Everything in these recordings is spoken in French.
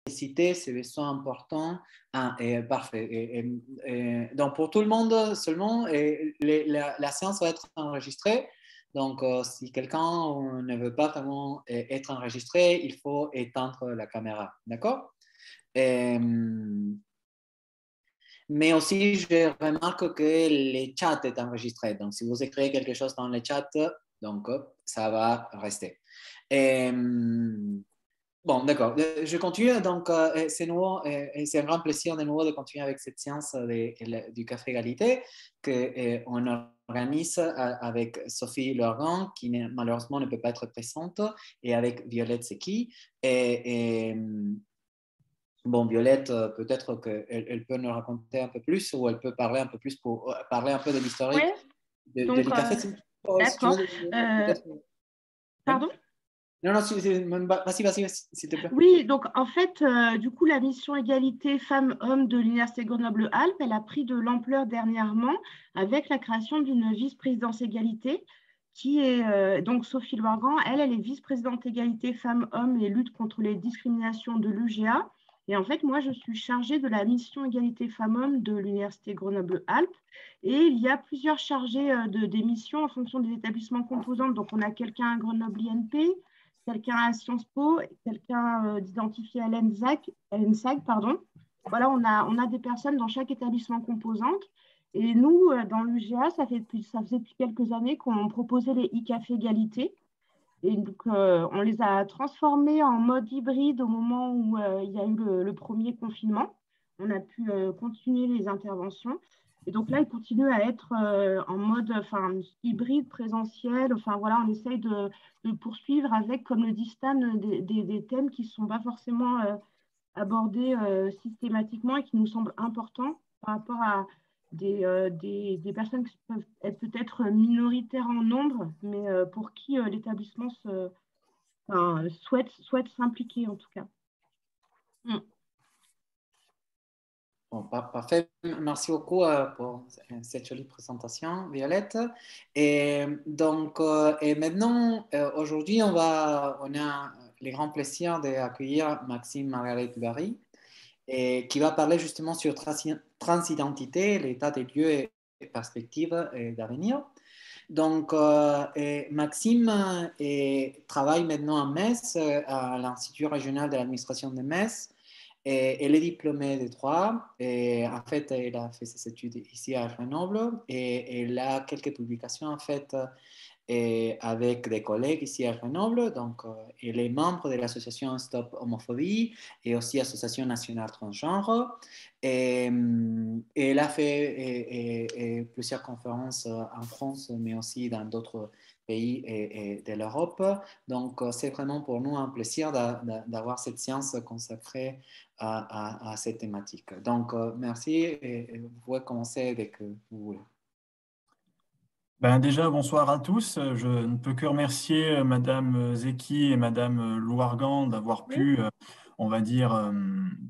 citer ces besoins importants. Parfait. Donc, pour tout le monde seulement, la séance va être enregistrée. Donc, si quelqu'un ne veut pas vraiment être enregistré, il faut éteindre la caméra. D'accord? Mais aussi, je remarque que le chat est enregistré. Donc, si vous écrivez quelque chose dans le chat, donc, ça va rester. Bon, d'accord. Je continue. Donc, c'est c'est un grand plaisir de nouveau de continuer avec cette séance du Café Égalité qu'on organise avec Sophie Lorgan, qui malheureusement ne peut pas être présente, et avec Violette Sequi. Bon, Violette, peut-être qu'elle peut nous raconter un peu plus ou elle peut parler un peu plus pour parler un peu de Oui, l'historique de donc, l'ICAFE. Si tu d'accord. veux, oui. Pardon? Non, non, vas-y, s'il te plaît. Oui, donc en fait, du coup, la mission égalité femmes-hommes de l'Université Grenoble-Alpes, elle a pris de l'ampleur dernièrement avec la création d'une vice-présidence égalité qui est donc Sophie Loirgan. Elle est vice-présidente égalité femmes-hommes et lutte contre les discriminations de l'UGA. Et en fait, moi, je suis chargée de la mission égalité femmes-hommes de l'Université Grenoble-Alpes. Et il y a plusieurs chargés des missions en fonction des établissements composants. Donc, on a quelqu'un à Grenoble-INP, quelqu'un à Sciences Po, quelqu'un d'identifié à l'ENSAG, pardon. Voilà, on a des personnes dans chaque établissement composante. Et nous, dans l'UGA, ça faisait depuis quelques années qu'on proposait les e-cafés égalité. Et donc, on les a transformés en mode hybride au moment où il y a eu le premier confinement. On a pu continuer les interventions. Et donc là, ils continuent à être en mode hybride, présentiel. Enfin, voilà, on essaye de poursuivre avec, comme le dit Stan, des thèmes qui ne sont pas forcément abordés systématiquement et qui nous semblent importants par rapport à des personnes qui peuvent être peut-être minoritaires en nombre, mais pour qui l'établissement souhaite s'impliquer en tout cas. Mm. Bon, parfait. Merci beaucoup pour cette jolie présentation, Violette. Et donc, et maintenant, aujourd'hui, on a le grand plaisir d'accueillir Maxime Margaret Barry, qui va parler justement sur transidentité, l'état des lieux et perspectives d'avenir. Donc, Maxime travaille maintenant à Metz, à l'Institut régional de l'administration de Metz. Et elle est diplômée de droit. Et en fait, elle a fait ses études ici à Grenoble. Et elle a quelques publications en fait et avec des collègues ici à Grenoble. Donc, elle est membre de l'association Stop Homophobie et aussi Association nationale transgenre. Et elle a fait plusieurs conférences en France, mais aussi dans d'autres pays de l'Europe. Donc, c'est vraiment pour nous un plaisir d'avoir cette séance consacrée à cette thématique. Donc, merci et vous pouvez commencer dès que vous voulez. Ben déjà, bonsoir à tous. Je ne peux que remercier Madame Zeki et Madame Louargan d'avoir pu, on va dire,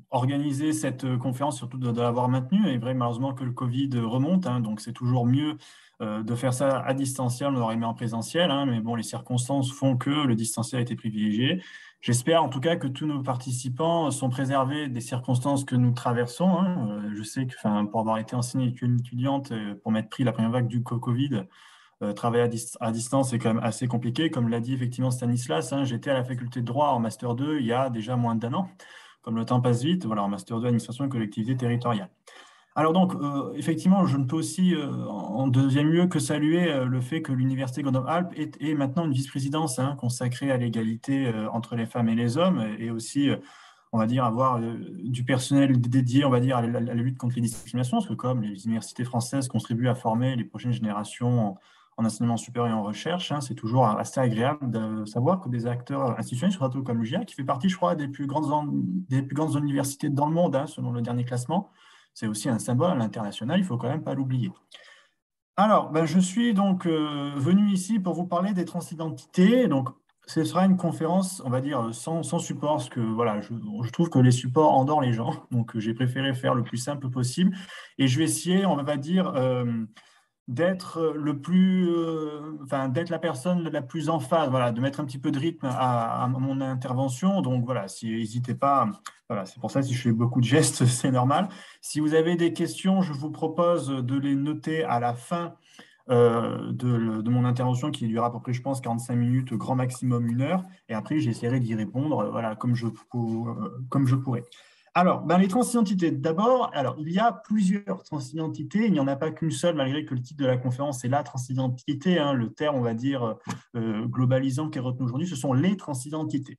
organiser cette conférence, surtout de l'avoir maintenue. Et vrai, malheureusement que le Covid remonte, hein, donc c'est toujours mieux de faire ça à distanciel. On aurait aimé en présentiel, hein, mais bon, les circonstances font que le distanciel a été privilégié. J'espère en tout cas que tous nos participants sont préservés des circonstances que nous traversons, hein. Je sais que, pour avoir été enseignée étudiante, pour m'être pris la première vague du Covid, travailler à distance, c'est quand même assez compliqué. Comme l'a dit effectivement Stanislas, hein, j'étais à la faculté de droit en Master 2 il y a déjà moins d'1 an. Comme le temps passe vite, voilà, en Master 2, administration et collectivité territoriale. Alors donc, effectivement, je ne peux aussi, en deuxième lieu, que saluer le fait que l'Université Grenoble-Alpes est maintenant une vice-présidence, hein, consacrée à l'égalité entre les femmes et les hommes, et aussi, on va dire, avoir du personnel dédié, on va dire, à la lutte contre les discriminations, parce que comme les universités françaises contribuent à former les prochaines générations en enseignement supérieur et en recherche, hein, c'est toujours assez agréable de savoir que des acteurs institutionnels, surtout comme l'UGA, qui fait partie, je crois, des plus grandes universités dans le monde, hein, selon le dernier classement. C'est aussi un symbole à l'international, il ne faut quand même pas l'oublier. Alors, je suis donc venu ici pour vous parler des transidentités. Donc, ce sera une conférence, on va dire, sans support, parce que voilà, je trouve que les supports endorment les gens. Donc, j'ai préféré faire le plus simple possible. Et je vais essayer, on va dire, d'être le plus, d'être la personne la plus en phase, voilà, de mettre un petit peu de rythme à mon intervention. Donc voilà, n'hésitez pas, voilà, c'est pour ça si je fais beaucoup de gestes, c'est normal. Si vous avez des questions, je vous propose de les noter à la fin de mon intervention qui dure à peu près, je pense, 45 minutes, grand maximum 1 heure. Et après, j'essaierai d'y répondre voilà, comme je pourrai. Alors, les transidentités. D'abord, alors, il y a plusieurs transidentités. Il n'y en a pas qu'une seule, malgré que le titre de la conférence est la transidentité. Hein, le terme, on va dire, globalisant qui est retenu aujourd'hui, ce sont les transidentités.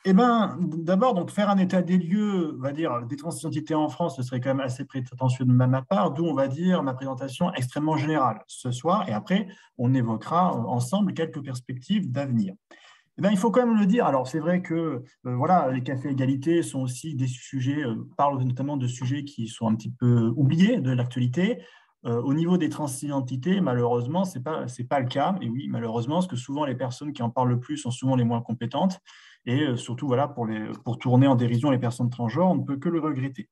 Eh bien, d'abord, donc, faire un état des lieux, on va dire, des transidentités en France, ce serait quand même assez prétentieux de ma part, d'où, on va dire, ma présentation extrêmement générale ce soir. Et après, on évoquera ensemble quelques perspectives d'avenir. Eh bien, il faut quand même le dire. Alors, c'est vrai que voilà, les cafés égalité sont aussi des sujets, parlent notamment de sujets qui sont un petit peu oubliés de l'actualité. Au niveau des transidentités, malheureusement, ce n'est pas le cas. Et oui, malheureusement, parce que souvent, les personnes qui en parlent le plus sont souvent les moins compétentes. Et surtout, voilà, pour tourner en dérision les personnes transgenres, on ne peut que le regretter.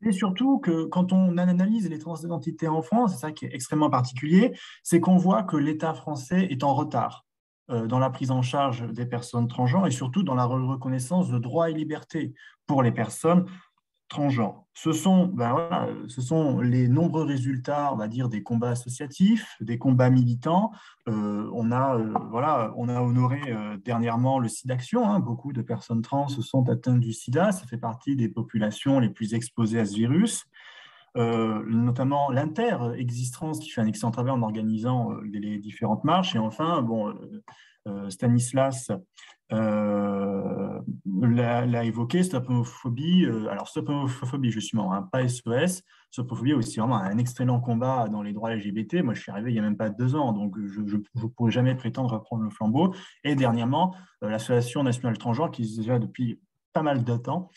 Et surtout que quand on analyse les transidentités en France, c'est ça qui est extrêmement particulier, c'est qu'on voit que l'État français est en retard dans la prise en charge des personnes transgenres et surtout dans la reconnaissance de droits et libertés pour les personnes transgenres. Ce sont les nombreux résultats, on va dire, des combats associatifs, des combats militants. On a honoré dernièrement le SIDAction. Hein. Beaucoup de personnes trans sont atteintes du sida. Ça fait partie des populations les plus exposées à ce virus. Notamment l'Inter-Existence qui fait un excellent travail en organisant les différentes marches. Et enfin, Stanislas l'a évoqué, Stop Homophobie. Alors, Stop Homophobie, justement, hein, pas SOS. Stop Homophobie a aussi vraiment un excellent combat dans les droits LGBT. Moi, je suis arrivé il n'y a même pas 2 ans, donc je ne pourrais jamais prétendre reprendre le flambeau. Et dernièrement, l'Association nationale transgenre, qui est déjà depuis pas mal de temps,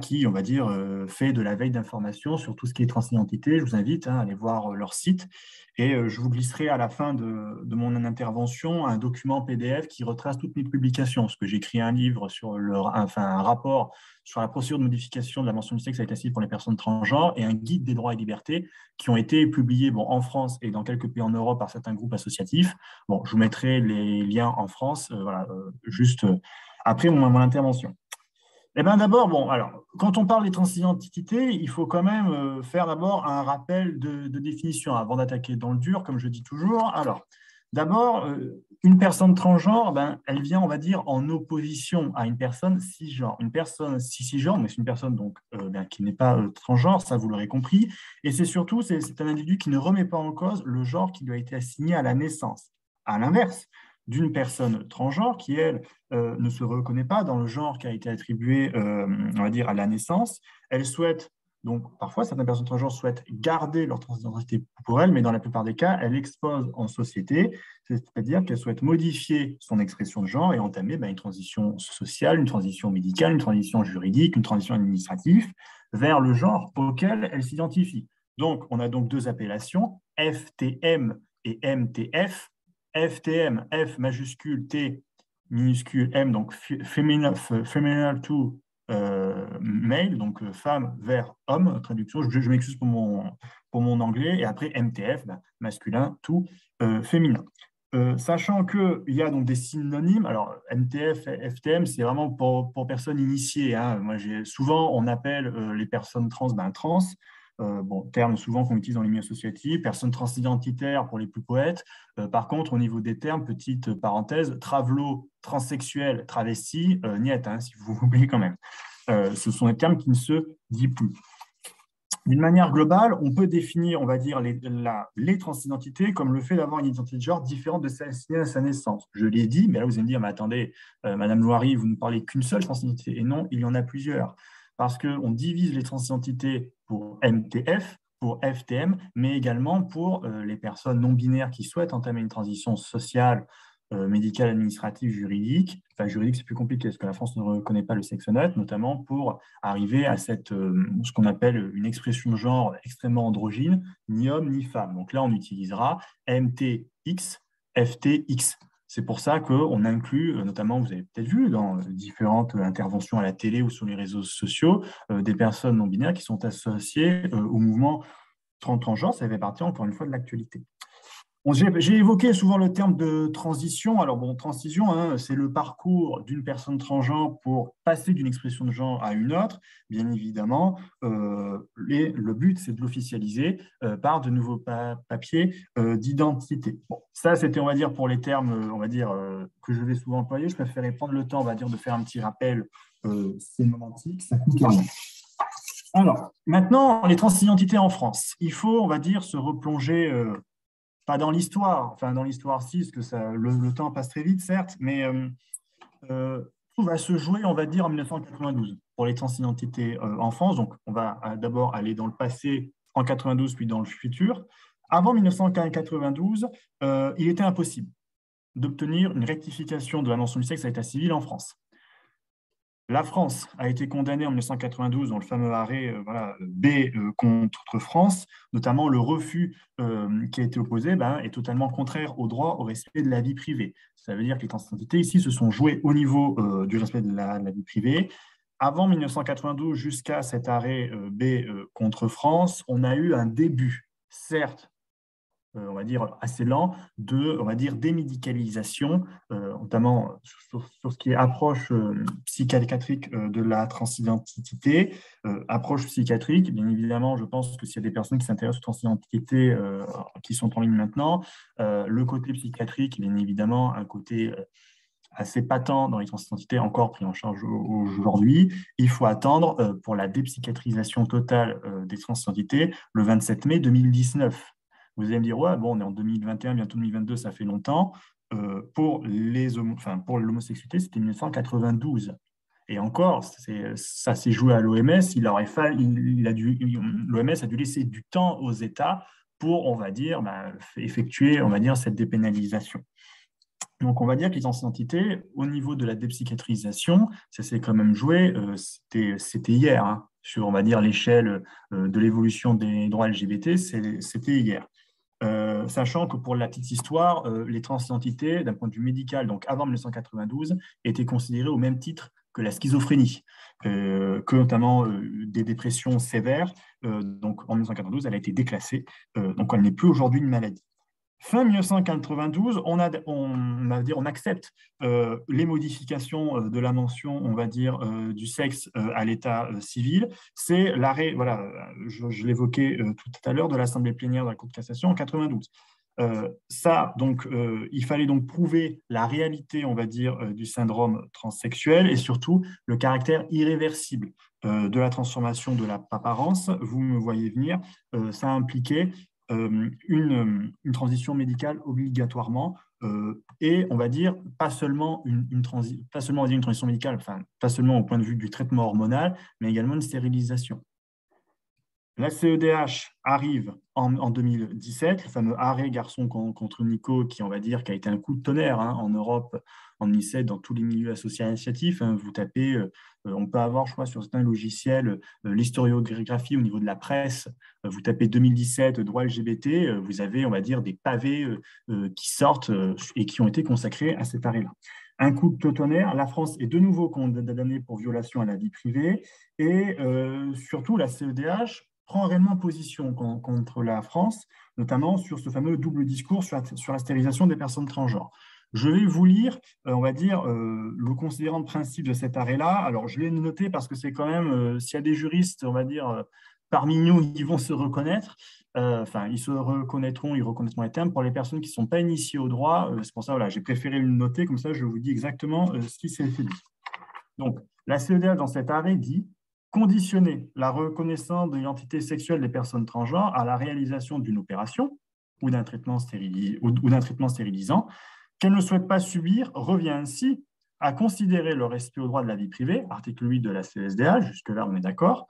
qui, on va dire, fait de la veille d'information sur tout ce qui est transidentité. Je vous invite à aller voir leur site. Et je vous glisserai à la fin de mon intervention un document PDF qui retrace toutes mes publications, parce que j'ai écrit un livre sur un rapport sur la procédure de modification de la mention du sexe à l'état civil pour les personnes transgenres et un guide des droits et libertés qui ont été publiés en France et dans quelques pays en Europe par certains groupes associatifs. Bon, je vous mettrai les liens en France, juste après mon intervention. Eh bien, d'abord, alors, quand on parle des transidentités, il faut quand même faire d'abord un rappel de définition avant d'attaquer dans le dur, comme je dis toujours. Alors, d'abord, une personne transgenre, elle vient, on va dire, en opposition à une personne cisgenre. Une personne cisgenre, mais c'est une personne donc, qui n'est pas transgenre, ça vous l'aurez compris. Et c'est surtout, c'est un individu qui ne remet pas en cause le genre qui lui a été assigné à la naissance. À l'inverse, d'une personne transgenre qui, elle, ne se reconnaît pas dans le genre qui a été attribué, on va dire, à la naissance. Elle souhaite, donc parfois certaines personnes transgenres souhaitent garder leur transidentité pour elles, mais dans la plupart des cas, elle expose en société, c'est-à-dire qu'elle souhaite modifier son expression de genre et entamer une transition sociale, une transition médicale, une transition juridique, une transition administrative vers le genre auquel elle s'identifie. Donc, on a donc 2 appellations, FTM et MTF. FTM, F majuscule, T minuscule, M, donc feminine to male, donc femme vers homme, traduction, je m'excuse pour mon anglais, et après MTF, masculin to féminin. Sachant qu'il y a donc des synonymes, alors MTF, FTM, c'est vraiment pour personnes initiées. Hein. Souvent, on appelle les personnes trans trans. Terme souvent qu'on utilise dans les milieux associatifs, personnes transidentitaires pour les plus poètes. Par contre, au niveau des termes, petite parenthèse, travelo, transsexuel, travesti, niet, si vous oubliez quand même. Ce sont des termes qui ne se disent plus. D'une manière globale, on peut définir, on va dire, les transidentités comme le fait d'avoir une identité de genre différente de celle assignée à sa naissance. Je l'ai dit, mais là, vous allez me dire, mais attendez, Madame Loiry, vous ne parlez qu'une seule transidentité. Et non, il y en a plusieurs. Parce qu'on divise les transidentités pour MTF, pour FTM, mais également pour les personnes non binaires qui souhaitent entamer une transition sociale, médicale, administrative, juridique. Enfin, juridique, c'est plus compliqué parce que la France ne reconnaît pas le sexe neutre, notamment pour arriver à ce qu'on appelle une expression de genre extrêmement androgyne, ni homme ni femme. Donc là, on utilisera MTX, FTX. C'est pour ça qu'on inclut, notamment, vous avez peut-être vu dans différentes interventions à la télé ou sur les réseaux sociaux, des personnes non binaires qui sont associées au mouvement transgenres, ça fait partie encore une fois de l'actualité. Bon, j'ai évoqué souvent le terme de transition. Alors, bon, transition, hein, c'est le parcours d'une personne transgenre pour passer d'une expression de genre à une autre. Bien évidemment, le but, c'est de l'officialiser par de nouveaux papiers d'identité. Bon, ça, c'était, on va dire, pour les termes, on va dire, que je vais souvent employer. Je préférais prendre le temps, on va dire, de faire un petit rappel sémantique. Ça coûte rien. Alors, maintenant, les transidentités en France. Il faut, on va dire, se replonger pas dans l'histoire, enfin dans l'histoire si, parce que le temps passe très vite, certes, mais tout va se jouer, on va dire, en 1992 pour les transidentités en France. Donc, on va d'abord aller dans le passé en 92, puis dans le futur. Avant 1992, il était impossible d'obtenir une rectification de la mention du sexe à l'état civil en France. La France a été condamnée en 1992 dans le fameux arrêt B contre France, notamment le refus qui a été opposé est totalement contraire au droit au respect de la vie privée. Ça veut dire que les transidentités ici se sont jouées au niveau du respect de la vie privée. Avant 1992, jusqu'à cet arrêt B contre France, on a eu un début, certes, on va dire, assez lent on va dire, démédicalisation, notamment sur ce qui est approche psychiatrique de la transidentité. Approche psychiatrique, bien évidemment, je pense que s'il y a des personnes qui s'intéressent aux transidentités qui sont en ligne maintenant, le côté psychiatrique, bien évidemment, un côté assez patent dans les transidentités, encore pris en charge aujourd'hui. Il faut attendre pour la dépsychiatrisation totale des transidentités le 27 mai 2019. Vous allez me dire, ouais, bon, on est en 2021, bientôt 2022, ça fait longtemps. Pour l'homosexualité, c'était 1992. Et encore, ça s'est joué à l'OMS. L'OMS a dû laisser du temps aux États pour, on va dire, effectuer, on va dire, cette dépénalisation. Donc, on va dire que les transidentités, au niveau de la dépsychiatrisation, ça s'est quand même joué, c'était hier, hein, sur, on va dire, l'échelle de l'évolution des droits LGBT, c'était hier. Sachant que pour la petite histoire, les transidentités, d'un point de vue médical, donc avant 1992, étaient considérées au même titre que la schizophrénie, que notamment des dépressions sévères. Donc en 1992, elle a été déclassée, donc elle n'est plus aujourd'hui une maladie. Fin 1992, on accepte les modifications de la mention, on va dire, du sexe à l'état civil. C'est l'arrêt, voilà, je l'évoquais tout à l'heure, de l'Assemblée plénière de la Cour de cassation en 92. Il fallait donc prouver la réalité, on va dire, du syndrome transsexuel et surtout le caractère irréversible de la transformation de l'apparence. Vous me voyez venir, ça impliquait une transition médicale obligatoirement et on va dire pas seulement une transition médicale, enfin pas seulement au point de vue du traitement hormonal, mais également une stérilisation. La CEDH arrive en 2017, le fameux arrêt garçon contre Nico, qui, on va dire, qui a été un coup de tonnerre en Europe en 2017, dans tous les milieux associatifs. Vous tapez, on peut avoir, je crois, sur certains logiciels, l'historiographie au niveau de la presse. Vous tapez 2017, droit LGBT, vous avez, on va dire, des pavés qui sortent et qui ont été consacrés à cet arrêt-là. Un coup de tonnerre, la France est de nouveau condamnée pour violation à la vie privée et surtout la CEDH prend réellement position contre la France, notamment sur ce fameux double discours sur la stérilisation des personnes transgenres. Je vais vous lire, on va dire, le considérant de principe de cet arrêt-là. Alors, je l'ai noté parce que c'est quand même, s'il y a des juristes, on va dire, parmi nous, ils vont se reconnaître. Ils se reconnaîtront, ils reconnaîtront les termes. Pour les personnes qui ne sont pas initiées au droit, c'est pour ça, voilà, j'ai préféré le noter, comme ça, je vous dis exactement ce qui s'est fait dit. Donc, la CEDH, dans cet arrêt, dit conditionner la reconnaissance de l'identité sexuelle des personnes transgenres à la réalisation d'une opération ou d'un traitement stérilisant qu'elles ne souhaitent pas subir revient ainsi à considérer le respect au droit de la vie privée, article 8 de la CSDA, jusque-là on est d'accord,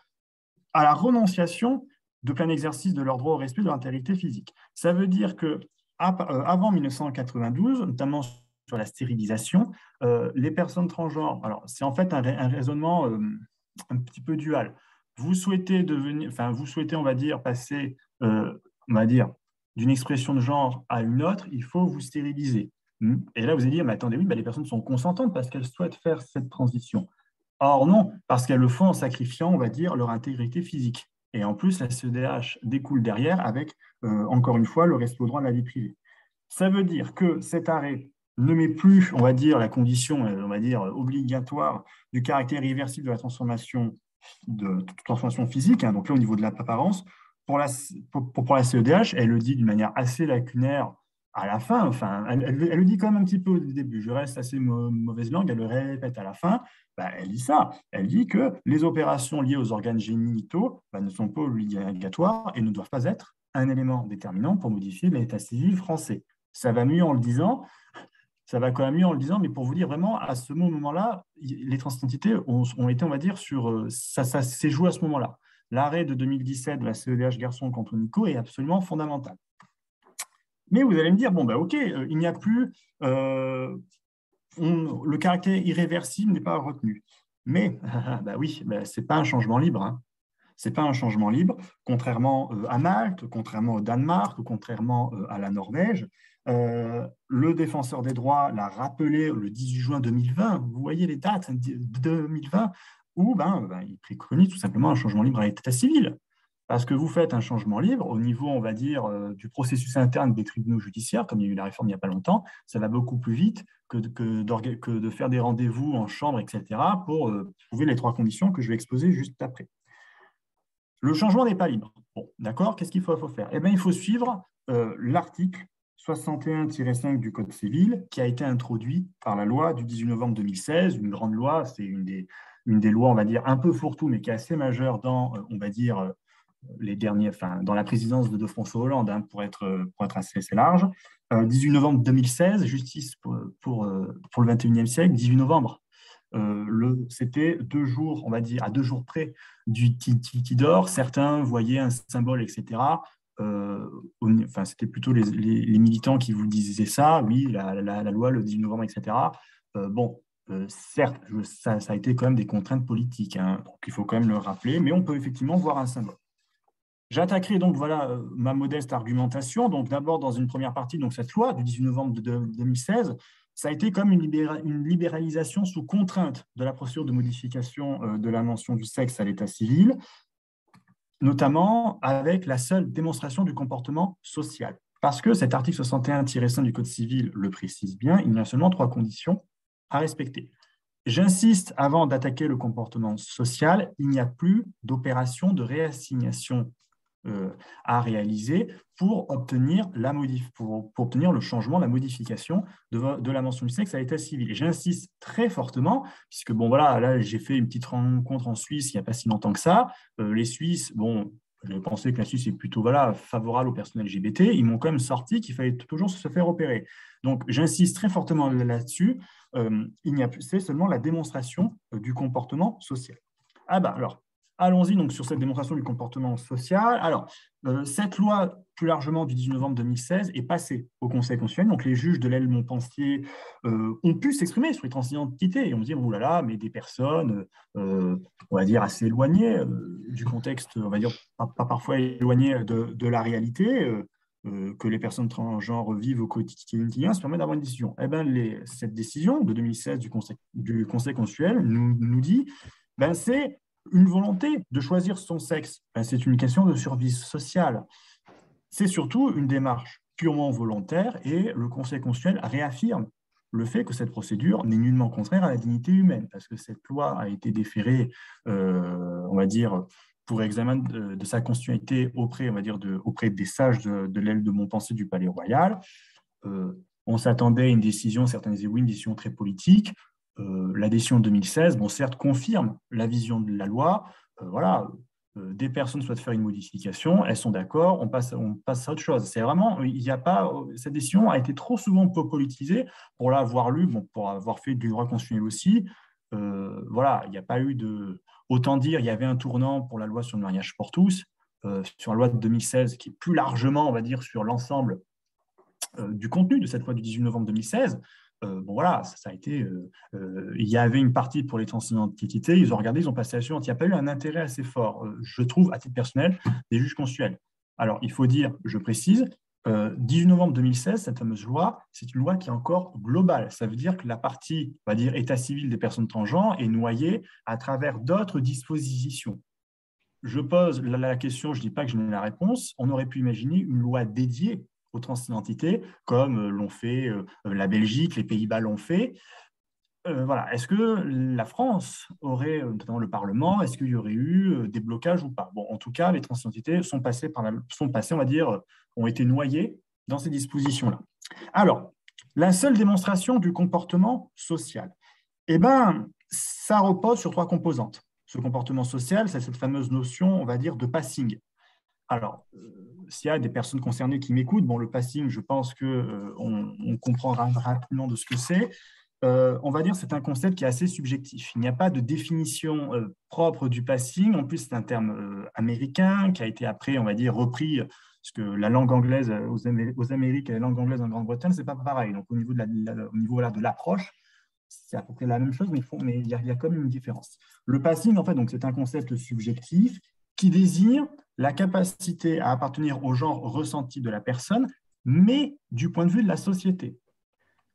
à la renonciation de plein exercice de leur droit au respect de l'intégrité physique. Ça veut dire que avant 1992, notamment sur la stérilisation, les personnes transgenres, alors c'est en fait un raisonnement un petit peu dual. Vous souhaitez, on va dire, passer, on va dire, d'une expression de genre à une autre, il faut vous stériliser. Et là, vous allez dire, mais attendez, oui, les personnes sont consentantes parce qu'elles souhaitent faire cette transition. Or non, parce qu'elles le font en sacrifiant, on va dire, leur intégrité physique. Et en plus, la CEDH découle derrière avec, encore une fois, le respect au droit de la vie privée. Ça veut dire que cet arrêt ne met plus, on va dire, la condition, on va dire, obligatoire du caractère irréversible de la transformation, physique, hein, donc là, au niveau de l'apparence. Pour la CEDH, elle le dit d'une manière assez lacunaire à la fin, enfin, elle le dit quand même un petit peu au début, je reste assez mauvaise langue, elle le répète à la fin, bah, elle dit ça, elle dit que les opérations liées aux organes génitaux ne sont pas obligatoires et ne doivent pas être un élément déterminant pour modifier l'état civil français. Ça va mieux en le disant, ça va quand même mieux en le disant, mais pour vous dire vraiment, à ce moment-là, les transidentités ont été, on va dire, ça s'est joué à ce moment-là. L'arrêt de 2017 de la CEDH garçon contre Nico est absolument fondamental. Mais vous allez me dire, bon, bah, ok, il n'y a plus, le caractère irréversible n'est pas retenu. Mais, bah oui, bah, ce n'est pas un changement libre. Hein. Ce n'est pas un changement libre, contrairement à Malte, contrairement au Danemark, ou contrairement à la Norvège. Le défenseur des droits l'a rappelé le 18 juin 2020, vous voyez les dates, 2020, où il préconise tout simplement un changement libre à l'état civil. Parce que vous faites un changement libre au niveau, on va dire, du processus interne des tribunaux judiciaires, comme il y a eu la réforme il n'y a pas longtemps, ça va beaucoup plus vite que de faire des rendez-vous en chambre, etc., pour trouver les 3 conditions que je vais exposer juste après. Le changement n'est pas libre. Bon, d'accord, qu'est-ce qu'il faut faire? Eh bien, il faut suivre l'article 61-5 du Code civil qui a été introduit par la loi du 18 novembre 2016, une grande loi, c'est une des lois, on va dire, un peu fourre-tout, mais qui est assez majeure dans, on va dire, dans la présidence de François Hollande, hein, pour être assez large. 18 novembre 2016, justice pour le 21e siècle, 18 novembre. C'était 2 jours, on va dire, à 2 jours près du qui dort. Certains voyaient un symbole, etc. C'était plutôt les militants qui vous disaient ça, oui, la loi, le 18 novembre, etc. Certes, ça a été quand même des contraintes politiques, hein, donc il faut quand même le rappeler, mais on peut effectivement voir un symbole. J'attaquerai donc ma modeste argumentation. Donc d'abord dans une première partie, donc cette loi du 18 novembre 2016, ça a été comme une libéralisation sous contrainte de la procédure de modification de la mention du sexe à l'état civil, notamment avec la seule démonstration du comportement social. Parce que cet article 61-5 du Code civil le précise bien, il y a seulement 3 conditions à respecter. J'insiste, avant d'attaquer le comportement social, il n'y a plus d'opération de réassignation à réaliser pour obtenir le changement, la modification de la mention du sexe à l'état civil. Et j'insiste très fortement, puisque là j'ai fait une petite rencontre en Suisse il n'y a pas si longtemps que ça. Les Suisses, je pensais que la Suisse est plutôt favorable aux personnes LGBT, ils m'ont quand même sorti qu'il fallait toujours se faire opérer. Donc j'insiste très fortement là-dessus, c'est seulement la démonstration du comportement social. Alors, allons-y donc sur cette démonstration du comportement social. Alors, cette loi, plus largement du 18 novembre 2016, est passée au Conseil constitutionnel. Donc, les juges de l'aile Montpensier ont pu s'exprimer sur les transidentités et on se dit, oh là là, mais des personnes, on va dire, assez éloignées du contexte, on va dire, pas parfois éloignées de la réalité, que les personnes transgenres vivent au quotidien, ça permet d'avoir une décision. Eh bien, cette décision de 2016 du Conseil constitutionnel nous dit, c'est une volonté de choisir son sexe. C'est une question de survie sociale. C'est surtout une démarche purement volontaire et le Conseil constitutionnel réaffirme le fait que cette procédure n'est nullement contraire à la dignité humaine, parce que cette loi a été déférée, on va dire, pour examen de sa constitutionnalité auprès des sages de l'aile de Montpensier du Palais Royal. On s'attendait à une décision, certains disaient oui, une décision très politique. La décision de 2016, certes, confirme la vision de la loi. Des personnes souhaitent faire une modification, elles sont d'accord, on passe à autre chose. C'est vraiment, il n'y a pas, cette décision a été trop souvent politisée pour l'avoir lu, pour avoir fait du droit constitutionnel aussi. Il n'y a pas eu autant dire, il y avait un tournant pour la loi sur le mariage pour tous, sur la loi de 2016, qui est plus largement, on va dire, sur l'ensemble du contenu de cette loi du 18 novembre 2016. Ça a été. Il y avait une partie pour les transidentités, ils ont regardé, ils ont passé à la suivante. Il n'y a pas eu un intérêt assez fort, je trouve, à titre personnel, des juges constitutionnels. Alors, il faut dire, je précise, 18 novembre 2016, cette fameuse loi, c'est une loi qui est encore globale. Ça veut dire que la partie, on va dire, état civil des personnes transgenres est noyée à travers d'autres dispositions. je pose la question, je ne dis pas que je n'ai la réponse, on aurait pu imaginer une loi dédiée aux transidentités, comme l'ont fait la Belgique, les Pays-Bas l'ont fait. Voilà. Est-ce que la France aurait, notamment le Parlement, est-ce qu'il y aurait eu des blocages ou pas? Bon, en tout cas, les transidentités sont passées, on va dire, ont été noyées dans ces dispositions-là. Alors, la seule démonstration du comportement social, eh ben, ça repose sur 3 composantes. Ce comportement social, c'est cette fameuse notion, on va dire, de passing. Alors, s'il y a des personnes concernées qui m'écoutent, bon, le passing, je pense qu'on comprendra rapidement de ce que c'est. On va dire que c'est un concept qui est assez subjectif. Il n'y a pas de définition propre du passing. En plus, c'est un terme américain qui a été après, on va dire, repris, parce que la langue anglaise aux Amériques et la langue anglaise en Grande-Bretagne, c'est pas pareil. Donc, au niveau de l'approche, c'est à peu près la même chose, mais il y a quand même une différence. Le passing, en fait, donc, c'est un concept subjectif qui désigne la capacité à appartenir au genre ressenti de la personne, mais du point de vue de la société.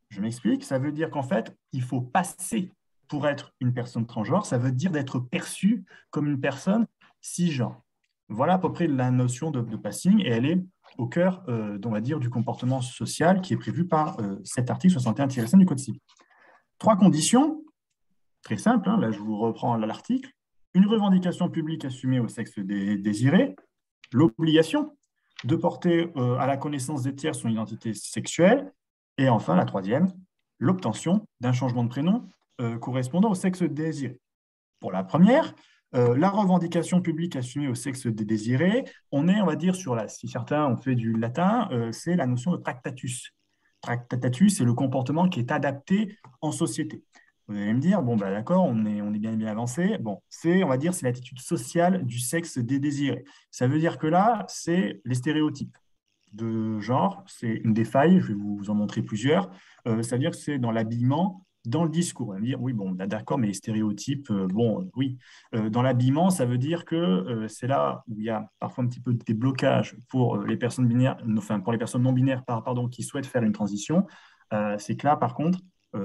Je m'explique, ça veut dire qu'en fait, il faut passer pour être une personne transgenre, ça veut dire d'être perçu comme une personne cisgenre. Voilà à peu près la notion de passing, et elle est au cœur, on va dire, du comportement social qui est prévu par cet article 61-5 du Code civil. 3 conditions, très simples, hein, là je vous reprends l'article. Une revendication publique assumée au sexe désiré, l'obligation de porter à la connaissance des tiers son identité sexuelle, et enfin la 3e, l'obtention d'un changement de prénom correspondant au sexe désiré. Pour la première, la revendication publique assumée au sexe désiré, on est, on va dire, si certains ont fait du latin, c'est la notion de tractatus. Tractatus, c'est le comportement qui est adapté en société. Vous allez me dire, bon, bah, d'accord, on est bien avancé. Bon, on va dire, c'est l'attitude sociale du sexe désiré. Ça veut dire que là, c'est les stéréotypes de genre, c'est une des failles, je vais vous en montrer plusieurs. Ça veut dire que c'est dans l'habillement, dans le discours. On va me dire, oui, bon, d'accord, mais les stéréotypes, oui. Dans l'habillement, ça veut dire que c'est là où il y a parfois un petit peu des blocages pour les personnes binaires, enfin, pour les personnes non binaires, pardon, qui souhaitent faire une transition. C'est que là, par contre,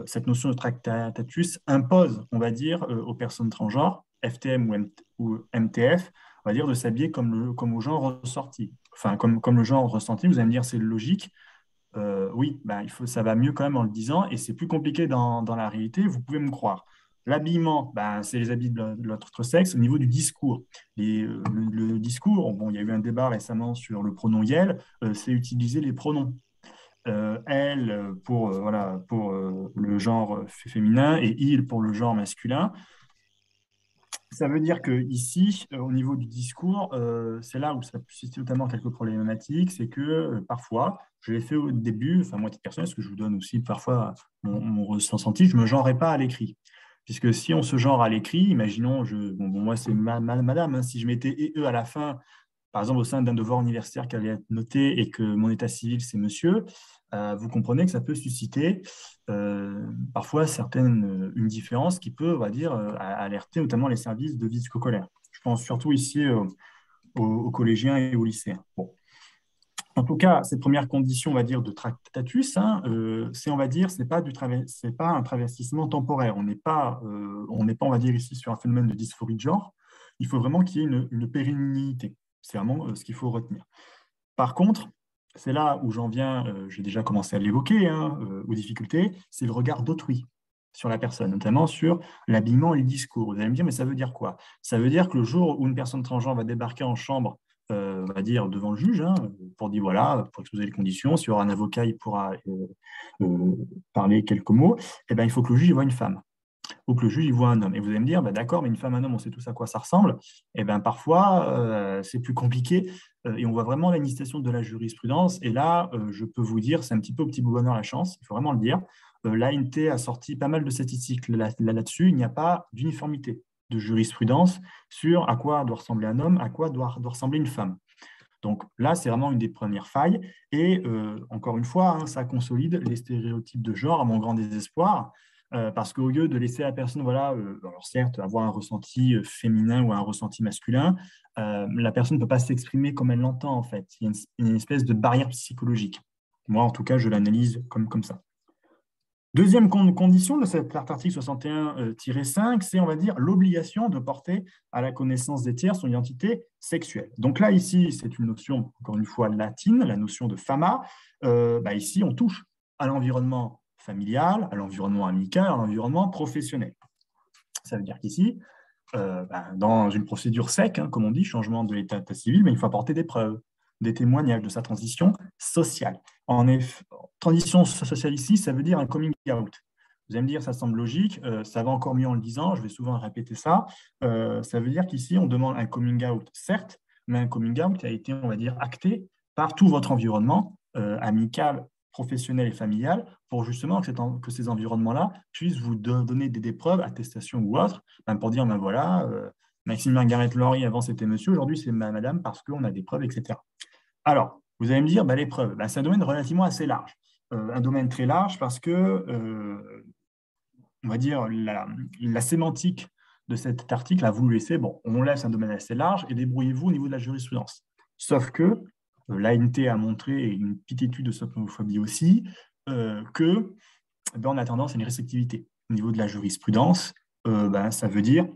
cette notion de tractatus impose, on va dire, aux personnes transgenres, FTM ou MTF, on va dire, de s'habiller comme au genre ressorti. Enfin, comme le genre ressenti, vous allez me dire, c'est logique. Oui, ben, ça va mieux quand même en le disant, et c'est plus compliqué dans la réalité, vous pouvez me croire. L'habillement, ben, c'est les habits de l'autre sexe. Au niveau du discours, le discours, bon, il y a eu un débat récemment sur le pronom yel, c'est utiliser les pronoms. Elle pour le genre féminin et il pour le genre masculin. Ça veut dire que ici, au niveau du discours, c'est là où ça suscite notamment quelques problématiques, c'est que parfois, je l'ai fait au début, enfin moi, à titre personnel, parce que je vous donne aussi parfois mon ressenti, je ne me genrerai pas à l'écrit. Puisque si on se genre à l'écrit, imaginons, moi c'est madame, hein, si je mettais et eux à la fin, par exemple au sein d'un devoir universitaire qui allait être noté et que mon état civil c'est monsieur, vous comprenez que ça peut susciter parfois une différence qui peut, on va dire, alerter notamment les services de vie scolaire. Je pense surtout ici aux collégiens et aux lycéens. Bon. En tout cas, cette première condition, on va dire, de tractatus, hein, on va dire, c'est pas un travestissement temporaire. On n'est pas, on va dire, ici sur un phénomène de dysphorie de genre. Il faut vraiment qu'il y ait une pérennité. C'est vraiment ce qu'il faut retenir. Par contre, c'est là où j'en viens, j'ai déjà commencé à l'évoquer, hein, aux difficultés, c'est le regard d'autrui sur la personne, notamment sur l'habillement et le discours. Vous allez me dire, mais ça veut dire quoi? Ça veut dire que le jour où une personne transgenre va débarquer en chambre, on va dire devant le juge, hein, pour dire voilà, pour exposer les conditions, s'il y aura un avocat, il pourra parler quelques mots, eh ben, il faut que le juge voie une femme ou que le juge il voit un homme. Et vous allez me dire, bah, d'accord, mais une femme, un homme, on sait tous à quoi ça ressemble. Et ben parfois, c'est plus compliqué et on voit vraiment l'initiation de la jurisprudence. Et là, je peux vous dire, c'est un petit peu au petit bonheur la chance, il faut vraiment le dire. L'ANT a sorti pas mal de statistiques là-dessus. Il n'y a pas d'uniformité de jurisprudence sur à quoi doit ressembler un homme, à quoi doit ressembler une femme. Donc là, c'est vraiment une des premières failles. Et encore une fois, hein, ça consolide les stéréotypes de genre à mon grand désespoir. Parce qu'au lieu de laisser la personne, voilà, alors certes, avoir un ressenti féminin ou un ressenti masculin, la personne ne peut pas s'exprimer comme elle l'entend, en fait. Il y a une espèce de barrière psychologique. Moi, en tout cas, je l'analyse comme ça. Deuxième condition de cet article 61-5, c'est, on va dire, l'obligation de porter à la connaissance des tiers son identité sexuelle. Donc là, ici, c'est une notion, encore une fois, latine, la notion de fama. Ici, on touche à l'environnement familial, à l'environnement amical, à l'environnement professionnel. Ça veut dire qu'ici, dans une procédure sec, comme on dit, changement de l'état civil, il faut apporter des preuves, des témoignages de sa transition sociale. En effet, transition sociale ici, ça veut dire un coming out. Vous allez me dire, ça semble logique, ça va encore mieux en le disant, je vais souvent répéter ça. Ça veut dire qu'ici, on demande un coming out, certes, mais un coming out qui a été, on va dire, acté par tout votre environnement amical, professionnel et familial, pour justement que ces environnements-là puissent vous donner des preuves, attestations ou autres, pour dire, voilà, Maxime Margaret-Laurie, avant c'était monsieur, aujourd'hui c'est madame, parce qu'on a des preuves, etc. Alors, vous allez me dire, les preuves, c'est un domaine relativement assez large. Un domaine très large parce que, on va dire, la sémantique de cet article a voulu laisser, on laisse un domaine assez large et débrouillez-vous au niveau de la jurisprudence. Sauf que l'ANT a montré, et une petite étude de homophobie aussi, que on a tendance à une restrictivité. Au niveau de la jurisprudence, ça veut dire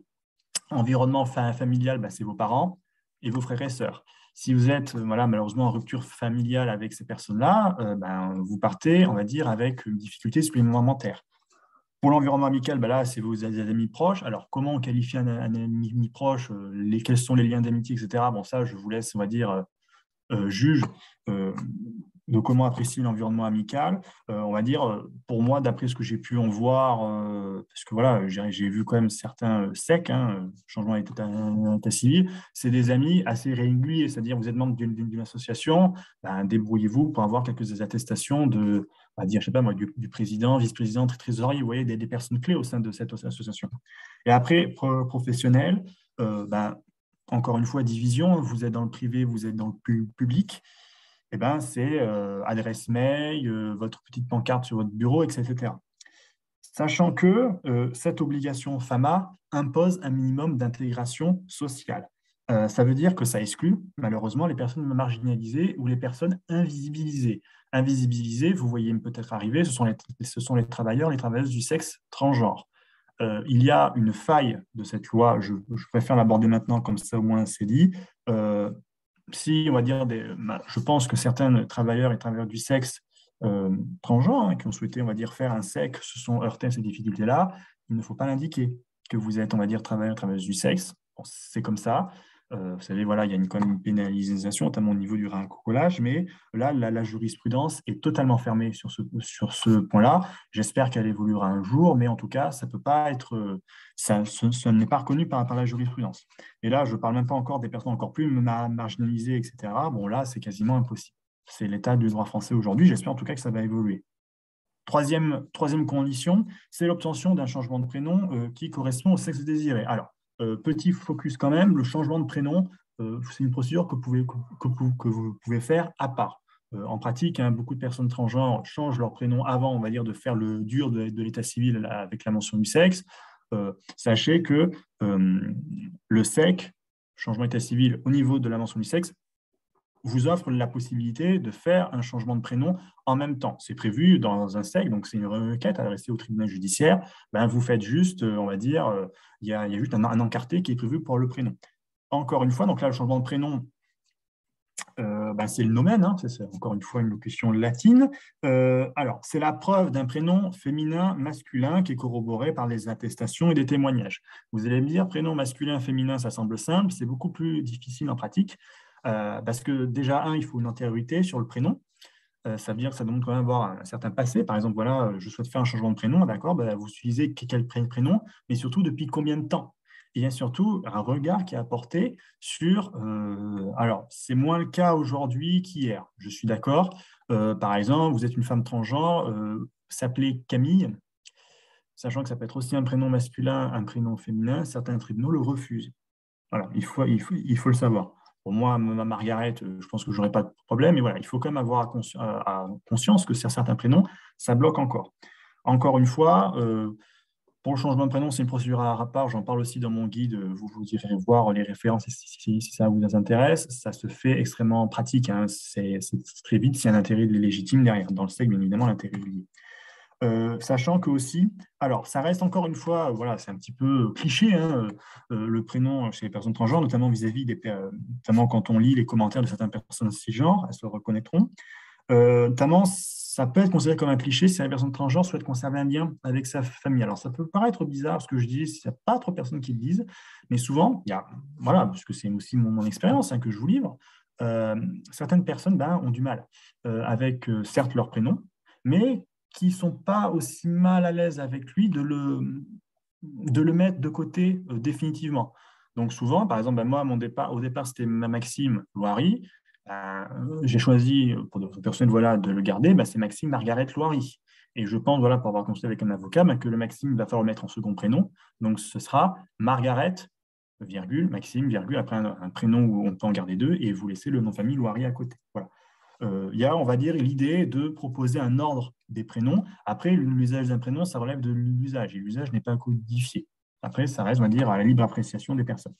environnement familial, c'est vos parents et vos frères et sœurs. Si vous êtes malheureusement en rupture familiale avec ces personnes-là, vous partez, on va dire, avec une difficulté supplémentaire. Pour l'environnement amical, là, c'est vos amis proches. Alors, comment on qualifie un ami proche, quels sont les liens d'amitié, etc. Ça, je vous laisse, on va dire, juge de comment apprécier l'environnement amical. On va dire, pour moi, d'après ce que j'ai pu en voir, parce que voilà, j'ai vu quand même certains SEC, changement d'état civil, c'est des amis assez réguliers, c'est-à-dire vous êtes membre d'une association, débrouillez-vous pour avoir quelques attestations de, on va dire, je sais pas moi, du président, vice-président, trésorier, vous voyez, des personnes clés au sein de cette association. Et après, professionnel, encore une fois, division, vous êtes dans le privé, vous êtes dans le public, c'est adresse mail, votre petite pancarte sur votre bureau, etc. Sachant que cette obligation FAMA impose un minimum d'intégration sociale. Ça veut dire que ça exclut, malheureusement, les personnes marginalisées ou les personnes invisibilisées. Invisibilisées, vous voyez peut-être arriver, ce sont les travailleurs, les travailleuses du sexe transgenre. Il y a une faille de cette loi, je préfère l'aborder maintenant, comme ça au moins c'est dit. Si, on va dire, je pense que certains travailleurs et travailleurs du sexe transgenres qui ont souhaité, on va dire, faire un SEC, se sont heurtés à ces difficultés-là, il ne faut pas l'indiquer que vous êtes, on va dire, travailleur, travailleuse du sexe. C'est comme ça. Vous savez, voilà, il y a quand même une pénalisation, notamment au niveau du racolage, mais là, la jurisprudence est totalement fermée sur ce point-là. J'espère qu'elle évoluera un jour, mais en tout cas, ça peut pas être, ça n'est pas reconnu par la jurisprudence. Et là, je ne parle même pas encore des personnes encore plus marginalisées, etc. Là, c'est quasiment impossible. C'est l'état du droit français aujourd'hui. J'espère en tout cas que ça va évoluer. Troisième condition, c'est l'obtention d'un changement de prénom qui correspond au sexe désiré. Alors, petit focus quand même, le changement de prénom, c'est une procédure que vous pouvez faire à part. En pratique, beaucoup de personnes transgenres changent leur prénom avant, on va dire, de faire le dur de l'état civil avec la mention du sexe. Sachez que le SEC, changement d'état civil au niveau de la mention du sexe, vous offre la possibilité de faire un changement de prénom en même temps. C'est prévu dans un SEC, donc c'est une requête adressée au tribunal judiciaire. Vous faites juste, on va dire, il y a juste un encarté qui est prévu pour le prénom. Encore une fois, donc là, le changement de prénom, c'est le nomen, c'est encore une fois une locution latine. Alors, c'est la preuve d'un prénom féminin, masculin, qui est corroboré par les attestations et des témoignages. Vous allez me dire, prénom masculin, féminin, ça semble simple, c'est beaucoup plus difficile en pratique. Parce que déjà, il faut une antériorité sur le prénom. Ça veut dire que ça demande quand même d'avoir un certain passé. Par exemple, voilà, je souhaite faire un changement de prénom, d'accord, vous utilisez quel prénom, mais surtout depuis combien de temps. Et il y a surtout un regard qui est apporté sur... alors, c'est moins le cas aujourd'hui qu'hier, je suis d'accord. Par exemple, vous êtes une femme transgenre, s'appeler Camille, sachant que ça peut être aussi un prénom masculin, un prénom féminin, certains tribunaux le refusent. Voilà, il faut le savoir. Pour moi, Margaret, je pense que je n'aurai pas de problème, mais voilà, il faut quand même avoir conscience que certains prénoms, ça bloque encore. Encore une fois, pour le changement de prénom, c'est une procédure à part, j'en parle aussi dans mon guide, vous irez voir les références si ça vous intéresse. Ça se fait extrêmement pratique, c'est très vite, s'il y a un intérêt légitime derrière. Dans le SEC, bien évidemment, l'intérêt est lié. Sachant que aussi, alors ça reste encore une fois, voilà, c'est un petit peu cliché, hein, le prénom chez les personnes transgenres, notamment vis-à-vis notamment quand on lit les commentaires de certaines personnes cisgenres, elles se reconnaîtront. Notamment, ça peut être considéré comme un cliché si la personne transgenre souhaite conserver un lien avec sa famille. Alors, ça peut paraître bizarre ce que je dis, s'il n'y a pas trop de personnes qui le disent, mais souvent, voilà, parce que c'est aussi mon expérience hein, que je vous livre, certaines personnes ont du mal avec, certes, leur prénom, mais qui ne sont pas aussi mal à l'aise avec lui de le mettre de côté définitivement. Donc, souvent, par exemple, moi, au départ, c'était Maxime Loiry. J'ai choisi, pour d'autres personnes, voilà, de le garder, c'est Maxime Margaret Loiry. Et je pense, voilà, pour avoir consulté avec un avocat, que le Maxime, il va falloir le mettre en second prénom. Donc, ce sera Margaret, virgule, Maxime, virgule, après un prénom où on peut en garder deux, et vous laissez le nom de famille Loiry à côté. Voilà. Il y a, on va dire, l'idée de proposer un ordre des prénoms. Après, l'usage d'un prénom, ça relève de l'usage, et l'usage n'est pas codifié. Après, ça reste, on va dire, à la libre appréciation des personnes.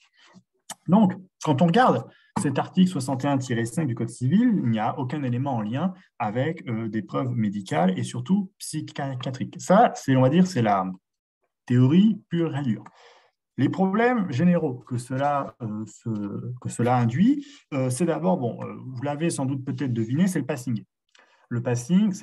Donc, quand on regarde cet article 61-5 du Code civil, il n'y a aucun élément en lien avec des preuves médicales et surtout psychiatriques. Ça, on va dire, c'est la théorie pure et dure. Les problèmes généraux que cela induit, c'est d'abord, vous l'avez sans doute peut-être deviné, c'est le passing. Le passing,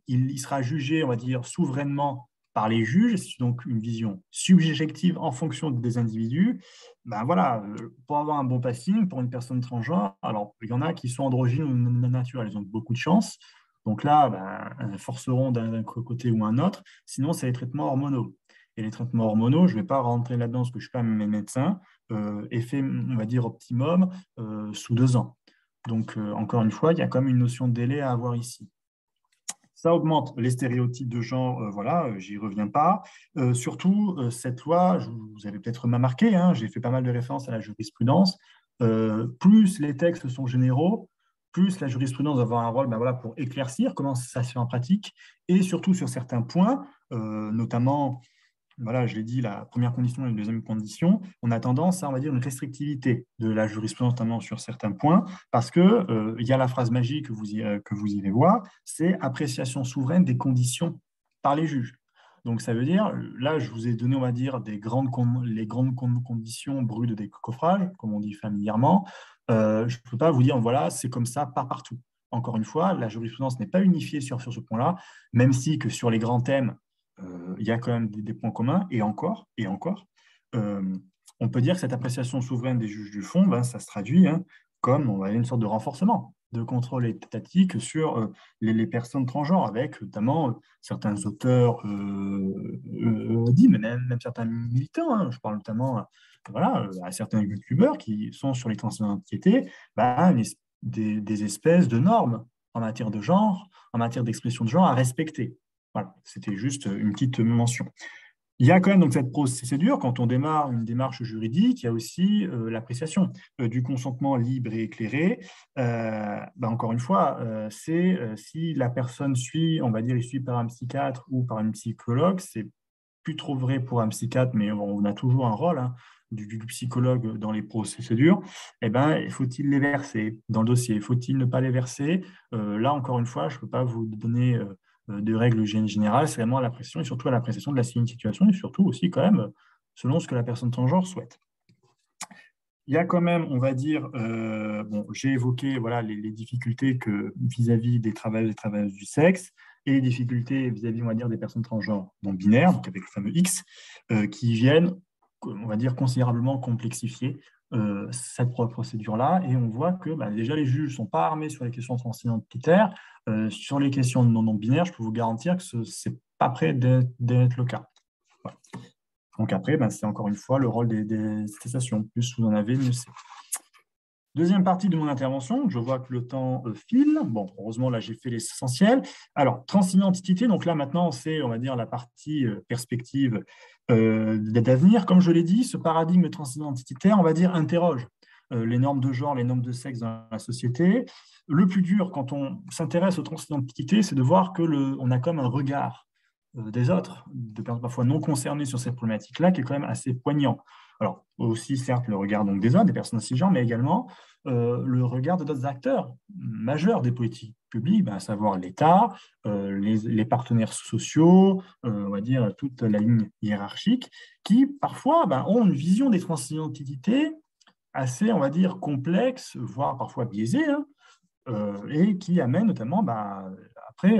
il sera jugé, on va dire, souverainement par les juges, c'est donc une vision subjective en fonction des individus. Voilà, pour avoir un bon passing, pour une personne transgenre, alors il y en a qui sont androgynes ou naturels, ils ont beaucoup de chance. Donc là, forceront d'un côté ou un autre, sinon c'est les traitements hormonaux. Et les traitements hormonaux, je ne vais pas rentrer là-dedans parce que je ne suis pas médecin, effet, on va dire, optimum sous 2 ans. Donc, encore une fois, il y a quand même une notion de délai à avoir ici. Ça augmente les stéréotypes de genre, voilà, j'y reviens pas. Surtout, cette loi, vous avez peut-être remarqué, hein, j'ai fait pas mal de références à la jurisprudence. Plus les textes sont généraux, plus la jurisprudence va avoir un rôle voilà, pour éclaircir comment ça se fait en pratique, et surtout sur certains points, notamment, voilà, je l'ai dit, la première condition et la deuxième condition, on a tendance à, on va dire, une restrictivité de la jurisprudence, notamment sur certains points, parce que il y a la phrase magique que vous irez voir, c'est appréciation souveraine des conditions par les juges. Donc, ça veut dire, là, je vous ai donné, on va dire, les grandes conditions brutes des coffrages, comme on dit familièrement. Je ne peux pas vous dire, voilà, c'est comme ça, pas partout. Encore une fois, la jurisprudence n'est pas unifiée sur ce point-là, même si que sur les grands thèmes, il y a quand même des points communs, et encore, on peut dire que cette appréciation souveraine des juges du fond, ça se traduit comme on a une sorte de renforcement de contrôle étatique sur les personnes transgenres, avec notamment certains auteurs dits, mais même certains militants. Hein, je parle notamment à certains youtubeurs qui sont sur les transidentités, des espèces de normes en matière de genre, en matière d'expression de genre à respecter. Voilà, c'était juste une petite mention. Il y a quand même donc cette procédure, quand on démarre une démarche juridique, il y a aussi l'appréciation du consentement libre et éclairé. Encore une fois, c'est si la personne suit, on va dire, il suit par un psychiatre ou par une psychologue, c'est plus trop vrai pour un psychiatre, mais on a toujours un rôle du psychologue dans les procédures. Faut-il les verser dans le dossier? Faut-il ne pas les verser? Là, encore une fois, je ne peux pas vous donner de règles générales, c'est vraiment à l'appréciation et surtout à l'appréciation de la situation et surtout aussi quand même selon ce que la personne transgenre souhaite. Il y a quand même, on va dire, j'ai évoqué voilà, les difficultés vis-à-vis des travailleurs et travailleuses du sexe et les difficultés vis-à-vis, on va dire, des personnes transgenres non binaires, donc avec le fameux X, qui viennent, on va dire, considérablement complexifier cette procédure-là. Et on voit que déjà, les juges ne sont pas armés sur les questions transidentitaires. Sur les questions non-binaires, je peux vous garantir que ce n'est pas prêt d'être le cas. Voilà. Donc après, c'est encore une fois le rôle des associations. Plus vous en avez, mieux c'est. Deuxième partie de mon intervention, je vois que le temps file. Bon, heureusement, là, j'ai fait l'essentiel. Alors, transidentité, donc là, maintenant, c'est, on va dire, la partie perspective d'avenir. Comme je l'ai dit, ce paradigme transidentitaire, on va dire, interroge les normes de genre, les normes de sexe dans la société. Le plus dur, quand on s'intéresse aux transidentités, c'est de voir qu'on a comme un regard des autres, de personnes parfois non concernées sur cette problématique-là, qui est quand même assez poignant. Alors, aussi, certes, le regard donc, des hommes, des personnes cisgenres, mais également le regard de d'autres acteurs majeurs des politiques publiques, à savoir l'État, les partenaires sociaux, on va dire toute la ligne hiérarchique, qui parfois ont une vision des transidentités assez, on va dire, complexe, voire parfois biaisée, hein, et qui amène notamment, après,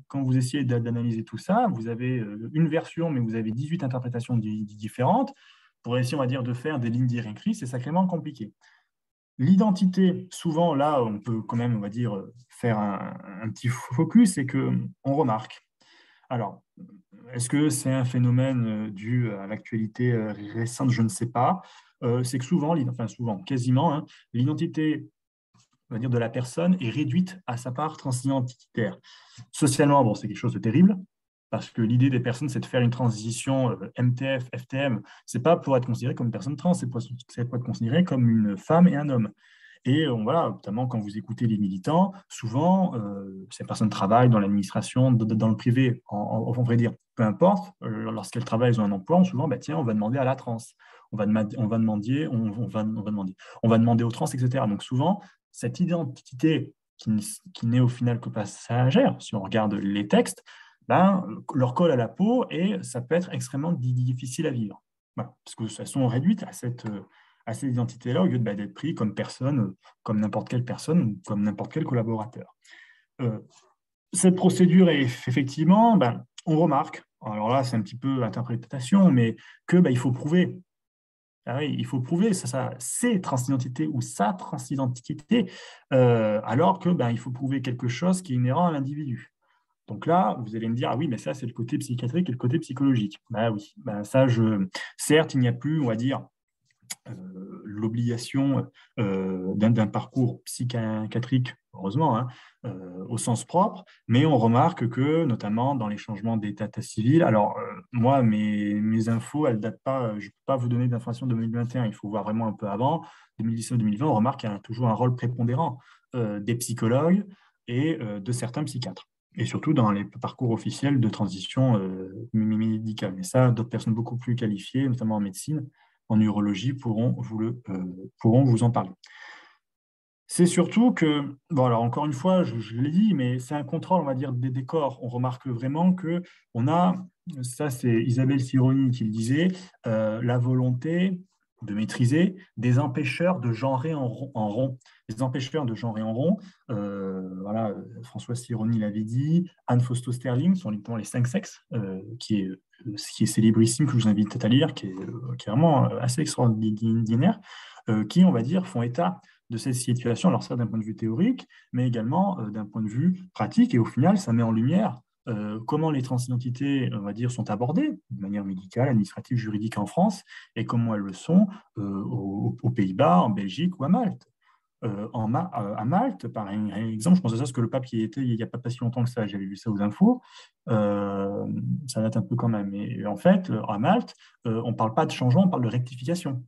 quand vous essayez d'analyser tout ça, vous avez une version, mais vous avez 18 interprétations différentes. Pour essayer, on va dire, de faire des lignes directrices, c'est sacrément compliqué. L'identité, souvent, là, on peut quand même, on va dire, faire un petit focus, c'est qu'on remarque. Alors, est-ce que c'est un phénomène dû à l'actualité récente? Je ne sais pas. C'est que souvent, quasiment, hein, l'identité, on va dire, de la personne est réduite à sa part transidentitaire. Socialement, bon, c'est quelque chose de terrible, parce que l'idée des personnes, c'est de faire une transition MTF, FTM. C'est pas pour être considéré comme une personne trans, c'est pour être considéré comme une femme et un homme. Et voilà, notamment quand vous écoutez les militants, souvent, ces personnes travaillent dans l'administration, dans le privé, on vrai dire, peu importe, lorsqu'elles travaillent, elles ont un emploi, souvent, tiens, on va demander à la trans, on va demander aux trans, etc. Donc souvent, cette identité qui n'est au final que passagère, si on regarde les textes, leur colle à la peau et ça peut être extrêmement difficile à vivre. Voilà, parce qu'elles sont réduites à cette identité-là au lieu d'être pris comme personne, comme n'importe quelle personne ou comme n'importe quel collaborateur. Cette procédure est effectivement, on remarque, alors là c'est un petit peu l'interprétation, mais il faut prouver. Ah oui, il faut prouver c'est transidentité ou sa transidentité, alors que il faut prouver quelque chose qui est inhérent à l'individu. Donc là, vous allez me dire, ah oui, mais ça, c'est le côté psychiatrique et le côté psychologique. Oui, certes, il n'y a plus, on va dire, l'obligation d'un parcours psychiatrique, heureusement, hein, au sens propre, mais on remarque que, notamment dans les changements d'état civil, alors moi, mes infos, elles datent pas, je ne peux pas vous donner d'informations de 2021, il faut voir vraiment un peu avant, 2019-2020, on remarque qu'il y a toujours un rôle prépondérant des psychologues et de certains psychiatres. Et surtout dans les parcours officiels de transition médicale. Mais ça, d'autres personnes beaucoup plus qualifiées, notamment en médecine, en urologie, pourront vous en parler. C'est surtout que, bon, alors encore une fois, je l'ai dit, mais c'est un contrôle, on va dire, des décors. On remarque vraiment qu'on a, ça c'est Isabelle Sironi qui le disait, la volonté de maîtriser des empêcheurs de genrer en rond. Les empêcheurs de genrer en rond, voilà, François Sironi l'avait dit, Anne Fausto-Sterling sont littéralement les 5 sexes, qui est célébrissime, que je vous invite à lire, qui est vraiment assez extraordinaire, qui, on va dire, font état de cette situation, alors ça d'un point de vue théorique, mais également d'un point de vue pratique, et au final, ça met en lumière comment les transidentités, on va dire, sont abordées de manière médicale, administrative, juridique en France, et comment elles le sont aux Pays-Bas, en Belgique ou à Malte. À Malte, par exemple, je pense à ça parce que le pape qui y était il n'y a pas si longtemps que ça, j'avais vu ça aux infos, ça date un peu quand même. Et en fait, à Malte, on ne parle pas de changement, on parle de rectification.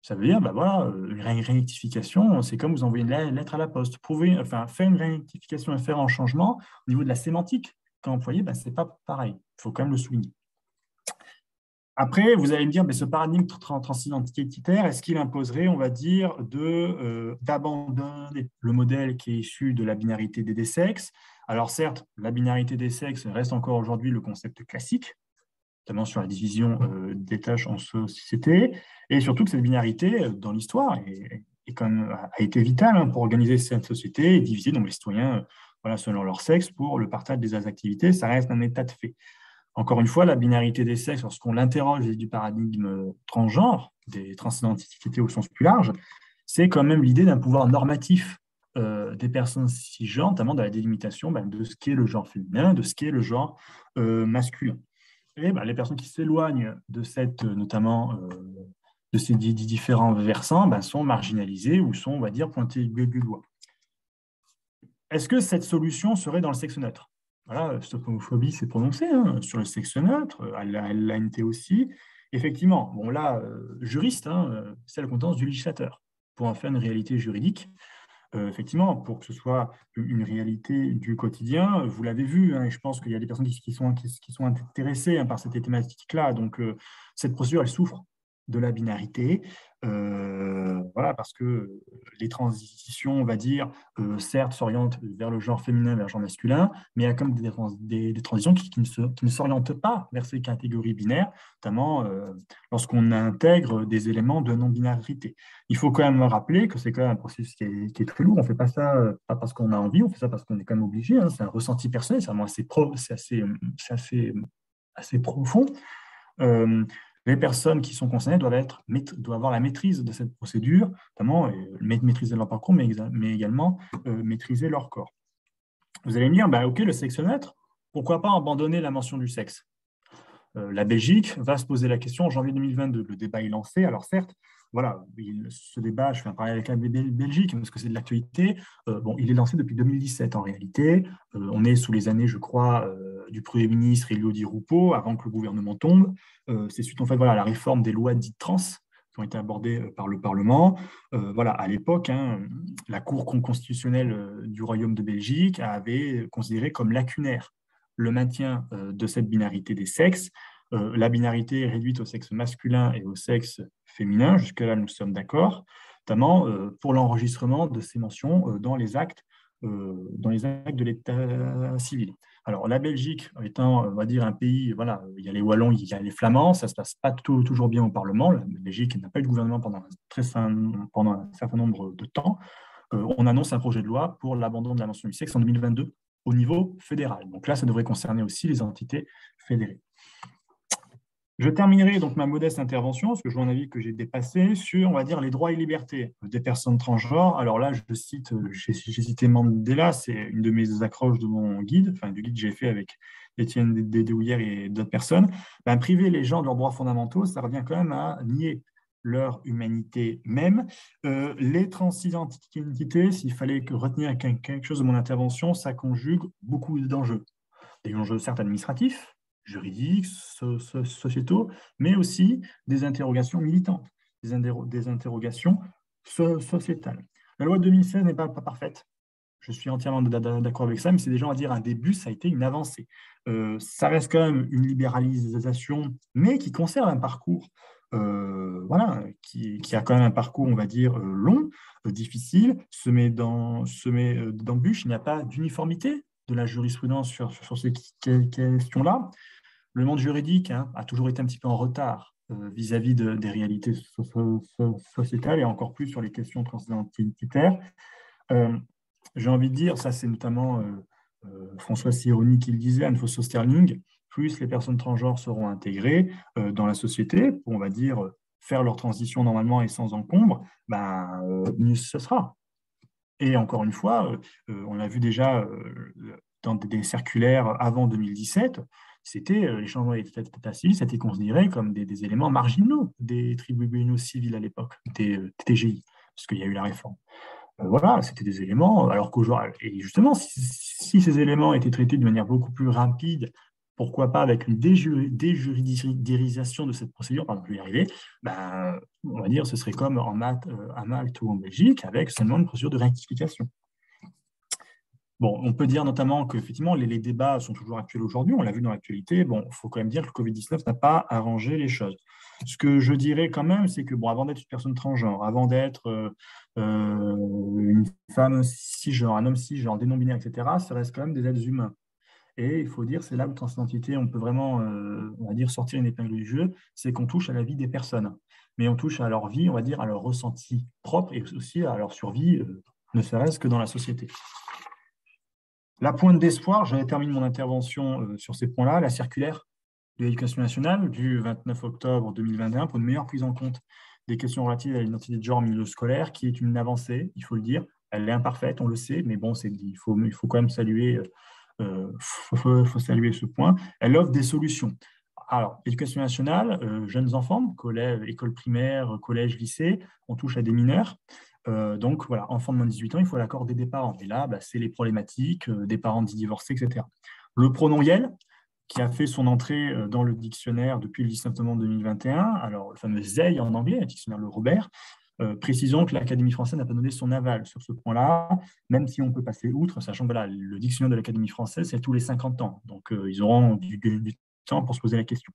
Ça veut dire, voilà, une rectification, c'est comme vous envoyez une lettre à la poste. Faire une rectification et faire un changement au niveau de la sémantique quand employé, ce n'est pas pareil. Il faut quand même le souligner. Après, vous allez me dire, mais ce paradigme transidentitaire, est-ce qu'il imposerait, on va dire, d'abandonner le modèle qui est issu de la binarité des sexes? Alors certes, la binarité des sexes reste encore aujourd'hui le concept classique, notamment sur la division des tâches en société, et surtout que cette binarité, dans l'histoire, a été vitale pour organiser cette société et diviser donc, les citoyens selon leur sexe pour le partage des activités. Ça reste un état de fait. Encore une fois, la binarité des sexes, lorsqu'on l'interroge du paradigme transgenre, des transidentités au sens plus large, c'est quand même l'idée d'un pouvoir normatif des personnes cisgenres, notamment dans la délimitation de ce qu'est le genre féminin, de ce qu'est le genre masculin. Et les personnes qui s'éloignent de notamment de ces différents versants sont marginalisées ou sont, on va dire, pointées du doigt. Est-ce que cette solution serait dans le sexe neutre? Voilà, Stop Homophobie s'est prononcé sur le sexe neutre, à l'ANT aussi. Effectivement, bon là, juriste, c'est la compétence du législateur pour en faire une réalité juridique. Effectivement, pour que ce soit une réalité du quotidien, vous l'avez vu, et je pense qu'il y a des personnes qui sont intéressées par cette thématique-là. Donc, cette procédure, elle souffre de la binarité. Voilà, parce que les transitions, on va dire, certes, s'orientent vers le genre féminin, vers le genre masculin, mais il y a comme des transitions qui ne s'orientent pas vers ces catégories binaires, notamment lorsqu'on intègre des éléments de non-binarité. Il faut quand même rappeler que c'est quand même un processus qui est très lourd. On ne fait pas ça pas parce qu'on a envie, on fait ça parce qu'on est quand même obligé. Hein. C'est un ressenti personnel, c'est vraiment assez profond. Euh, les personnes qui sont concernées doivent avoir la maîtrise de cette procédure, notamment maîtriser leur parcours, mais également maîtriser leur corps. Vous allez me dire, bah, ok, le sexomètre, pourquoi pas abandonner la mention du sexe? La Belgique va se poser la question en janvier 2022. Le débat est lancé. Alors certes, voilà, ce débat, je fais un parallèle avec la Belgique parce que c'est de l'actualité. Bon, il est lancé depuis 2017 en réalité. On est sous les années, je crois, du Premier ministre Elio Di Rupo, avant que le gouvernement tombe. C'est suite en fait voilà, à la réforme des lois dites trans qui ont été abordées par le Parlement. Voilà, à l'époque, hein, la Cour constitutionnelle du Royaume de Belgique avait considéré comme lacunaire le maintien de cette binarité des sexes. La binarité est réduite au sexe masculin et au sexe féminin, jusque-là nous sommes d'accord, notamment pour l'enregistrement de ces mentions dans les actes de l'état civil. Alors la Belgique étant, on va dire, un pays, voilà, il y a les Wallons, il y a les Flamands, ça ne se passe pas toujours bien au Parlement. La Belgique n'a pas eu de gouvernement pendant un certain nombre de temps. On annonce un projet de loi pour l'abandon de la mention du sexe en 2022 au niveau fédéral. Donc là, ça devrait concerner aussi les entités fédérées. Je terminerai donc ma modeste intervention, parce que je vois un avis que j'ai dépassé, sur, on va dire, les droits et libertés des personnes transgenres. Alors là, j'ai cité Mandela, c'est une de mes accroches de mon guide, enfin du guide que j'ai fait avec Étienne Dédouillère et d'autres personnes. Ben, priver les gens de leurs droits fondamentaux, ça revient quand même à nier leur humanité même. Les transidentités, s'il fallait retenir quelque chose de mon intervention, ça conjugue beaucoup d'enjeux. Des enjeux certes administratifs, juridiques, sociétaux, mais aussi des interrogations militantes, des interrogations sociétales. La loi de 2016 n'est pas parfaite. Je suis entièrement d'accord avec ça, mais c'est déjà, on va dire, un début, ça a été une avancée. Ça reste quand même une libéralisation, mais qui conserve un parcours, voilà, qui a quand même un parcours, on va dire, long, difficile, semé d'embûches. Il n'y a pas d'uniformité de la jurisprudence sur ces questions-là. Le monde juridique a toujours été un petit peu en retard vis-à-vis des réalités sociétales et encore plus sur les questions transidentitaires. J'ai envie de dire, ça c'est notamment François Cironi qui le disait, Anne Foster-Sterling, plus les personnes transgenres seront intégrées dans la société pour, on va dire, faire leur transition normalement et sans encombre, mieux ce sera. Et encore une fois, on l'a vu déjà dans des circulaires avant 2017, c'était les changements d'état civil, c'était considéré comme des éléments marginaux des tribunaux civils à l'époque, des TGI, parce qu'il y a eu la réforme. Voilà, c'était des éléments, alors qu'aujourd'hui, et justement, si ces éléments étaient traités de manière beaucoup plus rapide, pourquoi pas avec une déjuridisation de cette procédure, pardon, je vais y arriver, on va dire ce serait comme à Malte ou en Belgique, avec seulement une procédure de rectification. Bon, on peut dire notamment qu'effectivement, les débats sont toujours actuels aujourd'hui, on l'a vu dans l'actualité. Bon, il faut quand même dire que le Covid-19 n'a pas arrangé les choses. Ce que je dirais quand même, c'est que bon, avant d'être une personne transgenre, avant d'être une femme cisgenre, un homme cisgenre, des non-binaires, etc., ça reste quand même des êtres humains. Et il faut dire, c'est là où transidentité, on peut vraiment, on va dire, sortir une épingle du jeu, c'est qu'on touche à la vie des personnes. Mais on touche à leur vie, on va dire, à leur ressenti propre et aussi à leur survie, ne serait-ce que dans la société. La pointe d'espoir, je termine mon intervention sur ces points-là, la circulaire de l'Éducation nationale du 29 octobre 2021 pour une meilleure prise en compte des questions relatives à l'identité de genre en milieu scolaire, qui est une avancée, il faut le dire. Elle est imparfaite, on le sait, mais bon, il faut quand même saluer, faut saluer ce point. Elle offre des solutions. Alors, l'éducation nationale, jeunes enfants, école primaire, collège, lycée, on touche à des mineurs. Donc, voilà, enfants de moins de 18 ans, il faut l'accord des parents. Et là, c'est les problématiques des parents divorcés, etc. Le pronom YEL, qui a fait son entrée dans le dictionnaire depuis le 19 novembre 2021, alors le fameux ZEI en anglais, le dictionnaire Le Robert, précisons que l'Académie française n'a pas donné son aval sur ce point-là, même si on peut passer outre, sachant que voilà, le dictionnaire de l'Académie française, c'est tous les 50 ans. Donc, ils auront du temps pour se poser la question.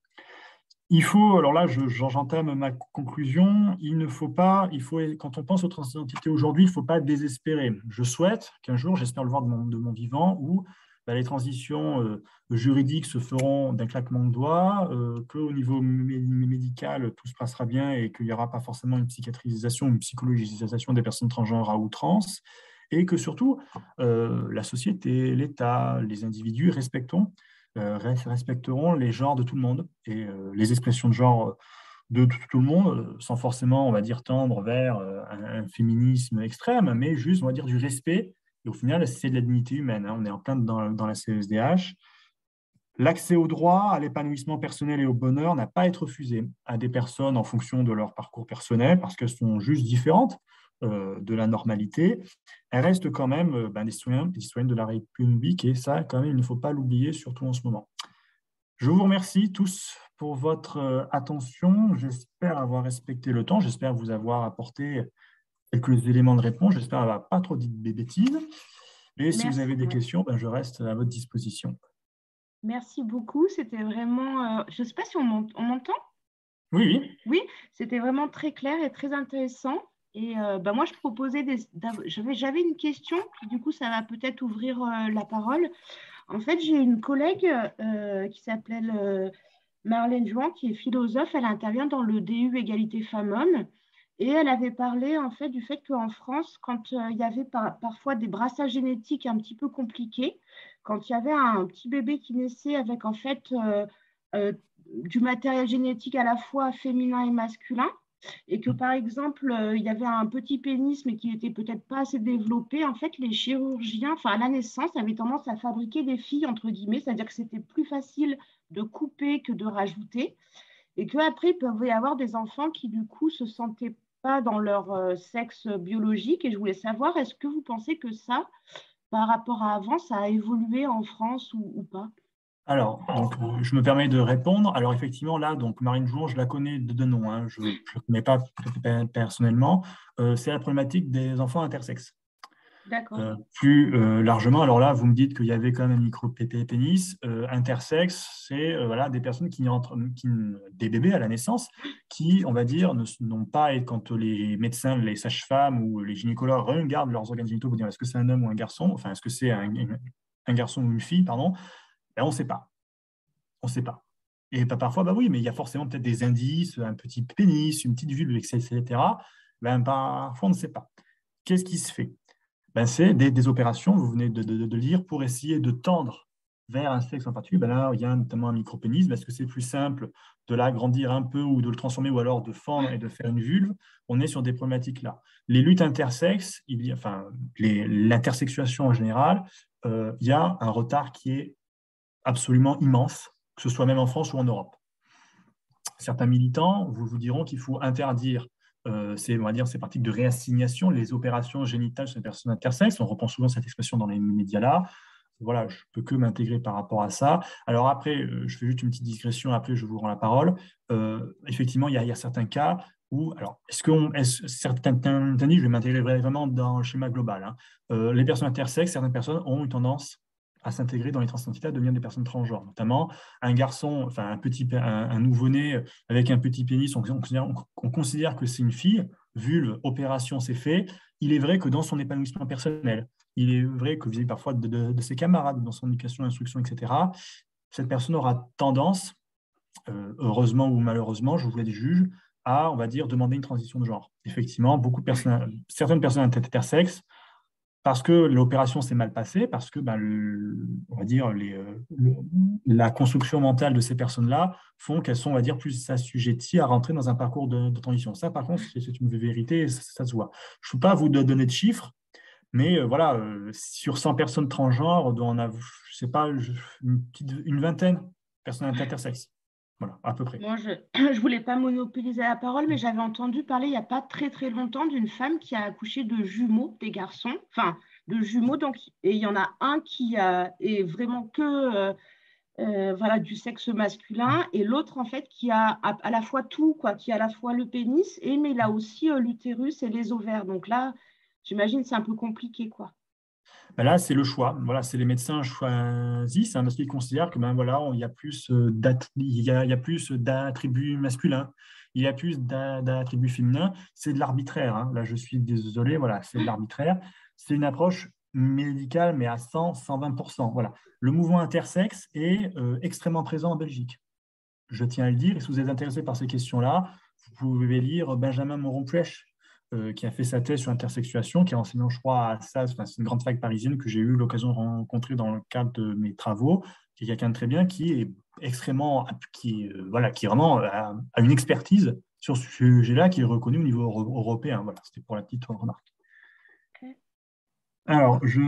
Il faut, alors là, j'entame ma conclusion. Il ne faut pas, quand on pense aux transidentités aujourd'hui, il ne faut pas désespérer. Je souhaite qu'un jour, j'espère le voir de mon vivant, où les transitions juridiques se feront d'un claquement de doigts, qu'au niveau médical, tout se passera bien et qu'il n'y aura pas forcément une psychiatrisation, une psychologisation des personnes transgenres à outrance, et que surtout, la société, l'État, les individus respecteront les genres de tout le monde et les expressions de genre de tout le monde, sans forcément, on va dire, tendre vers un féminisme extrême, mais juste, on va dire, du respect. Et au final, c'est de la dignité humaine, hein. On est en plein dans la CESDH. L'accès au droit, à l'épanouissement personnel et au bonheur n'a pas à être refusé à des personnes en fonction de leur parcours personnel, parce qu'elles sont juste différentes de la normalité. Elles restent quand même des citoyens de la République, et ça, quand même, il ne faut pas l'oublier, surtout en ce moment. Je vous remercie tous pour votre attention. J'espère avoir respecté le temps. J'espère vous avoir apporté quelques éléments de réponse. J'espère avoir pas trop dit de bêtises. Et si vous Merci. avez des questions, je reste à votre disposition. Merci beaucoup. C'était vraiment, je ne sais pas si on m'entend. Oui, oui. Oui, c'était vraiment très clair et très intéressant. Et moi, je proposais j'avais une question, puis du coup, ça va peut-être ouvrir la parole. En fait, j'ai une collègue qui s'appelle Marlène Jouan, qui est philosophe. Elle intervient dans le DU Égalité Femmes-Hommes. Et elle avait parlé en fait du fait qu'en France, quand il y avait parfois des brassages génétiques un petit peu compliqués, quand il y avait un petit bébé qui naissait avec en fait euh, du matériel génétique à la fois féminin et masculin, et que par exemple, il y avait un petit pénis, mais qui n'était peut-être pas assez développé, en fait, les chirurgiens, enfin à la naissance, avaient tendance à fabriquer des filles, entre guillemets, c'est-à-dire que c'était plus facile de couper que de rajouter, et qu'après, il pouvait y avoir des enfants qui, du coup, se sentaient pas dans leur sexe biologique. Et je voulais savoir, est-ce que vous pensez que ça, par rapport à avant, ça a évolué en France ou pas? Alors, donc, je me permets de répondre. Alors, effectivement, là, donc, Marine Jouan, je la connais de nom, hein. Je ne la connais pas personnellement. C'est la problématique des enfants intersexes. D'accord. Plus largement, alors là, vous me dites qu'il y avait quand même un micro-pénis. Intersexe, c'est voilà, des personnes des bébés à la naissance qui, on va dire, n'ont pas, et quand les médecins, les sages-femmes ou les gynécologues regardent leurs organes génitaux pour dire est-ce que c'est un homme ou un garçon, enfin, est-ce que c'est un garçon ou une fille, pardon, ben, on ne sait pas. On ne sait pas. Et parfois, bah oui, mais il y a forcément peut-être des indices, un petit pénis, une petite vulve, etc. Ben, parfois, on ne sait pas. Qu'est-ce qui se fait? Ben, c'est des opérations, vous venez de le dire, pour essayer de tendre vers un sexe en particulier. Ben là, il y a notamment un micropénis. Est-ce que c'est plus simple de l'agrandir un peu ou de le transformer ou alors de fendre et de faire une vulve? On est sur des problématiques là. Les luttes intersexes, l'intersexuation en général, il y a un retard qui est absolument immense, que ce soit même en France ou en Europe. Certains militants vous diront qu'il faut interdire on va dire, ces pratiques de réassignation, les opérations génitales chez les personnes intersexes. On reprend souvent cette expression dans les médias là. Voilà, je ne peux que m'intégrer par rapport à ça. Alors après, je fais juste une petite digression, après je vous rends la parole. Effectivement, il y a certains cas où, alors, certains je vais m'intégrer vraiment dans le schéma global, hein. Les personnes intersexes, certaines personnes ont une tendance à s'intégrer dans les transidentités, à devenir des personnes transgenres. Notamment, un garçon, enfin un nouveau-né avec un petit pénis, on considère que c'est une fille, vulve, opération, c'est fait. Il est vrai que dans son épanouissement personnel, il est vrai que vis-à-vis parfois de ses camarades, dans son éducation, instruction, etc., cette personne aura tendance, heureusement ou malheureusement, je vous les juge, à, on va dire, demander une transition de genre. Effectivement, certaines personnes intersexes, parce que l'opération s'est mal passée, parce que, on va dire, la construction mentale de ces personnes-là font qu'elles sont, on va dire, plus assujetties à rentrer dans un parcours de transition. Ça, par contre, c'est une vérité, ça se voit. Je ne peux pas vous donner de chiffres, mais voilà, sur 100 personnes transgenres, on doit en avoir, je sais pas, une vingtaine de personnes intersexes. Voilà, à peu près. Moi, je ne voulais pas monopoliser la parole, mais j'avais entendu parler il n'y a pas très très longtemps d'une femme qui a accouché de jumeaux, des garçons, enfin de jumeaux, donc, et il y en a un qui est vraiment que voilà, du sexe masculin, et l'autre en fait qui a à la fois tout, quoi, qui a à la fois le pénis, mais il a aussi l'utérus et les ovaires. Donc là, j'imagine c'est un peu compliqué, quoi. Ben là, c'est le choix. Voilà, c'est les médecins choisissent parce qu'ils considèrent que ben voilà, il y a plus il y a plus d'attributs masculins, il y a plus d'attributs féminins. C'est de l'arbitraire, hein. Là, je suis désolé, voilà, c'est de l'arbitraire. C'est une approche médicale, mais à 100-120%. Voilà. Le mouvement intersexe est extrêmement présent en Belgique. Je tiens à le dire. Et si vous êtes intéressé par ces questions-là, vous pouvez lire Benjamin Moron-Puech, qui a fait sa thèse sur l'intersexuation, qui est enseignant, je crois, à SAS, enfin, c'est une grande fac parisienne que j'ai eu l'occasion de rencontrer dans le cadre de mes travaux, qui est quelqu'un de très bien, qui est extrêmement, voilà, qui vraiment a une expertise sur ce sujet-là, qui est reconnu au niveau européen. Voilà, c'était pour la petite remarque. Alors, je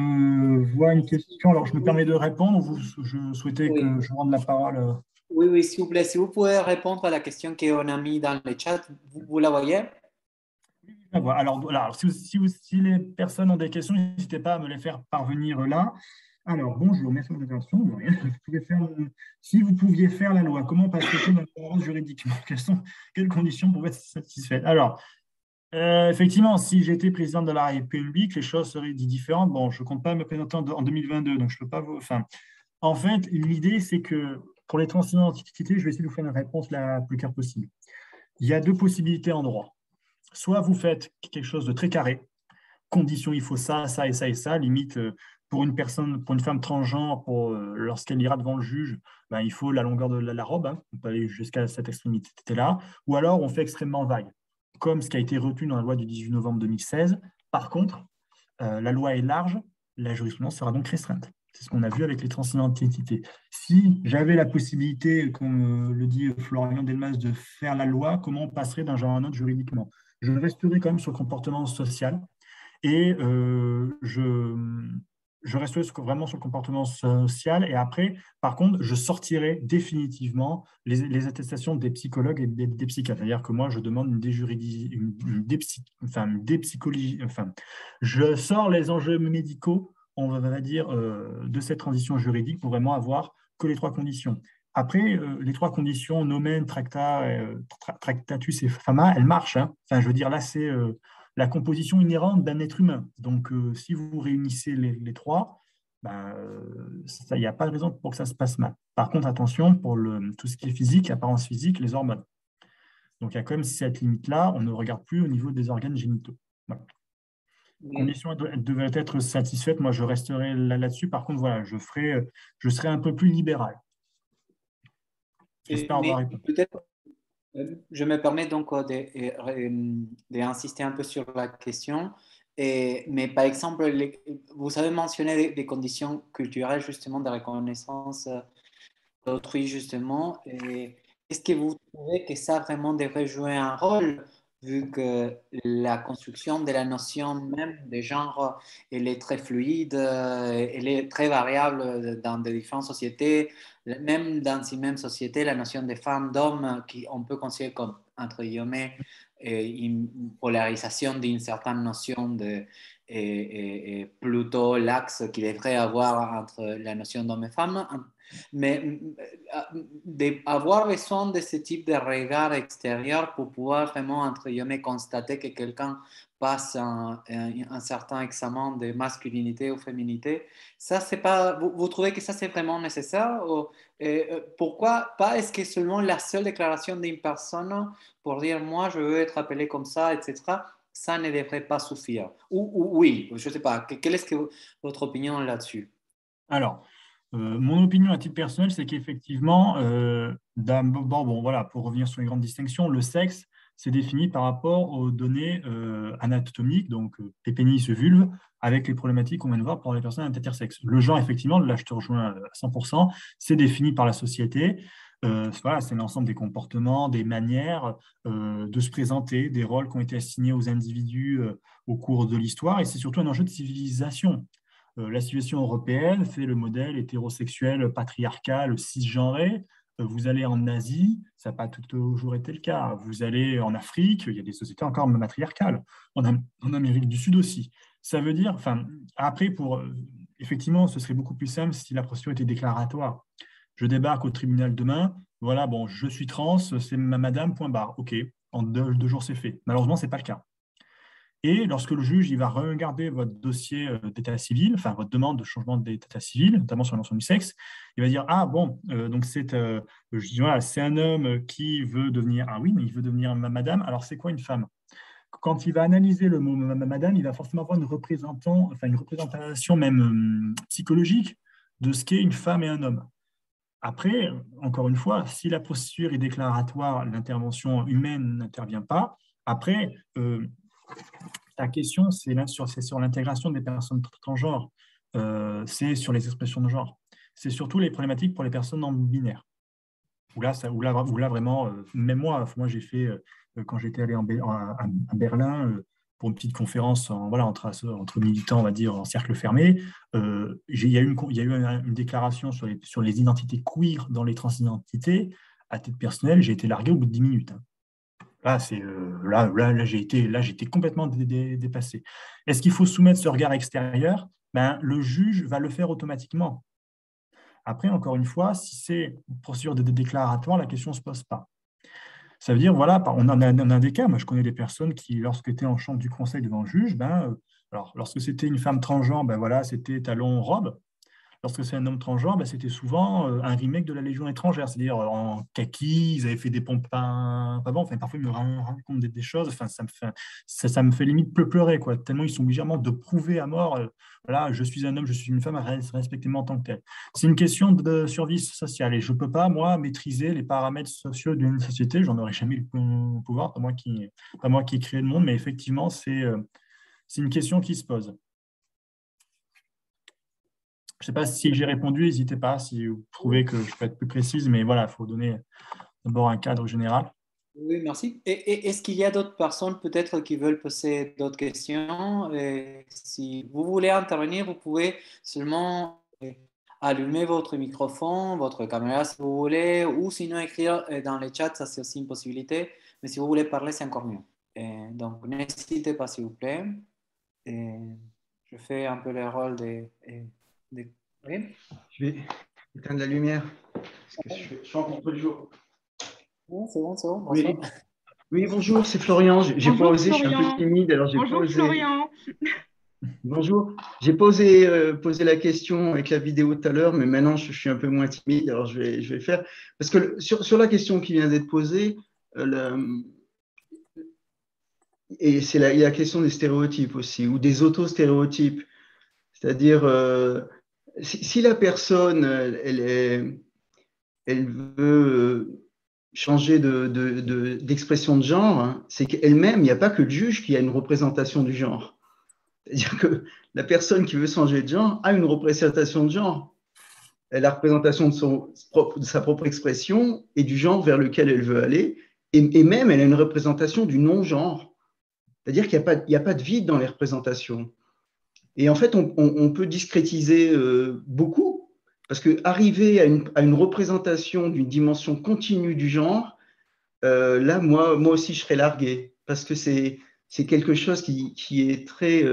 vois une question. Alors, je me permets de répondre. Je souhaitais Oui. que je rende la parole. Oui, oui, s'il vous plaît, si vous pouvez répondre à la question qu'on a mis dans le chat, vous la voyez? Alors, voilà, alors, si les personnes ont des questions, n'hésitez pas à me les faire parvenir là. Alors, bonjour, merci de votre attention. Si vous pouviez faire la loi, comment passerait-elle dans le droit juridiquement? Quelles conditions pour être satisfaites? Alors, effectivement, si j'étais président de la République, les choses seraient différentes. Bon, je ne compte pas me présenter en 2022, donc je ne peux pas vous. Enfin, en fait, l'idée, c'est que pour les transferts d'identité, je vais essayer de vous faire une réponse la plus claire possible. Il y a deux possibilités en droit. Soit vous faites quelque chose de très carré, condition, il faut ça, ça et ça et ça, limite pour une personne, pour une femme transgenre, lorsqu'elle ira devant le juge, ben, il faut la longueur de la robe, hein, on peut aller jusqu'à cette extrémité-là, ou alors on fait extrêmement vague, comme ce qui a été retenu dans la loi du 18 novembre 2016. Par contre, la loi est large, la jurisprudence sera donc restreinte. C'est ce qu'on a vu avec les transidentités. Si j'avais la possibilité, comme le dit Florian Delmas, de faire la loi, comment on passerait d'un genre à un autre juridiquement? Je resterai quand même sur le comportement social et je resterai vraiment sur le comportement social. Et après, par contre, je sortirai définitivement les attestations des psychologues et des psychiatres. C'est-à-dire que moi, je demande une dépsychologie. Enfin, je sors les enjeux médicaux, on va dire, de cette transition juridique pour vraiment avoir que les trois conditions. Après, les trois conditions, nomen, tractatus et fama, elles marchent, hein. Enfin, je veux dire, là, c'est la composition inhérente d'un être humain. Donc, si vous réunissez les trois, ben, il n'y a pas de raison pour que ça se passe mal. Par contre, attention, pour tout ce qui est physique, apparence physique, les hormones. Donc, il y a quand même cette limite-là, on ne regarde plus au niveau des organes génitaux. Voilà. Oui. Conditions devraient être satisfaites. Moi, je resterai là-dessus. Par contre, voilà, je serai un peu plus libéral. J'espère avoir répondu. Peut-être, je me permets donc d'insister un peu sur la question. Mais par exemple, vous avez mentionné des conditions culturelles justement de reconnaissance d'autrui justement. Est-ce que vous trouvez que ça vraiment devrait jouer un rôle vu que la construction de la notion même de genre, elle est très fluide, elle est très variable dans des différentes sociétés, même dans ces mêmes sociétés, la notion de femme, d'homme, qui on peut considérer comme, entre guillemets, une polarisation d'une certaine notion de et plutôt l'axe qu'il devrait avoir entre la notion d'homme et femme. Mais avoir besoin de ce type de regard extérieur pour pouvoir vraiment, entre guillemets, constater que quelqu'un passe un certain examen de masculinité ou féminité, ça, c'est pas, vous trouvez que ça, c'est vraiment nécessaire? Pourquoi pas? Est-ce que seulement la seule déclaration d'une personne pour dire, moi, je veux être appelé comme ça, etc., ça ne devrait pas suffire? Ou oui, je ne sais pas. Quelle est votre opinion là-dessus? Alors, mon opinion à titre personnel, c'est qu'effectivement, d'abord, bon, voilà, pour revenir sur les grandes distinctions, le sexe, c'est défini par rapport aux données anatomiques, donc pénis, vulve, avec les problématiques qu'on vient de voir pour les personnes intersexes. Le genre, effectivement, là, je te rejoins à 100%, c'est défini par la société. Voilà, c'est l'ensemble des comportements, des manières de se présenter, des rôles qui ont été assignés aux individus au cours de l'histoire, et c'est surtout un enjeu de civilisation. La civilisation européenne fait le modèle hétérosexuel, patriarcal, cisgenré. Vous allez en Asie, ça n'a pas toujours été le cas. Vous allez en Afrique, il y a des sociétés encore matriarcales. En Amérique du Sud aussi. Ça veut dire, enfin, après, effectivement, ce serait beaucoup plus simple si la procédure était déclaratoire. Je débarque au tribunal demain, voilà, bon, je suis trans, c'est ma madame, point barre. OK, en deux jours, c'est fait. Malheureusement, ce n'est pas le cas. Et lorsque le juge il va regarder votre dossier d'état civil, enfin votre demande de changement d'état civil, notamment sur la mention du sexe, il va dire ah bon, donc voilà, c'est un homme qui veut devenir ah oui, mais il veut devenir madame. Alors c'est quoi une femme? Quand il va analyser le mot madame, il va forcément avoir une représentation même psychologique de ce qu'est une femme et un homme. Après, encore une fois, si la procédure est déclaratoire, l'intervention humaine n'intervient pas. Après, ta question, c'est sur l'intégration des personnes transgenres, c'est sur les expressions de genre. C'est surtout les problématiques pour les personnes non binaires. Où là vraiment, même moi j'ai fait, quand j'étais allé à Berlin pour une petite conférence entre militants, on va dire, en cercle fermé, il y a eu une déclaration sur les identités queer dans les transidentités. À titre personnel, j'ai été largué au bout de 10 minutes. Hein. Là, j'étais complètement dépassé. Est-ce qu'il faut soumettre ce regard extérieur? Le juge va le faire automatiquement. Après, encore une fois, si c'est une procédure de déclaratoire, la question ne se pose pas. Ça veut dire, voilà, on a des cas. Moi, je connais des personnes qui, lorsqu'elles étaient en chambre du conseil devant le juge, alors, lorsque c'était une femme transgenre, voilà, c'était talon-robe. Lorsque c'est un homme transgenre, c'était souvent un remake de la Légion étrangère, c'est-à-dire en kaki, ils avaient fait des pompes parfois ils me racontent des choses, ça me fait limite pleurer, quoi, tellement ils sont obligés de prouver à mort, voilà, je suis un homme, je suis une femme, respectez-moi en tant que tel. C'est une question de survie sociale et je ne peux pas, moi, maîtriser les paramètres sociaux d'une société, j'en aurais jamais le pouvoir, pas moi qui ai créé le monde, mais effectivement, c'est une question qui se pose. Je ne sais pas si j'ai répondu, n'hésitez pas si vous trouvez que je peux être plus précise, mais voilà, il faut donner d'abord un cadre général. Oui, merci. Et est-ce qu'il y a d'autres personnes peut-être qui veulent poser d'autres questions? Et si vous voulez intervenir, vous pouvez seulement allumer votre microphone, votre caméra si vous voulez, ou sinon écrire dans le chat, ça c'est aussi une possibilité. Mais si vous voulez parler, c'est encore mieux. Et donc, n'hésitez pas, s'il vous plaît. Et je fais un peu le rôle de... Oui? Je vais éteindre la lumière parce que je suis en contre-jour. Oui, c'est bon, c'est bon. Oui. Oui, bonjour, c'est Florian. J'ai pas osé, Florian. je suis un peu timide, alors j'ai pas osé. Florian. Bonjour, j'ai pas osé poser la question avec la vidéo tout à l'heure, mais maintenant je suis un peu moins timide, alors je vais le faire. Parce que sur la question qui vient d'être posée, et c'est la question des stéréotypes aussi, ou des auto-stéréotypes. C'est-à-dire, si la personne, elle veut changer d'expression de genre, hein, c'est qu'elle-même, il n'y a pas que le juge qui a une représentation du genre. C'est-à-dire que la personne qui veut changer de genre a une représentation de genre. Elle a la représentation de sa propre expression et du genre vers lequel elle veut aller. Et même, elle a une représentation du non-genre. C'est-à-dire qu'il n'y a pas de vide dans les représentations. Et en fait, on peut discrétiser beaucoup, parce qu'arriver à une représentation d'une dimension continue du genre, là, moi aussi, je serais largué, parce que c'est quelque chose qui est très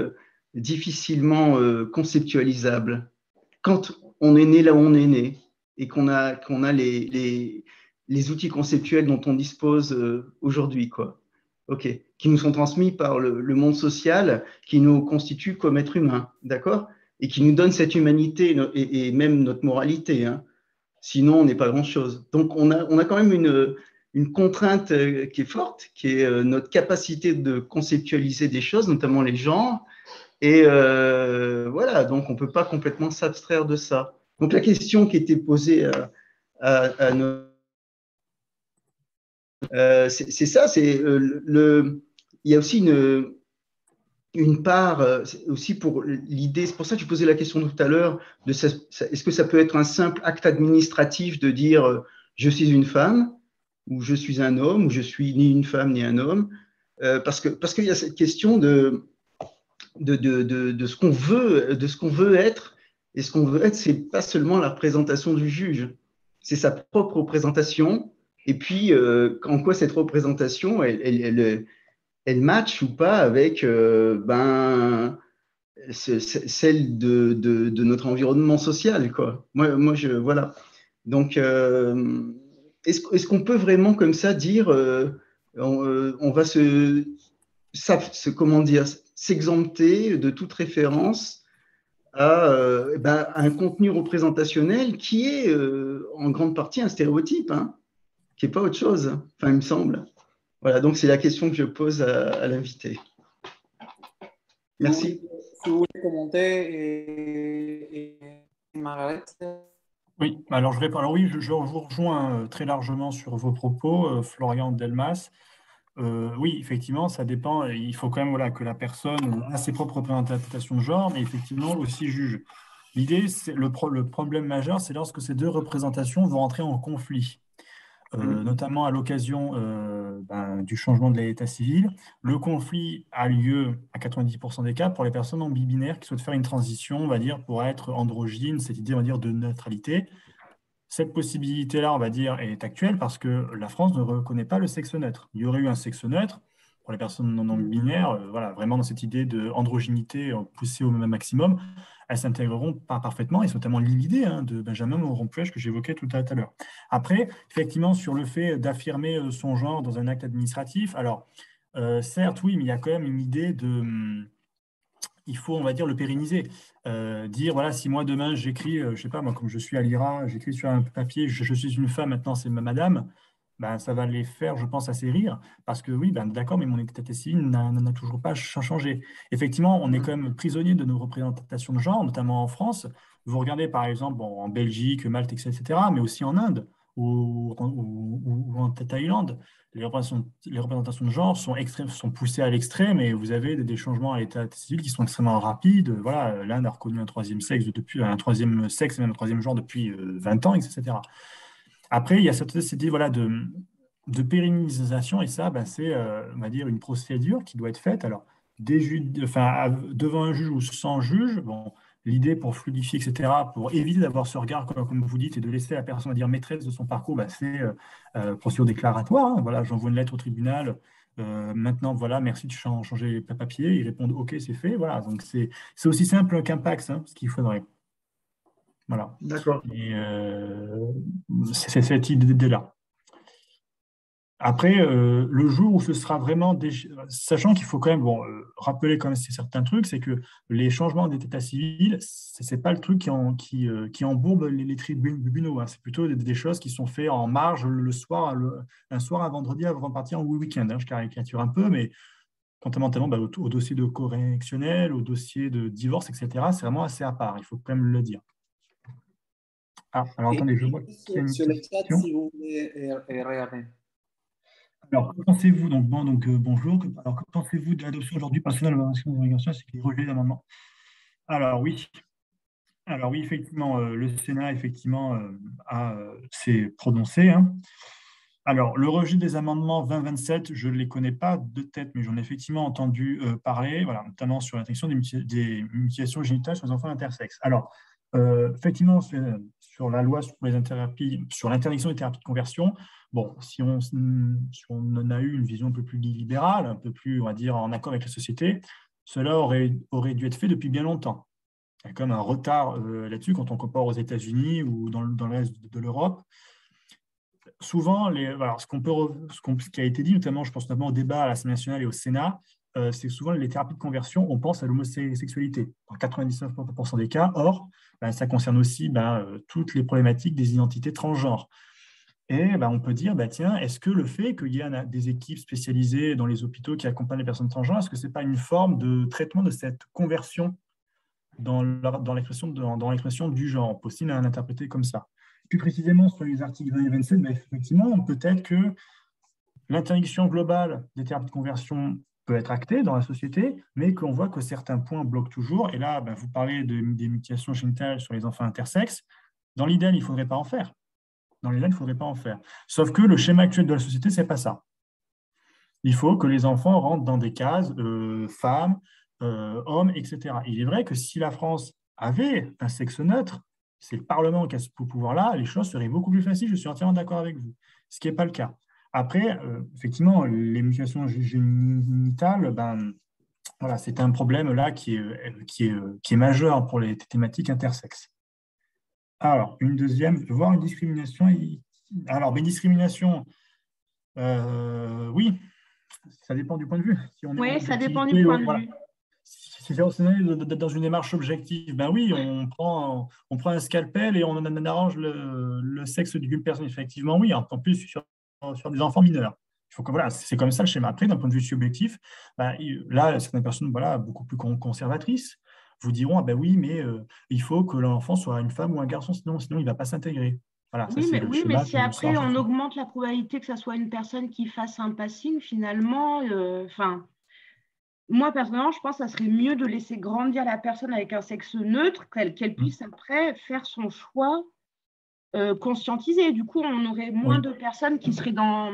difficilement conceptualisable. Quand on est né là où on est né, et qu'on a les outils conceptuels dont on dispose aujourd'hui, quoi. OK, qui nous sont transmis par le monde social, qui nous constitue comme êtres humains, d'accord? Et qui nous donne cette humanité et même notre moralité, hein. Sinon, on n'est pas grand-chose. Donc, on a quand même une contrainte qui est forte, qui est notre capacité de conceptualiser des choses, notamment les genres. Et voilà, donc on ne peut pas complètement s'abstraire de ça. Donc, la question qui était posée à nos... c'est ça, il y a aussi une part, aussi pour l'idée, c'est pour ça que tu posais la question tout à l'heure, est-ce que ça peut être un simple acte administratif de dire je suis une femme, ou je suis un homme, ou je suis ni une femme ni un homme, parce qu'il y a cette question de ce qu'on veut être, et ce qu'on veut être, c'est pas seulement la représentation du juge, c'est sa propre représentation, et puis en quoi cette représentation, elle match ou pas avec celle de notre environnement social, quoi. Moi voilà. Donc, est-ce qu'on peut vraiment comme ça dire on va comment dire, s'exempter de toute référence à un contenu représentationnel qui est en grande partie un stéréotype, hein, qui n'est pas autre chose, enfin, il me semble. Voilà, donc c'est la question que je pose à l'invité. Merci. Si vous voulez commenter, Margaret. Oui, alors oui, je vous rejoins très largement sur vos propos, Florian Delmas. Oui, effectivement, ça dépend. Il faut quand même voilà, que la personne a ses propres représentations de genre, mais effectivement aussi juge. L'idée, c'est le problème majeur, c'est lorsque ces deux représentations vont entrer en conflit. Notamment à l'occasion du changement de l'état civil. Le conflit a lieu à 90% des cas pour les personnes ambibinaires qui souhaitent faire une transition, on va dire, pour être androgyne, cette idée, on va dire, de neutralité. Cette possibilité-là, on va dire, est actuelle parce que la France ne reconnaît pas le sexe neutre. Il y aurait eu un sexe neutre pour les personnes non binaires, voilà, vraiment dans cette idée d'androgynité poussée au maximum, elles s'intégreront pas parfaitement, et c'est notamment l'idée de Benjamin Morand-Puech que j'évoquais tout à l'heure. Après, effectivement, sur le fait d'affirmer son genre dans un acte administratif, alors, certes, oui, mais il y a quand même une idée de... il faut, on va dire, le pérenniser. Dire, voilà, si moi, demain, j'écris, je sais pas, moi, comme je suis à l'IRA, j'écris sur un papier, je suis une femme, maintenant, c'est madame, ben, ça va les faire, je pense, assez rire, parce que oui, ben, d'accord, mais mon état civil n'a toujours pas changé. Effectivement, on est quand même prisonnier de nos représentations de genre, notamment en France. Vous regardez, par exemple, en Belgique, Malte, etc., mais aussi en Inde ou en Thaïlande. Les représentations de genre sont poussées à l'extrême et vous avez des changements à l'état civil qui sont extrêmement rapides. Voilà, l'Inde a reconnu un troisième sexe et même un troisième genre depuis 20 ans, etc. Après, il y a cette idée voilà, de pérennisation et ça, ben, c'est, on va dire, une procédure qui doit être faite. Alors, devant un juge ou sans juge, bon, l'idée pour fluidifier, etc., pour éviter d'avoir ce regard, comme vous dites, et de laisser la personne, à dire, maîtresse de son parcours, ben, c'est procédure déclaratoire. Hein. Voilà, j'envoie une lettre au tribunal. Maintenant, voilà, merci de changer les papiers. Ils répondent OK, c'est fait. Voilà, donc c'est aussi simple qu'un PAX, hein, ce qu'il faudrait. Voilà. D'accord. Et c'est cette idée-là. Après, le jour où ce sera vraiment... Sachant qu'il faut quand même rappeler quand même certains trucs, c'est que les changements d'état civil, ce n'est pas le truc qui embourbe les tribunaux. Hein. C'est plutôt des choses qui sont faites en marge le soir, un soir à vendredi avant de partir en week-end. Hein. Je caricature un peu, mais fondamentalement, au dossier de correctionnel, au dossier de divorce, etc., c'est vraiment assez à part. Il faut quand même le dire. Ah, alors attendez, je vois qu'il y a une sur le chat, question. si vous voulez regarder. Alors, que pensez-vous, bonjour, alors que pensez-vous de l'adoption aujourd'hui par le Sénat de l'organisation de l'immigration ainsi que les rejets d'amendements? Alors oui, effectivement, le Sénat effectivement s'est prononcé. Hein. Alors, le rejet des amendements 2027, je ne les connais pas de tête, mais j'en ai effectivement entendu parler, voilà, notamment sur l'interdiction des mutilations génitales sur les enfants intersexes. Alors, effectivement, sur la loi sur l'interdiction des thérapies de conversion, bon, si on en a eu une vision un peu plus libérale, un peu plus, on va dire, en accord avec la société, cela aurait dû être fait depuis bien longtemps. Il y a quand même un retard là-dessus quand on compare aux États-Unis ou dans le reste de l'Europe. Souvent, ce qui a été dit, notamment, je pense notamment au débat à l'Assemblée nationale et au Sénat, c'est que souvent les thérapies de conversion, on pense à l'homosexualité dans 99% des cas. Or, ça concerne aussi toutes les problématiques des identités transgenres. Et on peut dire, tiens, est-ce que le fait qu'il y ait des équipes spécialisées dans les hôpitaux qui accompagnent les personnes transgenres, est-ce que ce n'est pas une forme de traitement de cette conversion dans l'expression du genre? On peut aussi l'interpréter comme ça. Plus précisément, sur les articles 20 et 27, effectivement, peut-être que l'interdiction globale des thérapies de conversion peut être actée dans la société, mais qu'on voit que certains points bloquent toujours. Et là, vous parlez des mutilations génitales sur les enfants intersexes. Dans l'idéal, il ne faudrait pas en faire. Sauf que le schéma actuel de la société, ce n'est pas ça. Il faut que les enfants rentrent dans des cases femmes, hommes, etc. Il est vrai que si la France avait un sexe neutre, c'est le Parlement qui a ce pouvoir-là, les choses seraient beaucoup plus faciles, je suis entièrement d'accord avec vous, ce qui n'est pas le cas. Après, effectivement, les mutations génitales, voilà, c'est un problème là qui est majeur pour les thématiques intersexes. Alors, une deuxième, voir une discrimination. Alors, discrimination, oui, ça dépend du point de vue. Si on est Oui, en ça dépend du point de voilà. vue. Si on est dans une démarche objective, ben oui, on prend un scalpel et on arrange le sexe d'une personne. Effectivement, oui, en plus sur des enfants mineurs. Il faut que, voilà, c'est comme ça le schéma. Après, d'un point de vue subjectif, ben, là, certaines personnes voilà, beaucoup plus conservatrices vous diront, ah ben oui, mais il faut que l'enfant soit une femme ou un garçon, sinon il ne va pas s'intégrer. Voilà, ça c'est le Oui, mais schéma si que je après sors. on augmente la probabilité que ça soit une personne qui fasse un passing, finalement, moi personnellement, je pense que ça serait mieux de laisser grandir la personne avec un sexe neutre, qu'elle puisse après faire son choix conscientisé. Du coup, on aurait moins Oui. de personnes qui seraient dans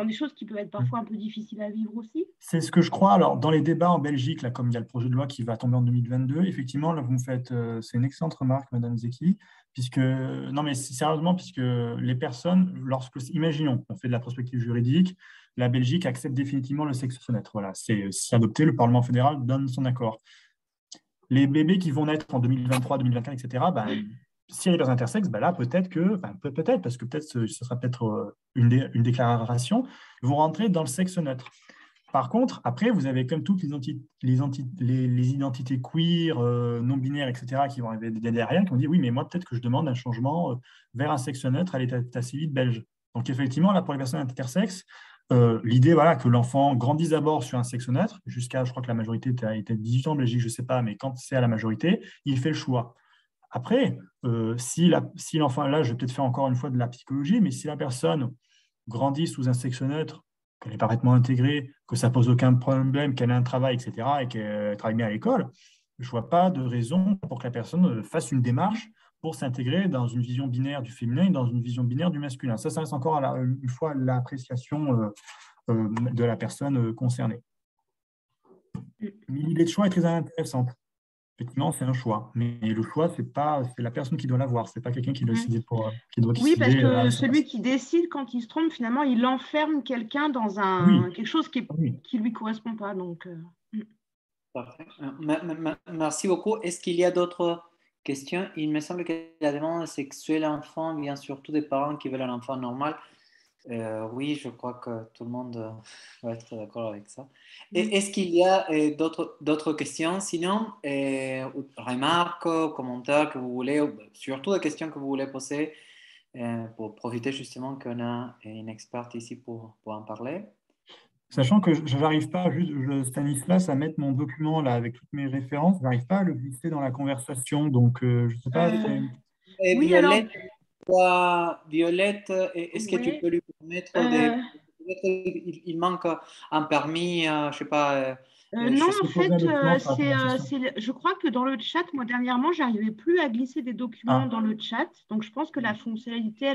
des choses qui peuvent être parfois un peu difficiles à vivre aussi. C'est ce que je crois. Alors, dans les débats en Belgique, là, comme il y a le projet de loi qui va tomber en 2022, effectivement, là, vous me faites, c'est une excellente remarque, Madame Zeki, puisque, non, mais sérieusement, puisque les personnes, imaginons qu'on fait de la prospective juridique, la Belgique accepte définitivement le sexe neutre. Voilà, c'est adopté, le Parlement fédéral donne son accord. Les bébés qui vont naître en 2023, 2024, etc., ben, s'il y a des personnes intersexes, ben là, peut-être que, peut-être, parce que peut-être ce sera peut-être une déclaration, vont rentrer dans le sexe neutre. Par contre, après, vous avez comme toutes les identités queer, non-binaires, etc., qui vont arriver derrière, qui vont dire, oui, mais moi, peut-être que je demande un changement vers un sexe neutre à l'état civil belge. Donc, effectivement, là, pour les personnes intersexes, l'idée, voilà, que l'enfant grandisse d'abord sur un sexe neutre, jusqu'à, je crois que la majorité était 18 ans en Belgique, je ne sais pas, mais quand c'est à la majorité, il fait le choix. Après, si l'enfant, là, je vais peut-être faire encore une fois de la psychologie, mais si la personne grandit sous un sexe neutre, qu'elle est parfaitement intégrée, que ça pose aucun problème, qu'elle a un travail, etc., et qu'elle travaille bien à l'école, je ne vois pas de raison pour que la personne fasse une démarche pour s'intégrer dans une vision binaire du féminin et dans une vision binaire du masculin. Ça reste encore une fois l'appréciation de la personne concernée. Mais l'idée de choix est très intéressante. Effectivement, c'est un choix. Mais le choix, c'est la personne qui doit l'avoir. Ce n'est pas quelqu'un qui doit décider Oui, parce que à sa place. celui qui décide, quand il se trompe, finalement, il enferme quelqu'un dans Oui, quelque chose qui oui. lui correspond pas. Donc, Parfait. Merci beaucoup. Est-ce qu'il y a d'autres questions? Il me semble que la demande sexuelle enfant vient surtout des parents qui veulent un enfant normal. Oui, je crois que tout le monde va être d'accord avec ça. Et est-ce qu'il y a d'autres questions? Sinon, remarques, commentaires que vous voulez, ou surtout des questions que vous voulez poser pour profiter justement qu'on a une experte ici pour en parler. Sachant que je n'arrive pas, Stanislas, à mettre mon document là avec toutes mes références, je n'arrive pas à le glisser dans la conversation. Donc, je ne sais pas. Et oui, alors, Violette, est-ce que tu oui. peux lui permettre Euh, peut-être il manque un permis, je ne sais pas. non, Je en sais poser un fait, document sur la conversation. je crois que dans le chat, moi dernièrement, j'arrivais plus à glisser des documents Ah, dans le chat. Donc, je pense que la fonctionnalité,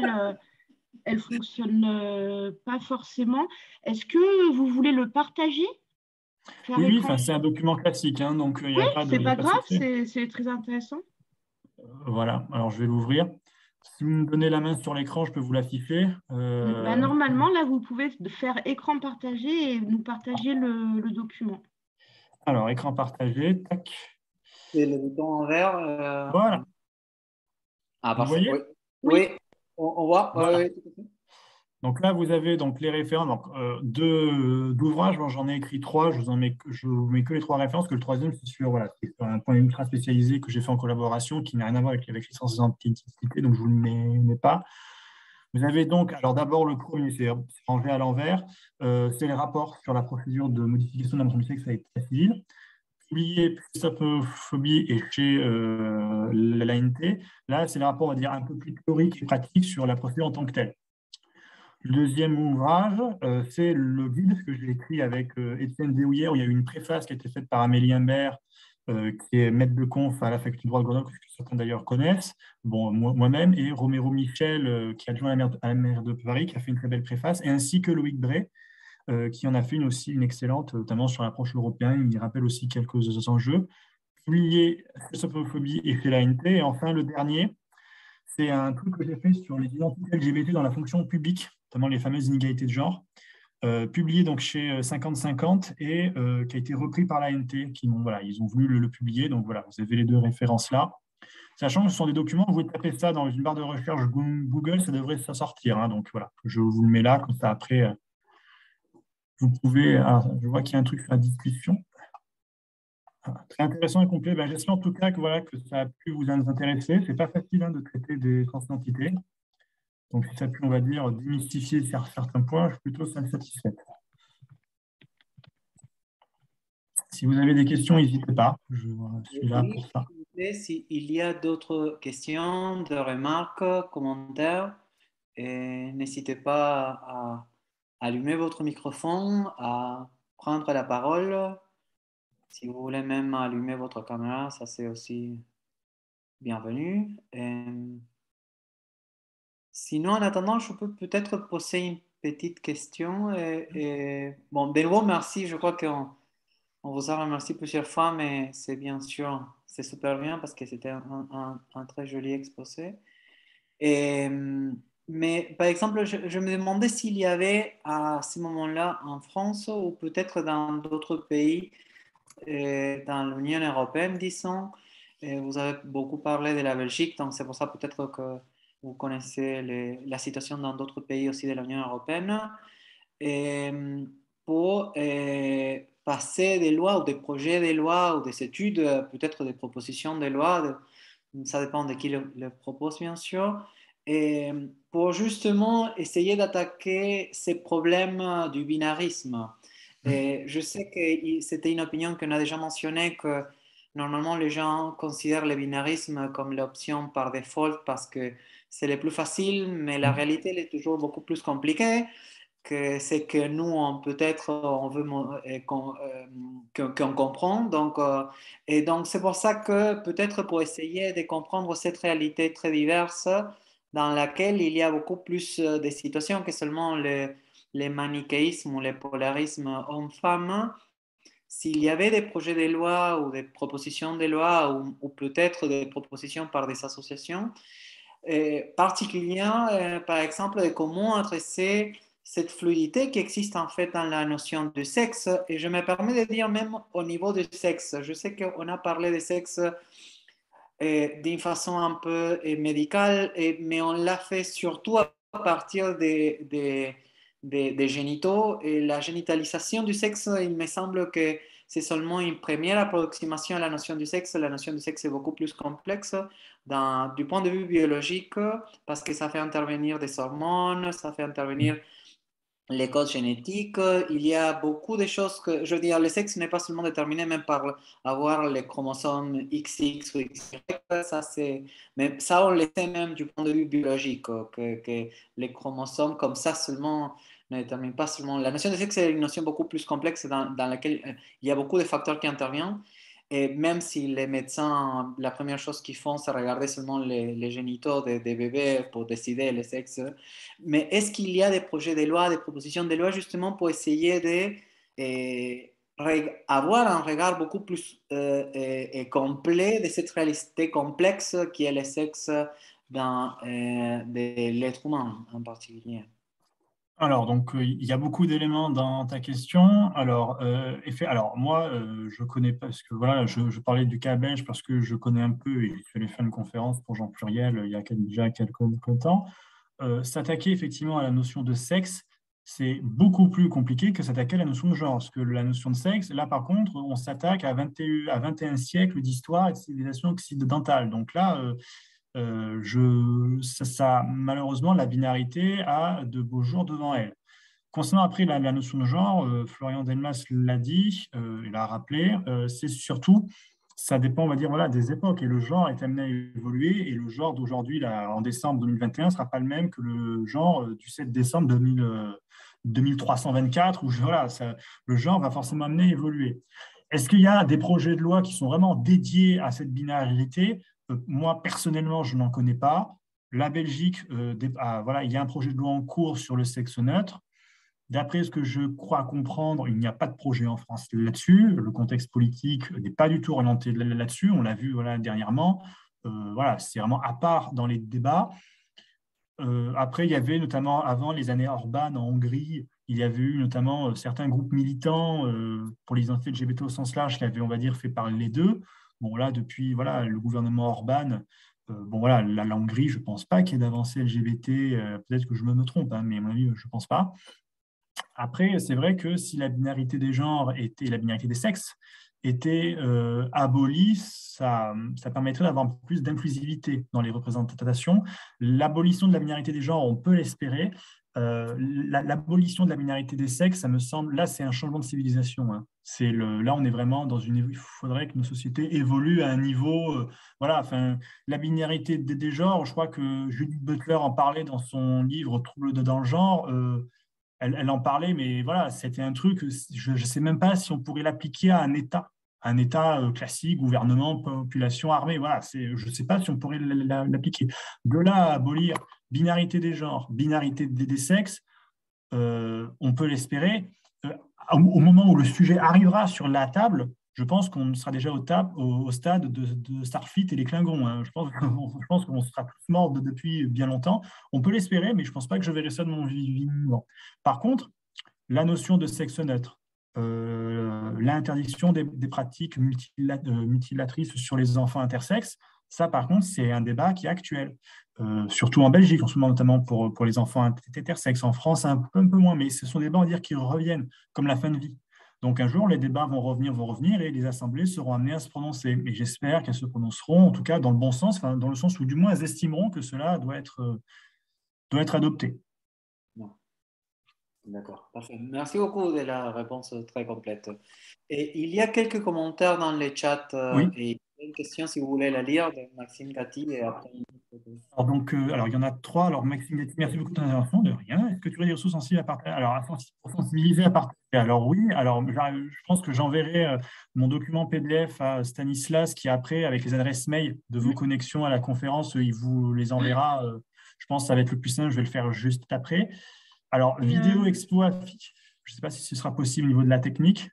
elle fonctionne pas forcément. Est-ce que vous voulez le partager? Faire oui, écran? c'est un document classique, hein, donc il n'y Oui, a pas c'est pas de grave, secret. c'est très intéressant. Voilà, alors je vais l'ouvrir. Si vous me donnez la main sur l'écran, je peux vous l'afficher. Bah, normalement, là, vous pouvez faire écran partagé et nous partager le document. Alors, écran partagé, tac. C'est le bouton en vert. Voilà, Ah, vous parfait. voyez? Oui, Oui, oui, on voit. Oui, Voilà. oui, tout à fait. Donc là, vous avez donc les références. Donc, d'ouvrages, j'en ai écrit 3. Je vous mets que les 3 références, que le troisième, c'est sur un point ultra spécialisé que j'ai fait en collaboration, qui n'a rien à voir avec les sciences identité, donc je ne vous le mets pas. Vous avez donc, alors d'abord, le premier, c'est rangé à l'envers, c'est les rapports sur la procédure de modification de la du sexe à l'état civil, publié Phobie et chez l'ANT. Là, c'est les rapports, on va dire, un peu plus théoriques et pratiques sur la procédure en tant que telle. Le deuxième ouvrage, c'est le guide que j'ai écrit avec Étienne Déhouillère, où il y a eu une préface qui a été faite par Amélie Imbert, qui est maître de conf à la faculté de droit de Grenoble, que certains d'ailleurs connaissent, bon, moi-même, et Romero Michel, qui est adjoint à la maire de Paris, qui a fait une très belle préface, et ainsi que Loïc Bray, qui en a fait aussi une excellente, notamment sur l'approche européenne. Il rappelle aussi quelques enjeux. Publié Sophobie et chez l'ANT. Et enfin, le dernier, c'est un truc que j'ai fait sur les identités LGBT dans la fonction publique, notamment les fameuses inégalités de genre, publié donc chez 50-50 et qui a été repris par l'ANT, ils ont voulu le publier. Donc voilà, vous avez les 2 références là. Sachant que ce sont des documents, vous tapez ça dans une barre de recherche Google, ça devrait s'en sortir. Hein, donc voilà, je vous le mets là, comme ça après, vous pouvez… Alors, je vois qu'il y a un truc sur la discussion. Très intéressant et complet. Ben, j'espère en tout cas que, voilà, que ça a pu vous intéresser. Ce n'est pas facile de traiter des transidentités. Donc, si ça a pu, on va dire, démystifier certains points, je suis plutôt satisfaite. Si vous avez des questions, n'hésitez pas. Je suis là pour ça. S'il y a d'autres questions, des remarques, commentaires, n'hésitez pas à allumer votre microphone, à prendre la parole. Si vous voulez même allumer votre caméra, ça c'est aussi bienvenu. Sinon, en attendant, je peux peut-être poser une petite question. Bon, Benoît, merci. Je crois qu'on vous a remercié plusieurs fois, mais c'est bien sûr, c'est super bien parce que c'était un très joli exposé. Mais par exemple, je me demandais s'il y avait à ce moment-là en France ou peut-être dans d'autres pays, dans l'Union européenne, disons. Vous avez beaucoup parlé de la Belgique, donc c'est pour ça peut-être que vous connaissez la situation dans d'autres pays aussi de l'Union européenne. Pour passer des lois ou des projets de loi ou des études, peut-être des propositions de loi, ça dépend de qui le propose bien sûr, et pour justement essayer d'attaquer ces problèmes du binarisme. Et je sais que c'était une opinion qu'on a déjà mentionnée, que normalement les gens considèrent le binarisme comme l'option par default parce que c'est le plus facile, mais la réalité elle est toujours beaucoup plus compliquée. Que c'est que nous, peut-être, on veut qu'on comprend. Donc, et donc, c'est pour ça que peut-être pour essayer de comprendre cette réalité très diverse dans laquelle il y a beaucoup plus de situations que seulement les manichéismes ou les polarismes hommes-femmes, s'il y avait des projets de loi ou des propositions de loi ou peut-être des propositions par des associations, particulièrement, par exemple, de comment adresser cette fluidité qui existe en fait dans la notion de sexe. Et je me permets de dire même au niveau du sexe. Je sais qu'on a parlé de sexe d'une façon un peu médicale, mais on l'a fait surtout à partir des génitaux. Et la génitalisation du sexe, il me semble que c'est seulement une première approximation à la notion du sexe. La notion du sexe est beaucoup plus complexe du point de vue biologique parce que ça fait intervenir des hormones, ça fait intervenir les codes génétiques. Il y a beaucoup de choses que, je veux dire, le sexe n'est pas seulement déterminé même par avoir les chromosomes XX ou XY, mais ça on le sait même du point de vue biologique, que les chromosomes comme ça seulement ne déterminent pas seulement. La notion de sexe est une notion beaucoup plus complexe dans laquelle il y a beaucoup de facteurs qui interviennent. Et même si les médecins, la première chose qu'ils font, c'est regarder seulement les génitaux des bébés pour décider le sexe. Mais est-ce qu'il y a des projets de loi, des propositions de loi justement pour essayer d'avoir un regard beaucoup plus complet de cette réalité complexe qui est le sexe de l'être humain en particulier? Alors, donc, il y a beaucoup d'éléments dans ta question. Alors, moi, je connais pas, parce que voilà, je parlais du cas belge parce que je connais un peu et je fait une conférence pour Jean Pluriel il y a déjà quelques temps. S'attaquer effectivement à la notion de sexe, c'est beaucoup plus compliqué que s'attaquer à la notion de genre. Parce que la notion de sexe, là, par contre, on s'attaque à 21 siècles d'histoire et de civilisation occidentale. Donc là, malheureusement, la binarité a de beaux jours devant elle. Concernant après la notion de genre, Florian Delmas l'a dit, il l'a rappelé, c'est surtout, ça dépend, on va dire, voilà, des époques. Et le genre est amené à évoluer. Et le genre d'aujourd'hui, en décembre 2021, ne sera pas le même que le genre du 7 décembre 2324, où voilà, le genre va forcément amener à évoluer. Est-ce qu'il y a des projets de loi qui sont vraiment dédiés à cette binarité? Moi, personnellement, je n'en connais pas. La Belgique, voilà, il y a un projet de loi en cours sur le sexe neutre. D'après ce que je crois comprendre, il n'y a pas de projet en France là-dessus. Le contexte politique n'est pas du tout orienté là-dessus. On l'a vu voilà, dernièrement. Voilà, c'est vraiment à part dans les débats. Après, il y avait notamment, avant les années Orban en Hongrie, il y avait eu notamment certains groupes militants pour les identités LGBT au sens large qui avaient, on va dire, fait parler d'eux. Bon, là, depuis voilà, le gouvernement Orban, bon, voilà, la Hongrie, je ne pense pas qu'il y ait d'avancée LGBT. Peut-être que je me trompe, hein, mais à mon avis, je ne pense pas. Après, c'est vrai que si la binarité des genres et la binarité des sexes était abolie, ça permettrait d'avoir plus d'inclusivité dans les représentations. L'abolition de la binarité des genres, on peut l'espérer. L'abolition de la binarité des sexes, ça me semble, là, c'est un changement de civilisation. Hein. Là, on est vraiment dans il faudrait que nos sociétés évoluent à un niveau, voilà, enfin, la binarité des genres, je crois que Judith Butler en parlait dans son livre Troubles dans le genre. Elle en parlait, mais voilà, c'était un truc, je ne sais même pas si on pourrait l'appliquer à un État classique, gouvernement, population, armée. Voilà, je ne sais pas si on pourrait l'appliquer. De là à abolir binarité des genres, binarité des sexes, on peut l'espérer. Au moment où le sujet arrivera sur la table, je pense qu'on sera déjà au stade de Starfleet et les Klingons. Hein. Je pense qu'on sera tous morts depuis bien longtemps. On peut l'espérer, mais je ne pense pas que je verrai ça de mon vivant. Par contre, la notion de sexe neutre, l'interdiction des pratiques mutilatrices sur les enfants intersexes, ça, par contre, c'est un débat qui est actuel. Surtout en Belgique, en ce moment, notamment pour les enfants intersexes. En France, un peu moins, mais ce sont des débats, on va dire, qui reviennent, comme la fin de vie. Donc, un jour, les débats vont revenir et les assemblées seront amenées à se prononcer. Et j'espère qu'elles se prononceront, en tout cas, dans le bon sens, dans le sens où, du moins, elles estimeront que cela doit être adopté. D'accord, parfait. Merci beaucoup de la réponse très complète. Et il y a quelques commentaires dans le chat Oui. et une question, si vous voulez la lire, de Maxime Gatti et après. Alors, il y en a 3. Alors, Maxime Gatti, merci beaucoup de ton intervention. De rien. Est-ce que tu aurais des ressources sensibles à partager? Alors, pour sensibiliser à partager. Alors, oui. Alors, je pense que j'enverrai mon document PDF à Stanislas qui, après, avec les adresses mail de vos connexions à la conférence, il vous les enverra. Je pense que ça va être le plus simple. Je vais le faire juste après. Alors, vidéo expo affiche. Je ne sais pas si ce sera possible au niveau de la technique.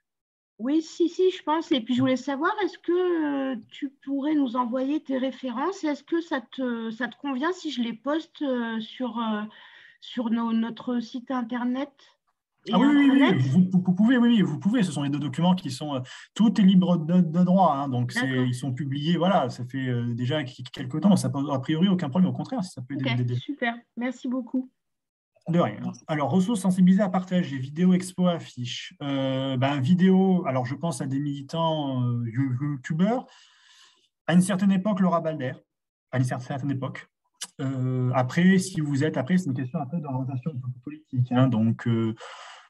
Oui, si, je pense. Et puis, je voulais savoir, est-ce que tu pourrais nous envoyer tes références? Est-ce que ça te convient si je les poste sur notre site Internet et oui, intranet? vous pouvez. Ce sont les 2 documents qui sont. Tout est libre de droit. Hein, donc, ils sont publiés. Voilà, ça fait déjà quelques temps. Ça pose a priori aucun problème. Au contraire, ça peut aider. Ok, super. Merci beaucoup. De rien. Alors, ressources sensibilisées à partager, vidéo expo affiche. Vidéo, alors je pense à des militants youtubeurs. À une certaine époque, Laura Balder, à une certaine époque. Après, c'est une question après d'orientation politique. Hein, donc,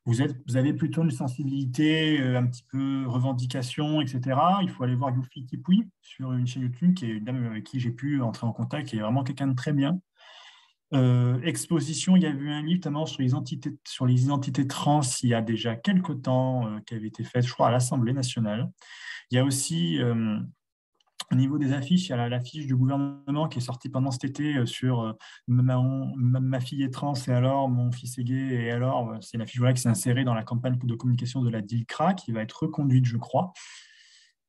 vous avez plutôt une sensibilité un petit peu revendication, etc. Il faut aller voir Youfi Tipoui sur une chaîne YouTube qui est une dame avec qui j'ai pu entrer en contact, qui est vraiment quelqu'un de très bien. Exposition, il y a eu un livre notamment sur les identités trans il y a déjà quelques temps qui avait été fait, je crois, à l'Assemblée nationale. Il y a aussi, au niveau des affiches, il y a l'affiche du gouvernement qui est sortie pendant cet été sur ma fille est trans et alors, mon fils est gay et alors, c'est une affiche qui s'est insérée dans la campagne de communication de la DILCRA qui va être reconduite, je crois.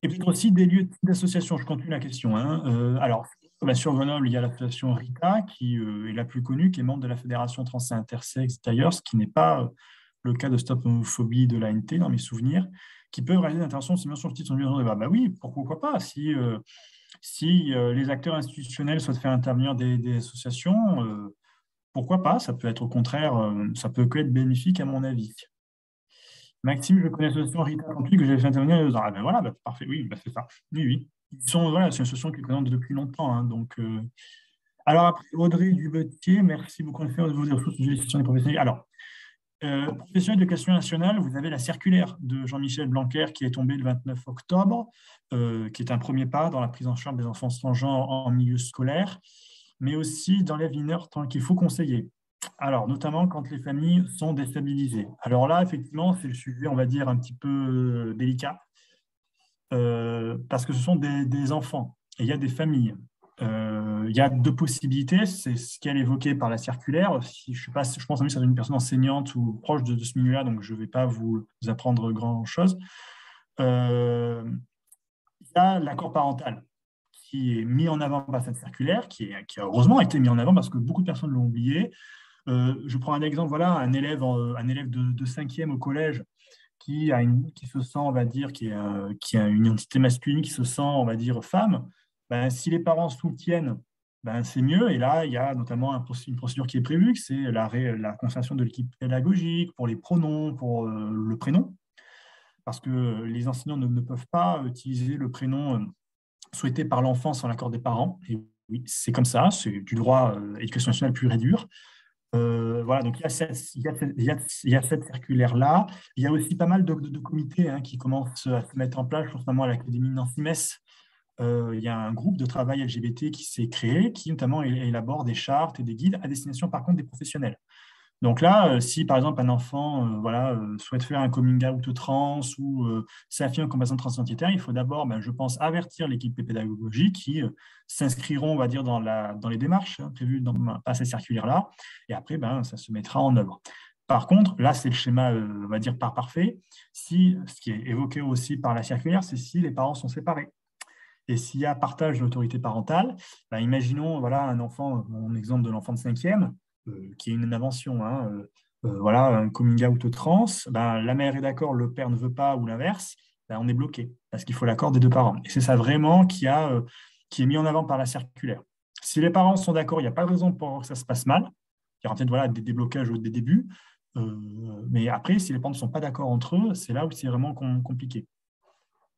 Et puis aussi des lieux d'association, je continue la question. Hein. Alors, sur Grenoble, il y a l'association RITA, qui est la plus connue, qui est membre de la Fédération trans et intersexe d'ailleurs, ce qui n'est pas le cas de Stop Homophobie de l'ANT dans mes souvenirs, qui peuvent réaliser des interventions aussi bien sur le titre de débat. Bah oui, pourquoi pas, si les acteurs institutionnels souhaitent faire intervenir des associations, pourquoi pas, ça peut être au contraire, ça peut que être bénéfique à mon avis. Maxime, je connais l'association Rita Campli que j'avais fait intervenir il y a 2 ans. Ah ben voilà, parfait, oui, c'est ça. Oui. C'est une association qui est présente depuis longtemps. Hein, donc, Alors après, Audrey Dubetier, merci beaucoup de faire vos ressources de gestion des professionnels. Alors, professionnels de question nationale, vous avez la circulaire de Jean-Michel Blanquer qui est tombée le 29 octobre, qui est un premier pas dans la prise en charge des enfants transgenres en milieu scolaire, mais aussi dans les mineurs qu'il faut conseiller. Alors, notamment quand les familles sont déstabilisées. Alors là, effectivement, c'est le sujet, on va dire, un petit peu délicat, parce que ce sont des enfants et il y a des familles. Il y a 2 possibilités, c'est ce qu'elle évoquait par la circulaire. Je pense que c'est une personne enseignante ou proche de ce milieu-là, donc je ne vais pas vous apprendre grand-chose. Il y a l'accord parental qui est mis en avant par cette circulaire, qui a heureusement été mis en avant parce que beaucoup de personnes l'ont oublié. Je prends un exemple, voilà, un élève de 5e au collège qui se sent, on va dire, qui a une identité masculine, qui se sent, on va dire, femme. Ben, si les parents soutiennent ben, c'est mieux. Et là, il y a notamment une procédure qui est prévue, c'est la concertation de l'équipe pédagogique pour les pronoms, pour le prénom, parce que les enseignants ne peuvent pas utiliser le prénom souhaité par l'enfant sans l'accord des parents. Et oui, c'est comme ça, c'est du droit éducation nationale pur et dur. Voilà, donc il y a cette circulaire-là. Il y a aussi pas mal de comités qui commencent à se mettre en place, notamment à l'Académie de Nancy-Metz. Il y a un groupe de travail LGBT qui s'est créé, qui notamment élabore des chartes et des guides à destination par contre des professionnels. Donc là, si par exemple un enfant souhaite faire un coming out trans ou s'affirme comme personne transidentitaire, il faut d'abord, je pense, avertir l'équipe pédagogique qui s'inscriront, on va dire, dans les démarches prévues par cette circulaire-là. Et après, ça se mettra en œuvre. Par contre, là, c'est le schéma, on va dire, par parfait. Ce qui est évoqué aussi par la circulaire, c'est si les parents sont séparés. Et s'il y a partage de l'autorité parentale, imaginons un enfant, mon exemple de l'enfant de 5e, qui est une invention, un coming out trans, la mère est d'accord, le père ne veut pas, ou l'inverse, on est bloqué, parce qu'il faut l'accord des deux parents. Et c'est ça vraiment qui est mis en avant par la circulaire. Si les parents sont d'accord, il n'y a pas de raison pour que ça se passe mal. Il y aura peut-être des déblocages des débuts, mais après, si les parents ne sont pas d'accord entre eux, c'est là où c'est vraiment compliqué.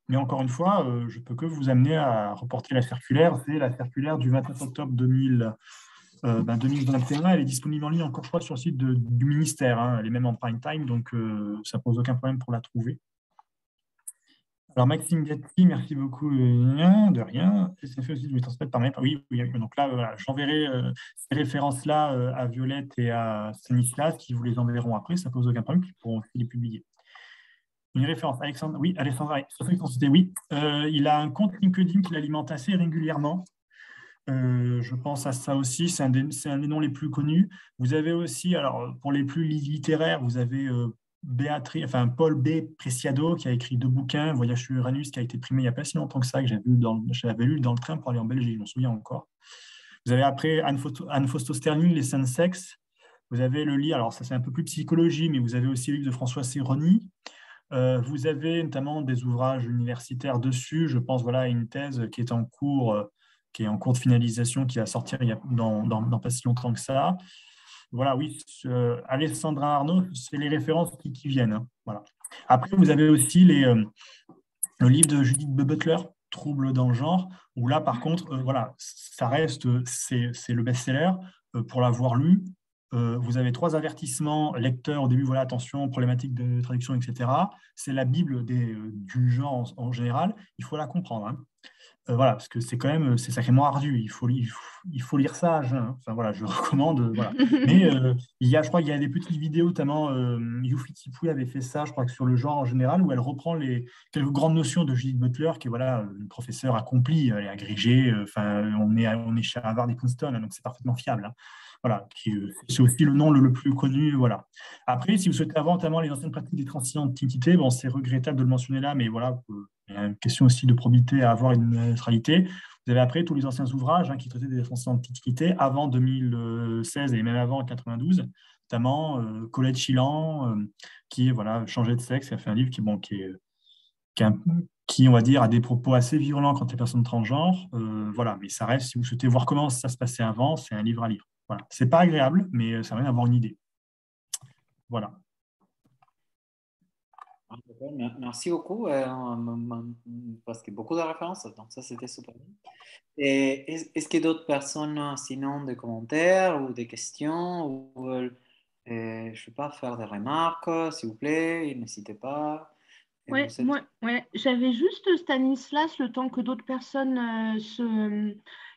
Mais encore une fois, je ne peux que vous amener à reporter la circulaire. C'est la circulaire du 29 octobre 2021. Elle est disponible en ligne encore, je crois, sur le site du ministère. Elle est même en prime time, donc ça ne pose aucun problème pour la trouver. Alors, Maxime Gatti, merci beaucoup. De rien. Ça fait aussi de me transmettre par mail. Oui, donc là, voilà, j'enverrai ces références-là à Violette et à Stanislas qui vous les enverront après. Ça ne pose aucun problème, ils pourront aussi les publier. Une référence, Alexandre. Oui, Alexandre, oui. Il a un compte LinkedIn qu'il alimente assez régulièrement. Je pense à ça aussi, c'est un des noms les plus connus. Vous avez aussi, alors pour les plus littéraires, vous avez Paul B. Preciado qui a écrit 2 bouquins, Voyage sur Uranus, qui a été primé il n'y a pas si longtemps que ça, que j'avais lu dans le train pour aller en Belgique, je m'en souviens encore. Vous avez après Anne Fausto-Sterling, Les Saints Sexes. Vous avez le livre, alors ça c'est un peu plus psychologie, mais vous avez aussi le livre de François Séroni. Vous avez notamment des ouvrages universitaires dessus. Je pense à une thèse qui est en cours de finalisation, qui va sortir dans pas si longtemps que ça. Voilà, oui, Alessandra Arnaud, c'est les références qui viennent. Voilà. Après, vous avez aussi le livre de Judith Butler, Troubles dans le genre, où là, par contre, ça reste, c'est le best-seller. Pour l'avoir lu, vous avez 3 avertissements lecteurs au début, attention, problématique de traduction, etc. C'est la Bible du genre en général, il faut la comprendre. Parce que c'est sacrément ardu, il faut lire ça à jeun. Je recommande. Mais je crois qu'il y a des petites vidéos, notamment Yufi Tipui avait fait ça, je crois que sur le genre en général, où elle reprend quelques grandes notions de Judith Butler, qui est une professeure accomplie, elle est agrégée, on est chez Harvard et Princeton, donc c'est parfaitement fiable. C'est aussi le nom le plus connu. Après, si vous souhaitez avoir notamment les anciennes pratiques des transidentités, c'est regrettable de le mentionner là, mais il y a une question aussi de probité à avoir une neutralité. Vous avez après tous les anciens ouvrages qui traitaient des transidentités avant 2016 et même avant 92, notamment Colette Chilan, qui changé de sexe et a fait un livre qui, on va dire, a des propos assez violents contre les personnes transgenres. Mais ça reste, si vous souhaitez voir comment ça se passait avant, c'est un livre à lire. C'est pas agréable, mais ça permet d'avoir une idée. Voilà. Merci beaucoup, parce que beaucoup de références, donc ça c'était super bien. Et est-ce que d'autres personnes, sinon des commentaires ou des questions, ou je ne sais pas, faire des remarques, s'il vous plaît, n'hésitez pas. Ouais, j'avais juste Stanislas, le temps que d'autres personnes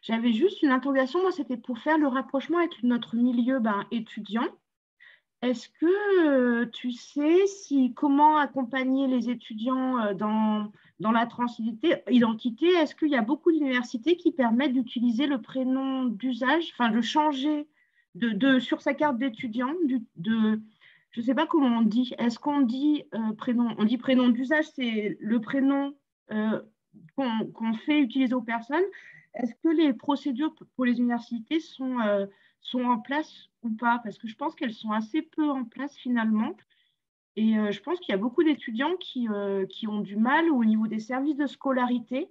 J'avais juste une interrogation, moi c'était pour faire le rapprochement avec notre milieu étudiant. Est-ce que tu sais comment accompagner les étudiants dans la transidentité? Est-ce qu'il y a beaucoup d'universités qui permettent d'utiliser le prénom d'usage, de changer sur sa carte d'étudiant, je ne sais pas comment on dit. Est-ce qu'on dit prénom? On dit prénom d'usage, c'est le prénom qu'on fait utiliser aux personnes. Est-ce que les procédures pour les universités sont en place ou pas? Parce que je pense qu'elles sont assez peu en place finalement. Et je pense qu'il y a beaucoup d'étudiants qui ont du mal au niveau des services de scolarité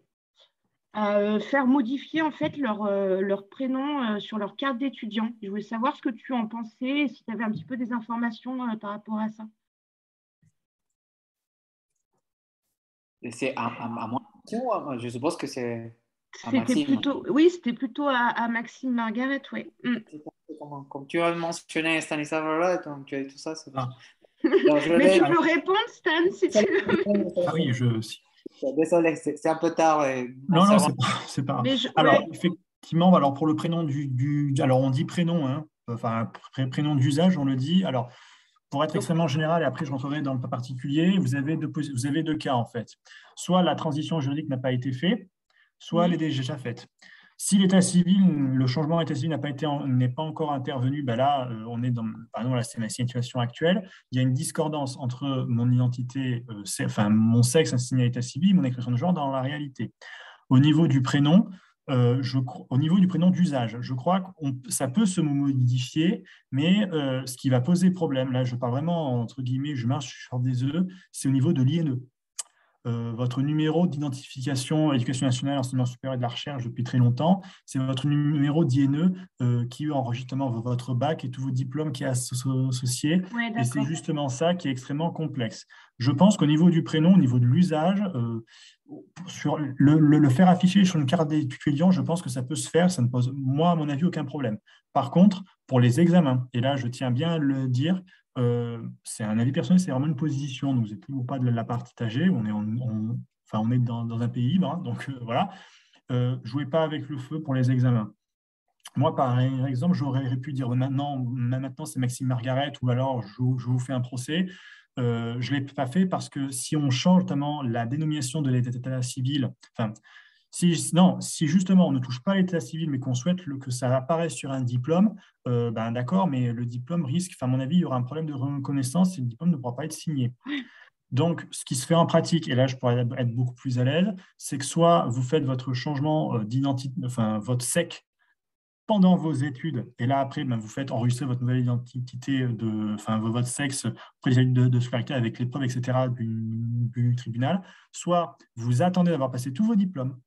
à faire modifier en fait leur prénom sur leur carte d'étudiant. Je voulais savoir ce que tu en pensais et si tu avais un petit peu des informations par rapport à ça. C'est à moi, je suppose que c'est à C'était Maxime. plutôt, oui, c'était plutôt à Maxime Margaret, oui. Comme tu as mentionné Stanislas Rollet, donc tu as dit tout ça, c'est bon. Ah. Alors, je Mais vais... tu peux répondre, Stan, si tu veux. Ah oui, Désolé, c'est un peu tard. Non, non, c'est pas grave. Alors, Ouais. effectivement, alors pour le prénom alors on dit prénom, hein, enfin prénom d'usage, on le dit. Alors, pour être extrêmement général, et après je rentrerai dans le cas particulier, vous avez deux cas en fait. Soit la transition juridique n'a pas été faite, soit elle est déjà faite. Si l'état civil, le changement d'état civil n'est pas encore intervenu, ben là, on est dans, par exemple, là, c'est ma situation actuelle. Il y a une discordance entre mon identité, enfin mon sexe assigné à l'état civil, mon expression de genre dans la réalité. Au niveau du prénom, au niveau du prénom d'usage, je crois que ça peut se modifier, mais ce qui va poser problème, là, je parle vraiment entre guillemets, je marche sur des œufs, c'est au niveau de l'INE. Votre numéro d'identification Éducation nationale, enseignement supérieur et de la recherche depuis très longtemps, c'est votre numéro d'INE qui enregistre justement votre bac et tous vos diplômes qui est associé. Ouais, et c'est justement ça qui est extrêmement complexe. Je pense qu'au niveau du prénom, au niveau de l'usage, sur le faire afficher sur une carte d'étudiant, je pense que ça peut se faire, ça ne pose, moi, à mon avis, aucun problème. Par contre, pour les examens, et là, je tiens bien à le dire, c'est un avis personnel, c'est vraiment une position. Donc, vous n'êtes pas de la partager. On est dans un pays libre, hein, donc voilà. Jouez pas avec le feu pour les examens. Moi, par exemple, j'aurais pu dire maintenant c'est Maxime Margaret, ou alors je vous fais un procès. Je ne l'ai pas fait parce que si on change notamment la dénomination de l'état civil, enfin, si justement on ne touche pas à l'état civil, mais qu'on souhaite que ça apparaisse sur un diplôme, ben d'accord, mais le diplôme risque, enfin, à mon avis, il y aura un problème de reconnaissance et le diplôme ne pourra pas être signé. Donc, ce qui se fait en pratique, et là je pourrais être beaucoup plus à l'aise, c'est que soit vous faites votre changement d'identité, enfin votre SEC pendant vos études, et là après, ben, vous faites enregistrer votre nouvelle identité, enfin votre sexe auprès des études de scolarité avec les preuves, etc., du tribunal, soit vous attendez d'avoir passé tous vos diplômes,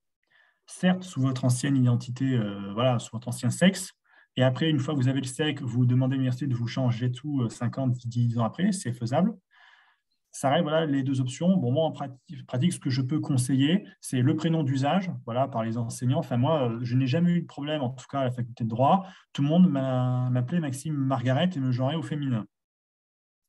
certes sous votre ancienne identité, voilà, sous votre ancien sexe, et après, une fois que vous avez le SEC, vous demandez à l'université de vous changer tout 5 ans, 10 ans après, c'est faisable. Ça reste voilà, les deux options. Bon, moi, en pratique, ce que je peux conseiller, c'est le prénom d'usage, voilà, par les enseignants. Enfin, moi, je n'ai jamais eu de problème, en tout cas à la faculté de droit. Tout le monde m'appelait Maxime Margaret et me genrait au féminin.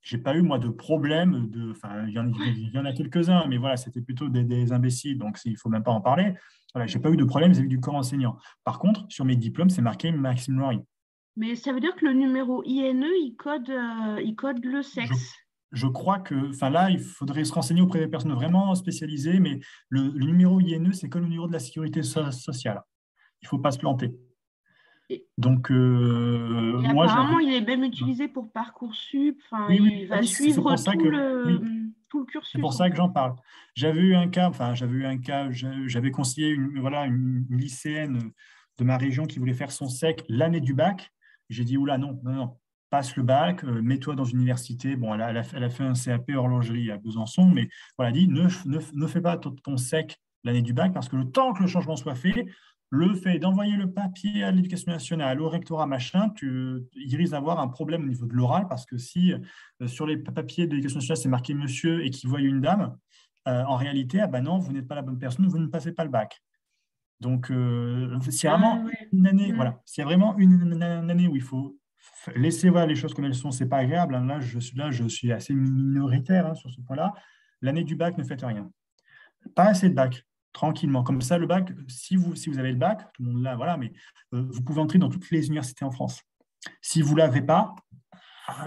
Je n'ai pas eu, moi, de problème. Enfin, il y en a quelques-uns, mais voilà, c'était plutôt des imbéciles, donc il ne faut même pas en parler. Voilà, je n'ai pas eu de problème vis-à-vis du corps enseignant. Par contre, sur mes diplômes, c'est marqué Maxime Laurie. Mais ça veut dire que le numéro INE, il code le sexe. Je crois que, enfin là, il faudrait se renseigner auprès des personnes vraiment spécialisées, mais le numéro INE, c'est comme le numéro de la sécurité sociale. Il ne faut pas se planter. Donc, moi, apparemment, il est même utilisé pour Parcoursup. Enfin, oui, il va suivre tout le cursus. C'est pour ça que j'en parle. J'avais eu un cas, j'avais conseillé une lycéenne de ma région qui voulait faire son SEC l'année du bac. J'ai dit, oula, non, passe le bac, mets-toi dans une université. Bon, elle a fait un CAP horlogerie à Besançon, mais voilà, dit, ne fais pas ton SEC l'année du bac parce que le temps que le changement soit fait, le fait d'envoyer le papier à l'Éducation nationale, au rectorat, machin, il risque d'avoir un problème au niveau de l'oral parce que si sur les papiers de l'Éducation nationale, c'est marqué monsieur et qu'il voit une dame, en réalité, ah ben non, vous n'êtes pas la bonne personne, vous ne passez pas le bac. Donc, c'est vraiment une année, voilà, c'est vraiment une année où il faut laisser voir les choses comme elles sont. C'est pas agréable. Hein. Là, je suis assez minoritaire hein, sur ce point-là. L'année du bac, ne faites rien. Pas assez de bac. Tranquillement. Comme ça, le bac, si vous avez le bac, tout le monde l'a, voilà, mais vous pouvez entrer dans toutes les universités en France. Si vous ne l'avez pas,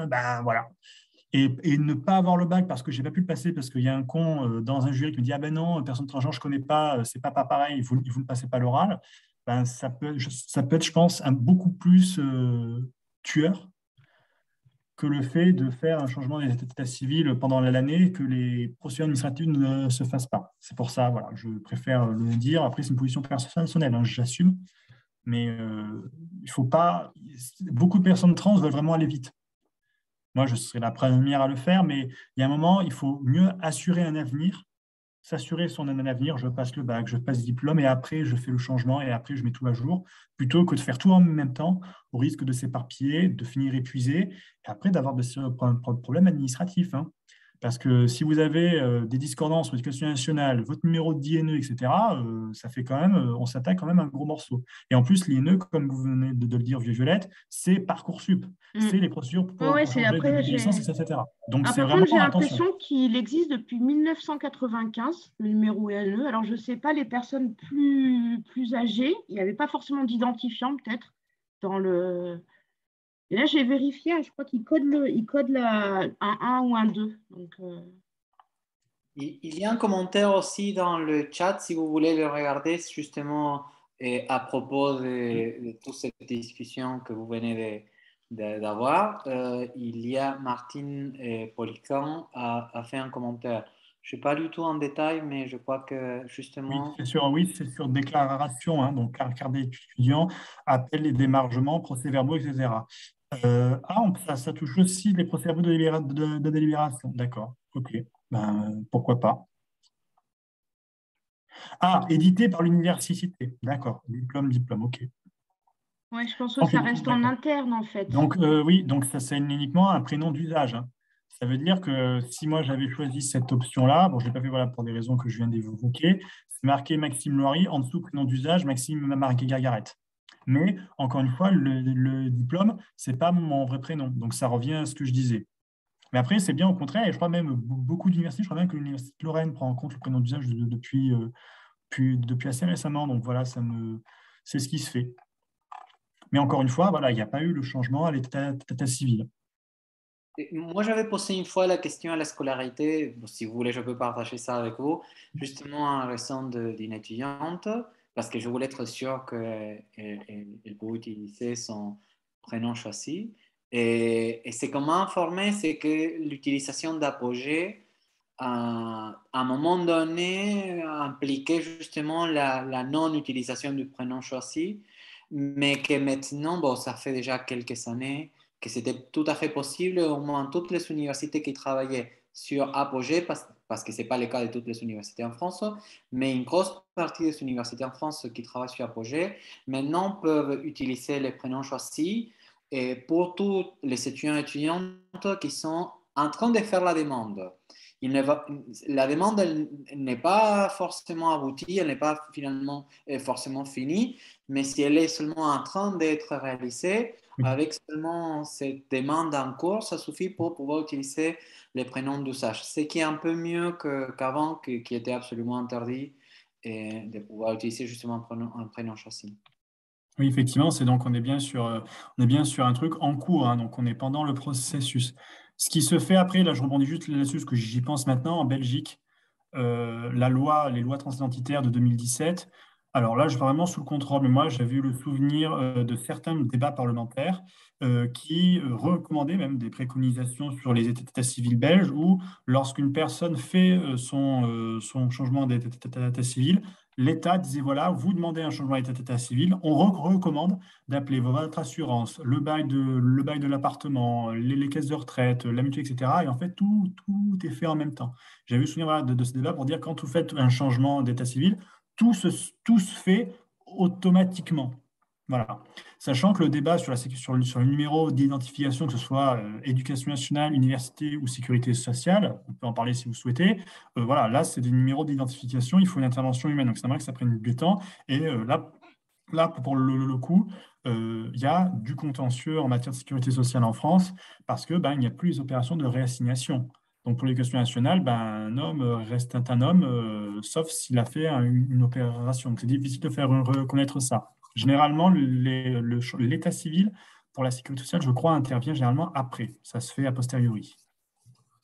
ben voilà. Et ne pas avoir le bac parce que je n'ai pas pu le passer, parce qu'il y a un con dans un jury qui me dit « Ah ben non, personne transgenre, je ne connais pas, c'est pas pareil, vous ne passez pas l'oral. » Ben, ça peut être, je pense, beaucoup plus tueur que le fait de faire un changement d'état civil pendant l'année et que les procédures administratives ne se fassent pas. C'est pour ça, voilà, je préfère le dire. Après, c'est une position personnelle, hein, j'assume. Mais il ne faut pas... Beaucoup de personnes trans veulent vraiment aller vite. Moi, je serai la première à le faire, mais il y a un moment, il faut mieux assurer un avenir s'assurer son avenir, je passe le bac, je passe le diplôme et après je fais le changement et après je mets tout à jour, plutôt que de faire tout en même temps, au risque de s'éparpiller, de finir épuisé et après d'avoir de problèmes administratifs. Hein. Parce que si vous avez des discordances sur l'éducation nationale, votre numéro d'INE, etc., ça fait quand même, on s'attaque quand même à un gros morceau. Et en plus, l'INE, comme vous venez de le dire, Violette, c'est Parcoursup. C'est les procédures Ouais, pour c'est changer après, de licence, etc. Donc, Ah, c'est par contre, j'ai vraiment attention. l'impression qu'il existe depuis 1995, le numéro INE. Alors, je ne sais pas, les personnes plus âgées, il n'y avait pas forcément d'identifiant, peut-être, dans le. Et là, j'ai vérifié, je crois qu'il code un 1 ou un 2. Donc, Il y a un commentaire aussi dans le chat, si vous voulez le regarder, justement à propos de toute cette discussion que vous venez d'avoir. Il y a Martine Polican a fait un commentaire. Je ne sais pas du tout en détail, mais je crois que justement, Oui, c'est sur déclaration, hein, donc carte d'étudiant, appel et démargement, procès-verbaux, etc. Ça touche aussi les procès-verbaux de délibération. D'accord, ok. Ben, pourquoi pas. Ah, édité par l'université. D'accord, diplôme, ok. ouais, je pense que Donc, ça reste en d'accord. interne, en fait. Donc, oui, donc ça, c'est uniquement un prénom d'usage. Hein. Ça veut dire que si moi j'avais choisi cette option-là, bon, je ne l'ai pas fait voilà, pour des raisons que je viens d'évoquer, c'est marqué Maxime Loiry, en dessous prénom d'usage, Maxime marqué Gargaret. Mais encore une fois, le diplôme, ce n'est pas mon vrai prénom. Donc ça revient à ce que je disais. Mais après, c'est bien au contraire, et je crois même beaucoup d'universités, je crois même que l'Université de Lorraine prend en compte le prénom d'usage depuis assez récemment. Donc voilà, c'est ce qui se fait. Mais encore une fois, voilà, il n'y a pas eu le changement à l'état civil. moi j'avais posé une fois la question à la scolarité. Bon, si vous voulez, je peux partager ça avec vous, justement en raison d'une étudiante, parce que je voulais être sûr qu'elle elle peut utiliser son prénom choisi. Et c'est comment informer, c'est que l'utilisation d'apogée, à un moment donné, impliquait justement la non-utilisation du prénom choisi, mais que maintenant, bon, ça fait déjà quelques années que c'était tout à fait possible, au moins toutes les universités qui travaillaient sur Apogée, parce que ce n'est pas le cas de toutes les universités en France, mais une grosse partie des universités en France qui travaillent sur Apogée, maintenant peuvent utiliser les prénoms choisis et pour tous les étudiants et étudiantes qui sont en train de faire la demande. La demande n'est pas forcément aboutie, elle n'est pas finalement forcément finie, mais si elle est seulement en train d'être réalisée, Oui. avec seulement cette demande en cours, ça suffit pour pouvoir utiliser les prénoms d'usage. Ce qui est un peu mieux qu'avant, qui était absolument interdit, et de pouvoir utiliser justement un prénom choisi. Oui, effectivement, c'est donc on est bien sur un truc en cours, hein, donc on est pendant le processus. Ce qui se fait après, là je rebondis juste là-dessus, parce que j'y pense maintenant, en Belgique, les lois transidentitaires de 2017. Alors là, je suis vraiment sous le contrôle, mais moi, j'avais eu le souvenir de certains débats parlementaires qui recommandaient même des préconisations sur les états civils belges où, lorsqu'une personne fait son changement d'état civil, l'État disait, voilà, vous demandez un changement d'état civil, on recommande d'appeler votre assurance, le bail de l'appartement, les caisses de retraite, la mutuelle, etc. Et en fait, tout est fait en même temps. J'avais eu souvenir voilà, de ce débat pour dire quand vous faites un changement d'état civil, tout se fait automatiquement. Voilà. Sachant que le débat sur le numéro d'identification, que ce soit éducation nationale, université ou sécurité sociale, on peut en parler si vous souhaitez, voilà, là, c'est des numéros d'identification, il faut une intervention humaine. Donc, c'est normal que ça prenne du temps. Et là, pour le coup, il y a du contentieux en matière de sécurité sociale en France parce que il n'y a plus les opérations de réassignation. Donc, pour l'éducation nationale, un homme reste un homme, sauf s'il a fait une opération. Donc, c'est difficile de faire reconnaître ça. Généralement, l'état civil pour la sécurité sociale, je crois, intervient généralement après. Ça se fait a posteriori,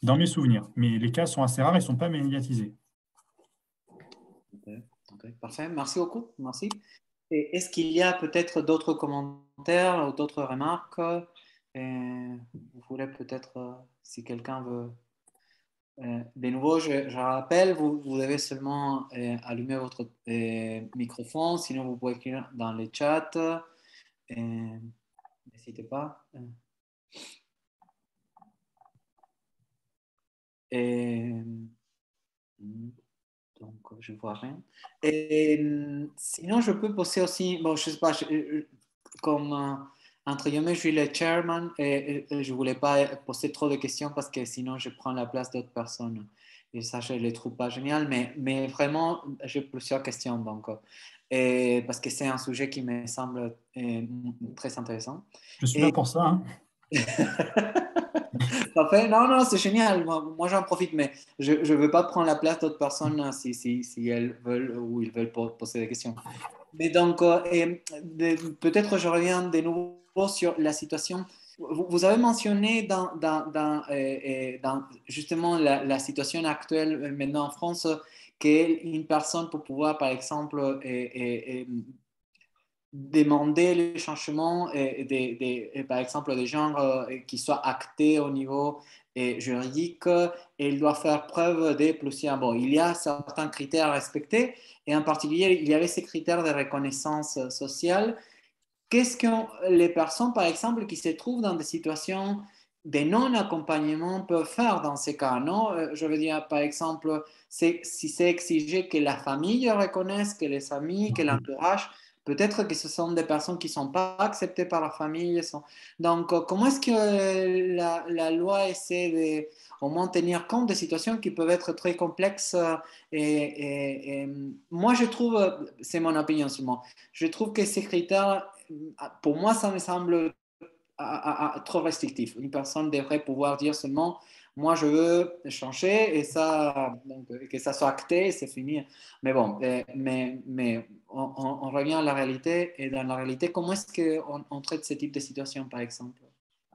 dans mes souvenirs. Mais les cas sont assez rares et ne sont pas médiatisés. Ok, parfait. Merci beaucoup. Merci. Et est-ce qu'il y a peut-être d'autres commentaires ou d'autres remarques? Vous voulez peut-être, si quelqu'un veut. De nouveau, je rappelle, vous devez seulement allumer votre microphone, sinon vous pouvez écrire dans le chat. N'hésitez pas. Et, Donc, je ne vois rien. Et sinon, je peux poser aussi, bon, je ne sais pas, comme entre guillemets, je suis le chairman et je ne voulais pas poser trop de questions parce que sinon, je prends la place d'autres personnes. Et ça, je ne les trouve pas génial, mais vraiment, j'ai plusieurs questions. Donc, parce que c'est un sujet qui me semble très intéressant. Je suis là pour ça. Hein. Parfait. Non, non, c'est génial. Moi, j'en profite, mais je ne veux pas prendre la place d'autres personnes si elles veulent ou ils veulent poser des questions. Mais donc, peut-être je reviens de nouveau sur la situation. Vous avez mentionné dans justement la situation actuelle maintenant en France qu'une personne pour pouvoir, par exemple, demander le changement par exemple, des genres qui soient actés au niveau juridique, et il doit faire preuve de plusieurs. Bon, il y a certains critères à respecter, et en particulier, il y avait ces critères de reconnaissance sociale. Qu'est-ce que les personnes, par exemple, qui se trouvent dans des situations de non-accompagnement peuvent faire dans ces cas, non? Je veux dire, par exemple, si c'est exigé que la famille reconnaisse, que les amis, que l'entourage, peut-être que ce sont des personnes qui ne sont pas acceptées par la famille. Donc, comment est-ce que la loi essaie de au moins tenir compte des situations qui peuvent être très complexes et moi, je trouve, c'est mon opinion seulement, je trouve que ces critères, pour moi, ça me semble trop restrictif. Une personne devrait pouvoir dire seulement, moi, je veux changer et ça, donc, que ça soit acté, c'est fini. Mais bon, mais on revient à la réalité. Et dans la réalité, comment est-ce qu'on traite ce type de situation, par exemple?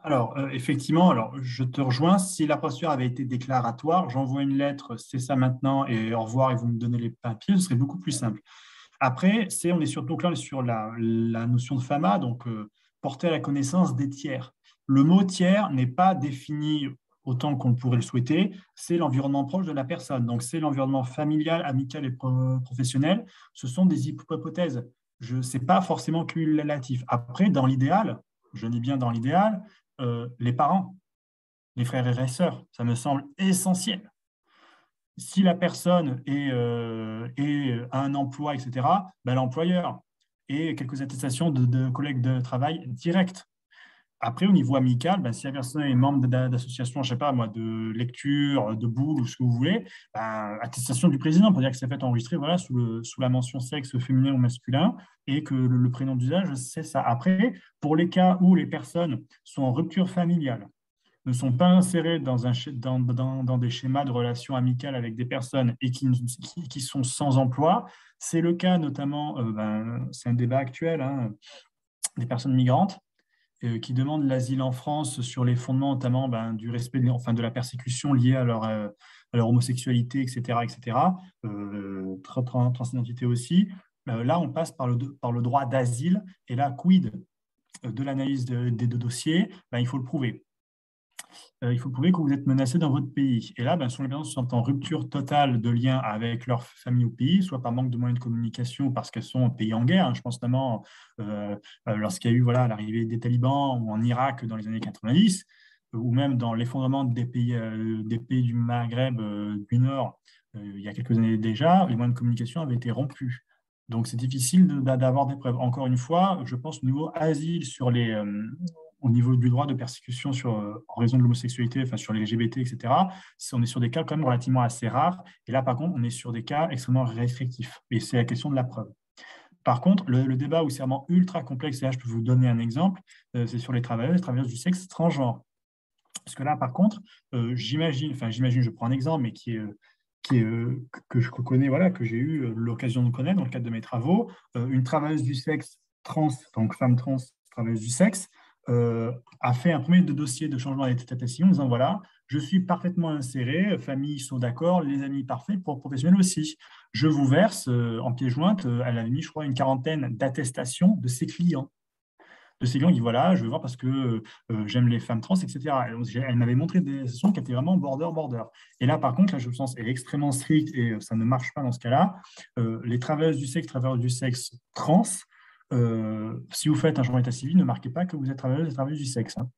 Alors, effectivement, alors, je te rejoins. Si la procédure avait été déclaratoire, j'envoie une lettre, c'est ça maintenant, et au revoir, et vous me donnez les papiers, ce serait beaucoup plus simple. Après, on est surtout là, on est sur la notion de FAMA, donc porter à la connaissance des tiers. Le mot tiers n'est pas défini autant qu'on pourrait le souhaiter, c'est l'environnement proche de la personne. Donc, c'est l'environnement familial, amical et professionnel. Ce sont des hypothèses. Ce n'est pas forcément cumulatif. Après, dans l'idéal, je dis bien dans l'idéal, les parents, les frères et sœurs, ça me semble essentiel. Si la personne a un emploi, etc., ben, l'employeur et quelques attestations de collègues de travail directs. Après, au niveau amical, ben, si la personne est membre d'association, je ne sais pas moi, de lecture, de boule ou ce que vous voulez, ben, attestation du président pour dire que c'est fait enregistrer voilà, sous la mention sexe féminin ou masculin et que le prénom d'usage, c'est ça. Après, pour les cas où les personnes sont en rupture familiale, ne sont pas insérés dans des schémas de relations amicales avec des personnes et qui sont sans emploi. C'est le cas notamment, c'est un débat actuel, hein, des personnes migrantes qui demandent l'asile en France sur les fondements notamment du respect de la persécution liée à leur homosexualité, etc., etc., transidentité aussi. Là, on passe par le droit d'asile et là, quid de l'analyse des deux dossiers, il faut le prouver. Il faut prouver que vous êtes menacé dans votre pays. Et là, soit les personnes sont en rupture totale de lien avec leur famille au pays, soit par manque de moyens de communication ou parce qu'elles sont en pays en guerre. Je pense notamment lorsqu'il y a eu l'arrivée des talibans ou en Irak dans les années 90, ou même dans l'effondrement des pays du Maghreb du Nord il y a quelques années déjà, les moyens de communication avaient été rompus. Donc, c'est difficile d'avoir des preuves. Encore une fois, je pense au niveau asile au niveau du droit de persécution en raison de l'homosexualité, enfin sur les LGBT, etc., on est sur des cas quand même relativement assez rares. Et là, par contre, on est sur des cas extrêmement restrictifs. Et c'est la question de la preuve. Par contre, le débat où c'est vraiment ultra complexe, et là, je peux vous donner un exemple, c'est sur les travailleuses du sexe transgenre. Parce que là, par contre, j'imagine, je prends un exemple, mais que je connais, voilà, que j'ai eu l'occasion de connaître dans le cadre de mes travaux, une travailleuse du sexe trans, donc femme trans, travailleuse du sexe, a fait un premier dossier de changement d'état civil en disant voilà, je suis parfaitement inséré, famille sont d'accord, les amis parfaits, pour professionnels aussi. Je vous verse en pièce jointe, elle avait mis, je crois, une quarantaine d'attestations de ses clients. De ces clients qui disent voilà, je veux voir parce que j'aime les femmes trans, etc. Elle m'avait montré des attestations qui étaient vraiment border. Et là, par contre, la jurisprudence est extrêmement stricte et ça ne marche pas dans ce cas-là. Les travailleuses du sexe trans, si vous faites un changement d'état civil, ne marquez pas que vous êtes travailleuse du sexe. Hein.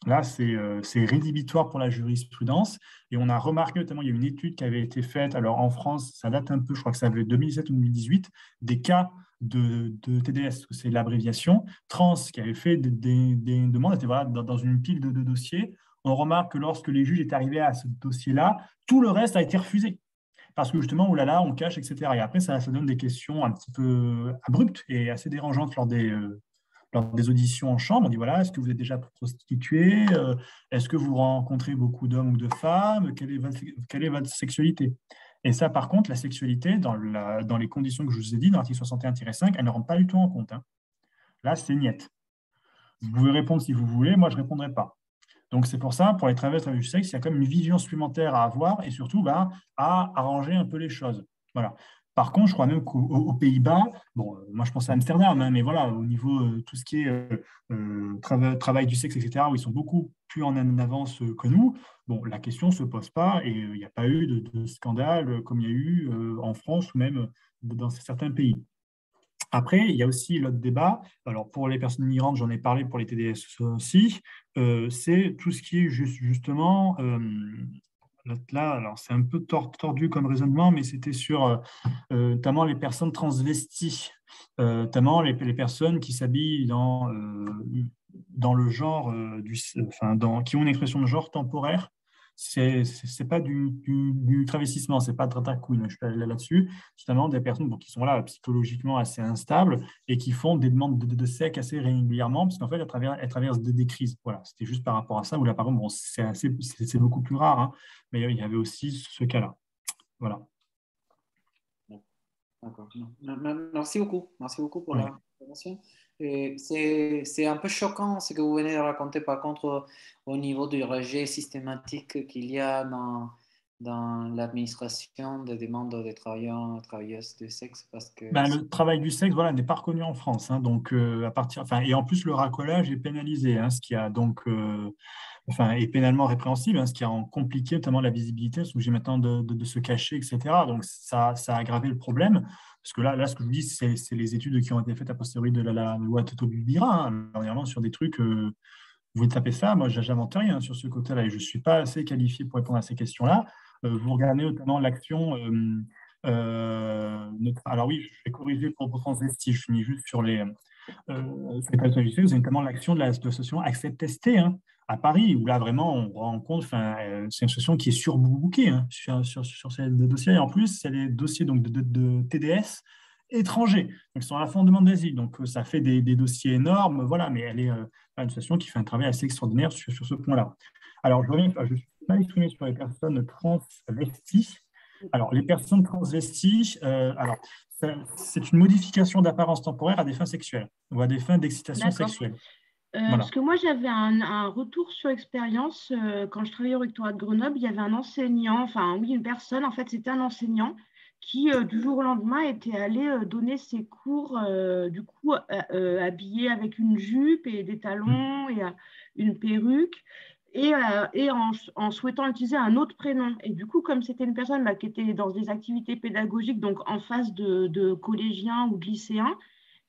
Là, c'est rédhibitoire pour la jurisprudence. Et on a remarqué, notamment, il y a une étude qui avait été faite, alors en France, ça date un peu, je crois que ça avait 2017 ou 2018, des cas de TDS, c'est l'abréviation, trans, qui avait fait des demandes, était voilà, dans une pile de dossiers. On remarque que lorsque les juges étaient arrivés à ce dossier-là, tout le reste a été refusé. Parce que justement, oh là là, on cache, etc. Et après, ça donne des questions un petit peu abruptes et assez dérangeantes lors des auditions en chambre. On dit, voilà, est-ce que vous êtes déjà prostitué? Est-ce que vous rencontrez beaucoup d'hommes ou de femmes? Quelle est votre sexualité? Et ça, par contre, la sexualité, dans les conditions que je vous ai dit, dans l'article 61-5, elle ne rentre pas du tout en compte, hein. Là, c'est niette. Vous pouvez répondre si vous voulez, moi, je ne répondrai pas. Donc, c'est pour ça, pour les travailleurs du sexe, il y a quand même une vision supplémentaire à avoir et surtout à arranger un peu les choses. Voilà. Par contre, je crois même qu'aux Pays-Bas, bon, moi je pense à Amsterdam, hein, mais voilà, au niveau tout ce qui est travail du sexe, etc., où ils sont beaucoup plus en avance que nous, bon, la question ne se pose pas et il n'y a pas eu de scandale comme il y a eu en France ou même dans certains pays. Après, il y a aussi l'autre débat. Alors, pour les personnes migrantes, j'en ai parlé pour les TDS aussi. C'est tout ce qui est justement. Là, alors c'est un peu tordu comme raisonnement, mais c'était sur notamment les personnes transvesties, notamment les personnes qui s'habillent dans le genre, qui ont une expression de genre temporaire. C'est pas du travestissement, c'est pas drag queen, je peux aller là-dessus. C'est notamment des personnes qui sont là psychologiquement assez instables et qui font des demandes de sexe assez régulièrement, parce qu'en fait, elles traversent des crises. Voilà, c'était juste par rapport à ça, où là, par contre, bon, c'est beaucoup plus rare, hein, mais il y avait aussi ce cas-là. Voilà. D'accord. Merci beaucoup pour Oui. la présentation. C'est un peu choquant ce que vous venez de raconter, par contre, au niveau du rejet systématique qu'il y a dans l'administration des demandes des travailleurs et travailleuses du sexe, parce que Le travail du sexe, voilà, n'est pas reconnu en France, hein, donc et en plus le racolage est pénalisé, hein, ce qui a donc est pénalement répréhensible, hein, ce qui a compliqué notamment la visibilité, parce que j'ai maintenant de se cacher, etc. Donc ça a aggravé le problème, parce que là ce que je vous dis, c'est les études qui ont été faites a posteriori de la loi Toto-Bubira, hein. Alors, vraiment sur des trucs, vous tapez ça, moi j'invente rien sur ce côté-là, et je ne suis pas assez qualifié pour répondre à ces questions-là. Vous regardez notamment l'action. Alors oui, je vais corriger pour transvestis, je finis juste sur personnes âgées, vous avez notamment l'action de l'association Accept ST, hein, à Paris, où là vraiment on rend compte, c'est une association qui est surbookée, hein, sur ces dossiers, et en plus c'est les dossiers donc, de TDS étrangers, donc ils sont à la fois en demande d'asile, donc ça fait des dossiers énormes, voilà, mais elle est une association qui fait un travail assez extraordinaire sur ce point-là. Alors je suis mal exprimé sur les personnes transvesties. Alors, les personnes transvesties, c'est une modification d'apparence temporaire à des fins sexuelles ou à des fins d'excitation sexuelle. Voilà. Parce que moi, j'avais un retour sur expérience. Quand je travaillais au rectorat de Grenoble, il y avait un enseignant, une personne, en fait, c'était un enseignant qui, du jour au lendemain, était allé donner ses cours, habillé avec une jupe et des talons et une perruque. Et en souhaitant utiliser un autre prénom. Et du coup, comme c'était une personne qui était dans des activités pédagogiques, donc en face de collégiens ou de lycéens,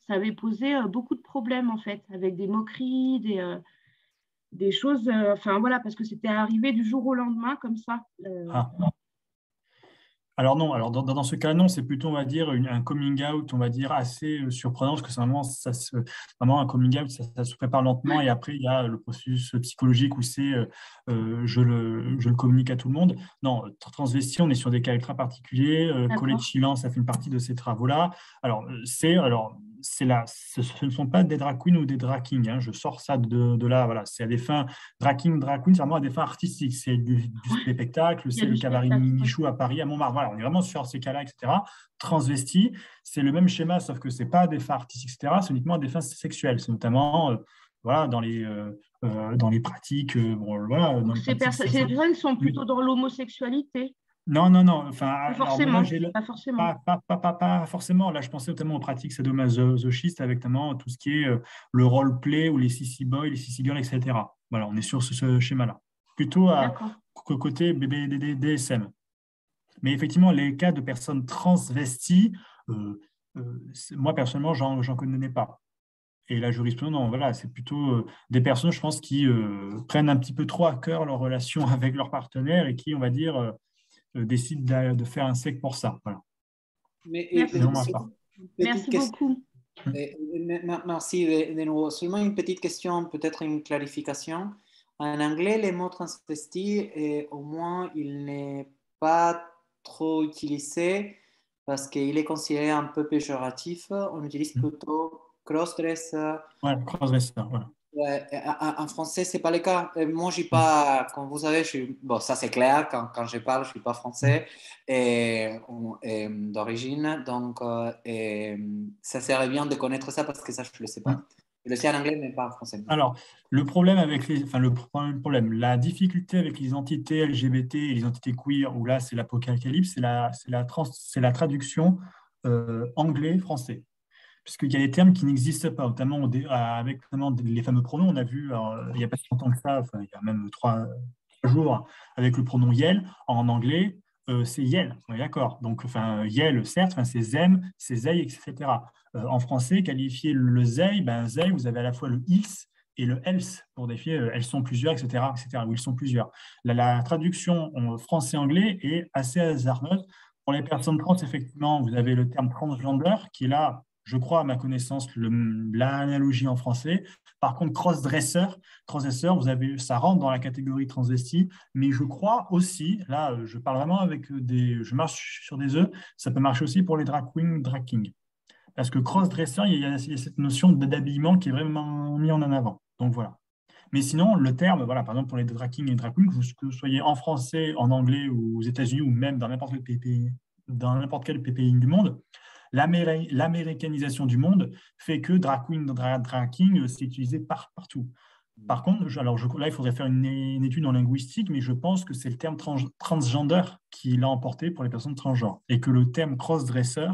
ça avait posé beaucoup de problèmes, en fait, avec des moqueries, des choses, voilà, parce que c'était arrivé du jour au lendemain, comme ça. Alors non, alors dans ce cas, non, c'est plutôt, on va dire, un coming out, on va dire, assez surprenant, parce que c'est vraiment un coming out, ça se prépare lentement, et après, il y a le processus psychologique où c'est je le communique à tout le monde. Non, transvesti, on est sur des cas ultra particuliers. Collège Chilan, ça fait une partie de ces travaux-là. Alors, ce ne sont pas des drag queens ou des drag kings, hein, je sors ça de là, voilà, c'est à des fins, drag queen, c'est vraiment à des fins artistiques, c'est du spectacle, c'est le cabaret Michou à Paris, à Montmartre, voilà, on est vraiment sur ces cas-là, etc. Transvesti, c'est le même schéma, sauf que ce n'est pas des fins artistiques, etc., c'est uniquement des fins sexuelles, c'est notamment voilà, dans les pratiques. Voilà, ces personnes sont plutôt dans l'homosexualité. Non. Pas forcément. Pas forcément. Pas forcément. Là, je pensais notamment aux pratiques sadomasochistes avec notamment tout ce qui est le role-play ou les sissy boys, les sissy girls, etc. Voilà, on est sur ce schéma-là. Plutôt côté BBDSM. Mais effectivement, les cas de personnes transvesties, moi, personnellement, j'en connais pas. Et la jurisprudence, non, voilà, c'est plutôt des personnes, je pense, qui prennent un petit peu trop à cœur leur relation avec leur partenaire et qui, on va dire, décident de faire un sec pour ça. Voilà. Mais, Merci. Non, ma part. une petite Merci question. beaucoup. Merci de nouveau. Seulement une petite question, peut-être une clarification. En anglais, le mot transvesti, au moins, il n'est pas trop utilisé parce qu'il est considéré un peu péjoratif. On utilise plutôt crossdresser. Ouais, cross-dresser, voilà. Ouais, en français, c'est pas le cas. Moi, je suis pas, comme vous savez, bon, ça c'est clair, quand je parle, je suis pas français d'origine, donc ça serait bien de connaître ça parce que ça, je le sais pas. Je le sais en anglais, mais pas en français. Alors, le problème avec la difficulté avec les identités LGBT et les identités queer, où là, c'est l'apocalypse, c'est la traduction anglais-français. Puisqu'il y a des termes qui n'existent pas, notamment avec les fameux pronoms. On a vu, il n'y a pas si longtemps que ça, enfin, il y a même trois jours, avec le pronom yel. En anglais, c'est yel, on est d'accord. Donc, enfin, yel, certes, enfin, c'est zem, c'est zei, etc. En français, qualifier le zei, zei, vous avez à la fois le ils et le else pour défier elles sont plusieurs, etc., ou ils sont plusieurs. La traduction en français-anglais est assez hasardeuse. Pour les personnes trans, effectivement, vous avez le terme transgender qui est là, je crois, à ma connaissance, l'analogie en français. Par contre, crossdresser, ça rentre dans la catégorie transvesti, mais je crois aussi, là, je parle vraiment je marche sur des œufs, ça peut marcher aussi pour les drag queens, drag kings. Parce que crossdresser, il y a cette notion d'habillement qui est vraiment mis en avant. Donc voilà. Mais sinon, le terme, voilà, par exemple, pour les drag kings et drag queens, que vous soyez en français, en anglais ou aux États-Unis ou même dans n'importe quel pays du monde, l'américanisation du monde fait que drag queen, drag king, c'est utilisé partout. Par contre, là, il faudrait faire une étude en linguistique, mais je pense que c'est le terme transgender qui l'a emporté pour les personnes transgenres. Et que le terme crossdresser,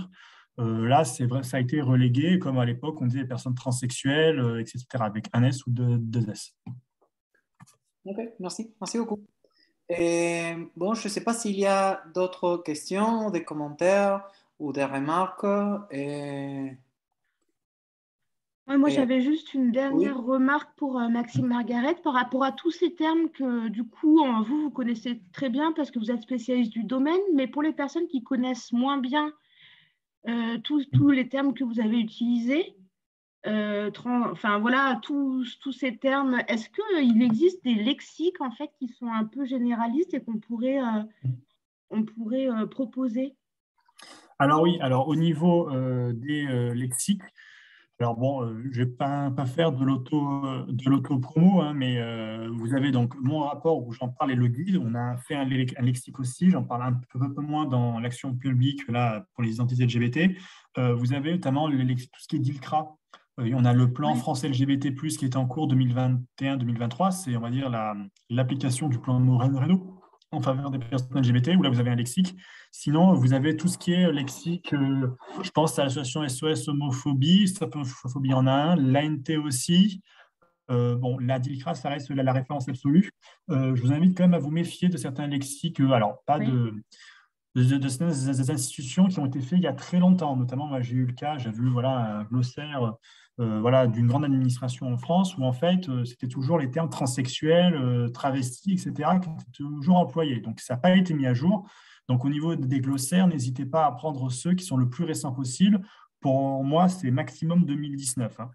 là, c'est vrai, ça a été relégué, comme à l'époque, on disait les personnes transsexuelles, etc., avec un S ou deux S. Ok, merci beaucoup. Bon, je ne sais pas s'il y a d'autres questions, des commentaires ou des remarques. Moi, j'avais juste une Oui. dernière remarque pour Maxime Margaret par rapport à tous ces termes que, du coup, vous connaissez très bien parce que vous êtes spécialiste du domaine, mais pour les personnes qui connaissent moins bien tous les termes que vous avez utilisés, enfin voilà, tous ces termes, est-ce qu'il existe des lexiques en fait qui sont un peu généralistes et qu'on pourrait, proposer? Alors oui, alors au niveau des lexiques, alors bon, je ne vais pas faire de l'auto-promo, hein, mais vous avez donc mon rapport où j'en parle et le guide. On a fait un lexique aussi, j'en parle un peu moins dans l'action publique là, pour les identités LGBT. Vous avez notamment tout ce qui est DILCRA. On a le plan France LGBT+, qui est en cours 2021-2023. C'est, on va dire, l'application du plan Moreno en faveur des personnes LGBT, où là, vous avez un lexique. Sinon, vous avez tout ce qui est lexique, je pense à l'association SOS Homophobie, Stop Homophobie en a un, l'ANT aussi. Bon, la DILCRA, ça reste la référence absolue. Je vous invite quand même à vous méfier de certains lexiques, alors pas de ces institutions qui ont été faits il y a très longtemps. Notamment, moi, j'ai eu le cas, j'ai vu voilà, un glossaire voilà, d'une grande administration en France où en fait, c'était toujours les termes transsexuels, travestis, etc., qui étaient toujours employés. Donc, ça n'a pas été mis à jour. Donc, au niveau des glossaires, n'hésitez pas à prendre ceux qui sont le plus récents possible. Pour moi, c'est maximum 2019. Hein.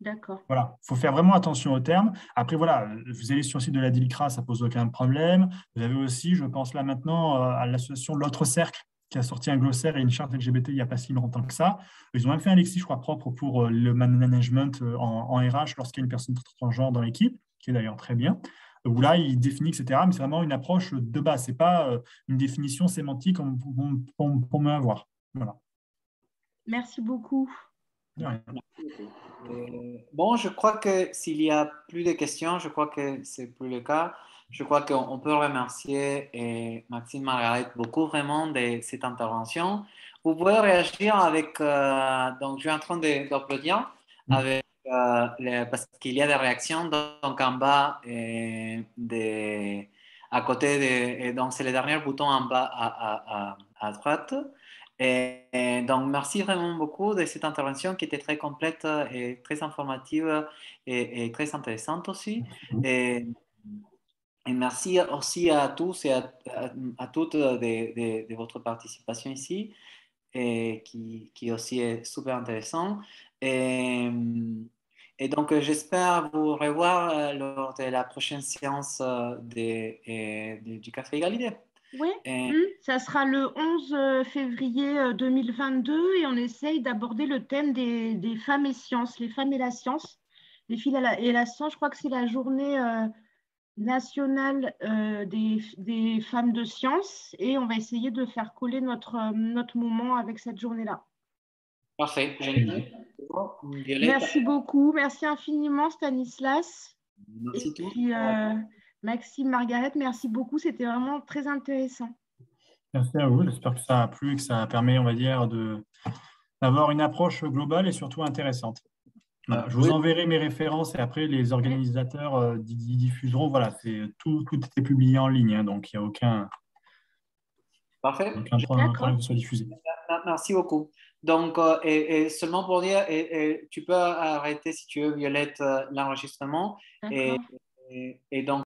D'accord. Voilà, il faut faire vraiment attention aux termes. Après, voilà, vous allez sur le site de la DILCRA, ça pose aucun problème. Vous avez aussi, je pense là maintenant, à l'association L'Autre Cercle, qui a sorti un glossaire et une charte LGBT il n'y a pas si longtemps que ça. Ils ont même fait un lexique, je crois, propre pour le management en RH lorsqu'il y a une personne transgenre dans l'équipe, qui est d'ailleurs très bien, où là, il définit, etc. Mais c'est vraiment une approche de base. Ce n'est pas une définition sémantique comme pour me avoir. Voilà. Merci beaucoup. Ouais. Bon, je crois que s'il y a plus de questions, je crois que c'est plus le cas. Je crois qu'on peut remercier Maxime Margaret beaucoup vraiment de cette intervention. Vous pouvez réagir avec, donc je suis en train d'applaudir avec, parce qu'il y a des réactions donc en bas à côté donc c'est le dernier bouton en bas à droite. Et donc, merci vraiment beaucoup de cette intervention qui était très complète et très informative et très intéressante aussi. Et, et merci aussi à tous et à toutes de votre participation ici, et qui aussi est super intéressant. Et, et donc, j'espère vous revoir lors de la prochaine séance du Café Égalité. Oui, Et, ça sera le 11 février 2022 et on essaye d'aborder le thème des femmes et sciences, les femmes et la science, les filles et la science. Je crois que c'est la journée nationale des femmes de science et on va essayer de faire coller notre moment avec cette journée-là. parfait, génial. Violette, Merci beaucoup, merci infiniment Stanislas. merci Et tous. puis Maxime, Margaret, merci beaucoup, c'était vraiment très intéressant. Merci à vous. J'espère que ça a plu et que ça permet, on va dire, d'avoir une approche globale et surtout intéressante. Voilà. Je vous Oui. enverrai mes références et après les organisateurs y diffuseront. Voilà, tout est publié en ligne, hein, donc il n'y a aucun Parfait. point qui soit diffusé. Merci beaucoup. Donc, et seulement pour dire, tu peux arrêter si tu veux, Violette, l'enregistrement. D'accord. Et donc,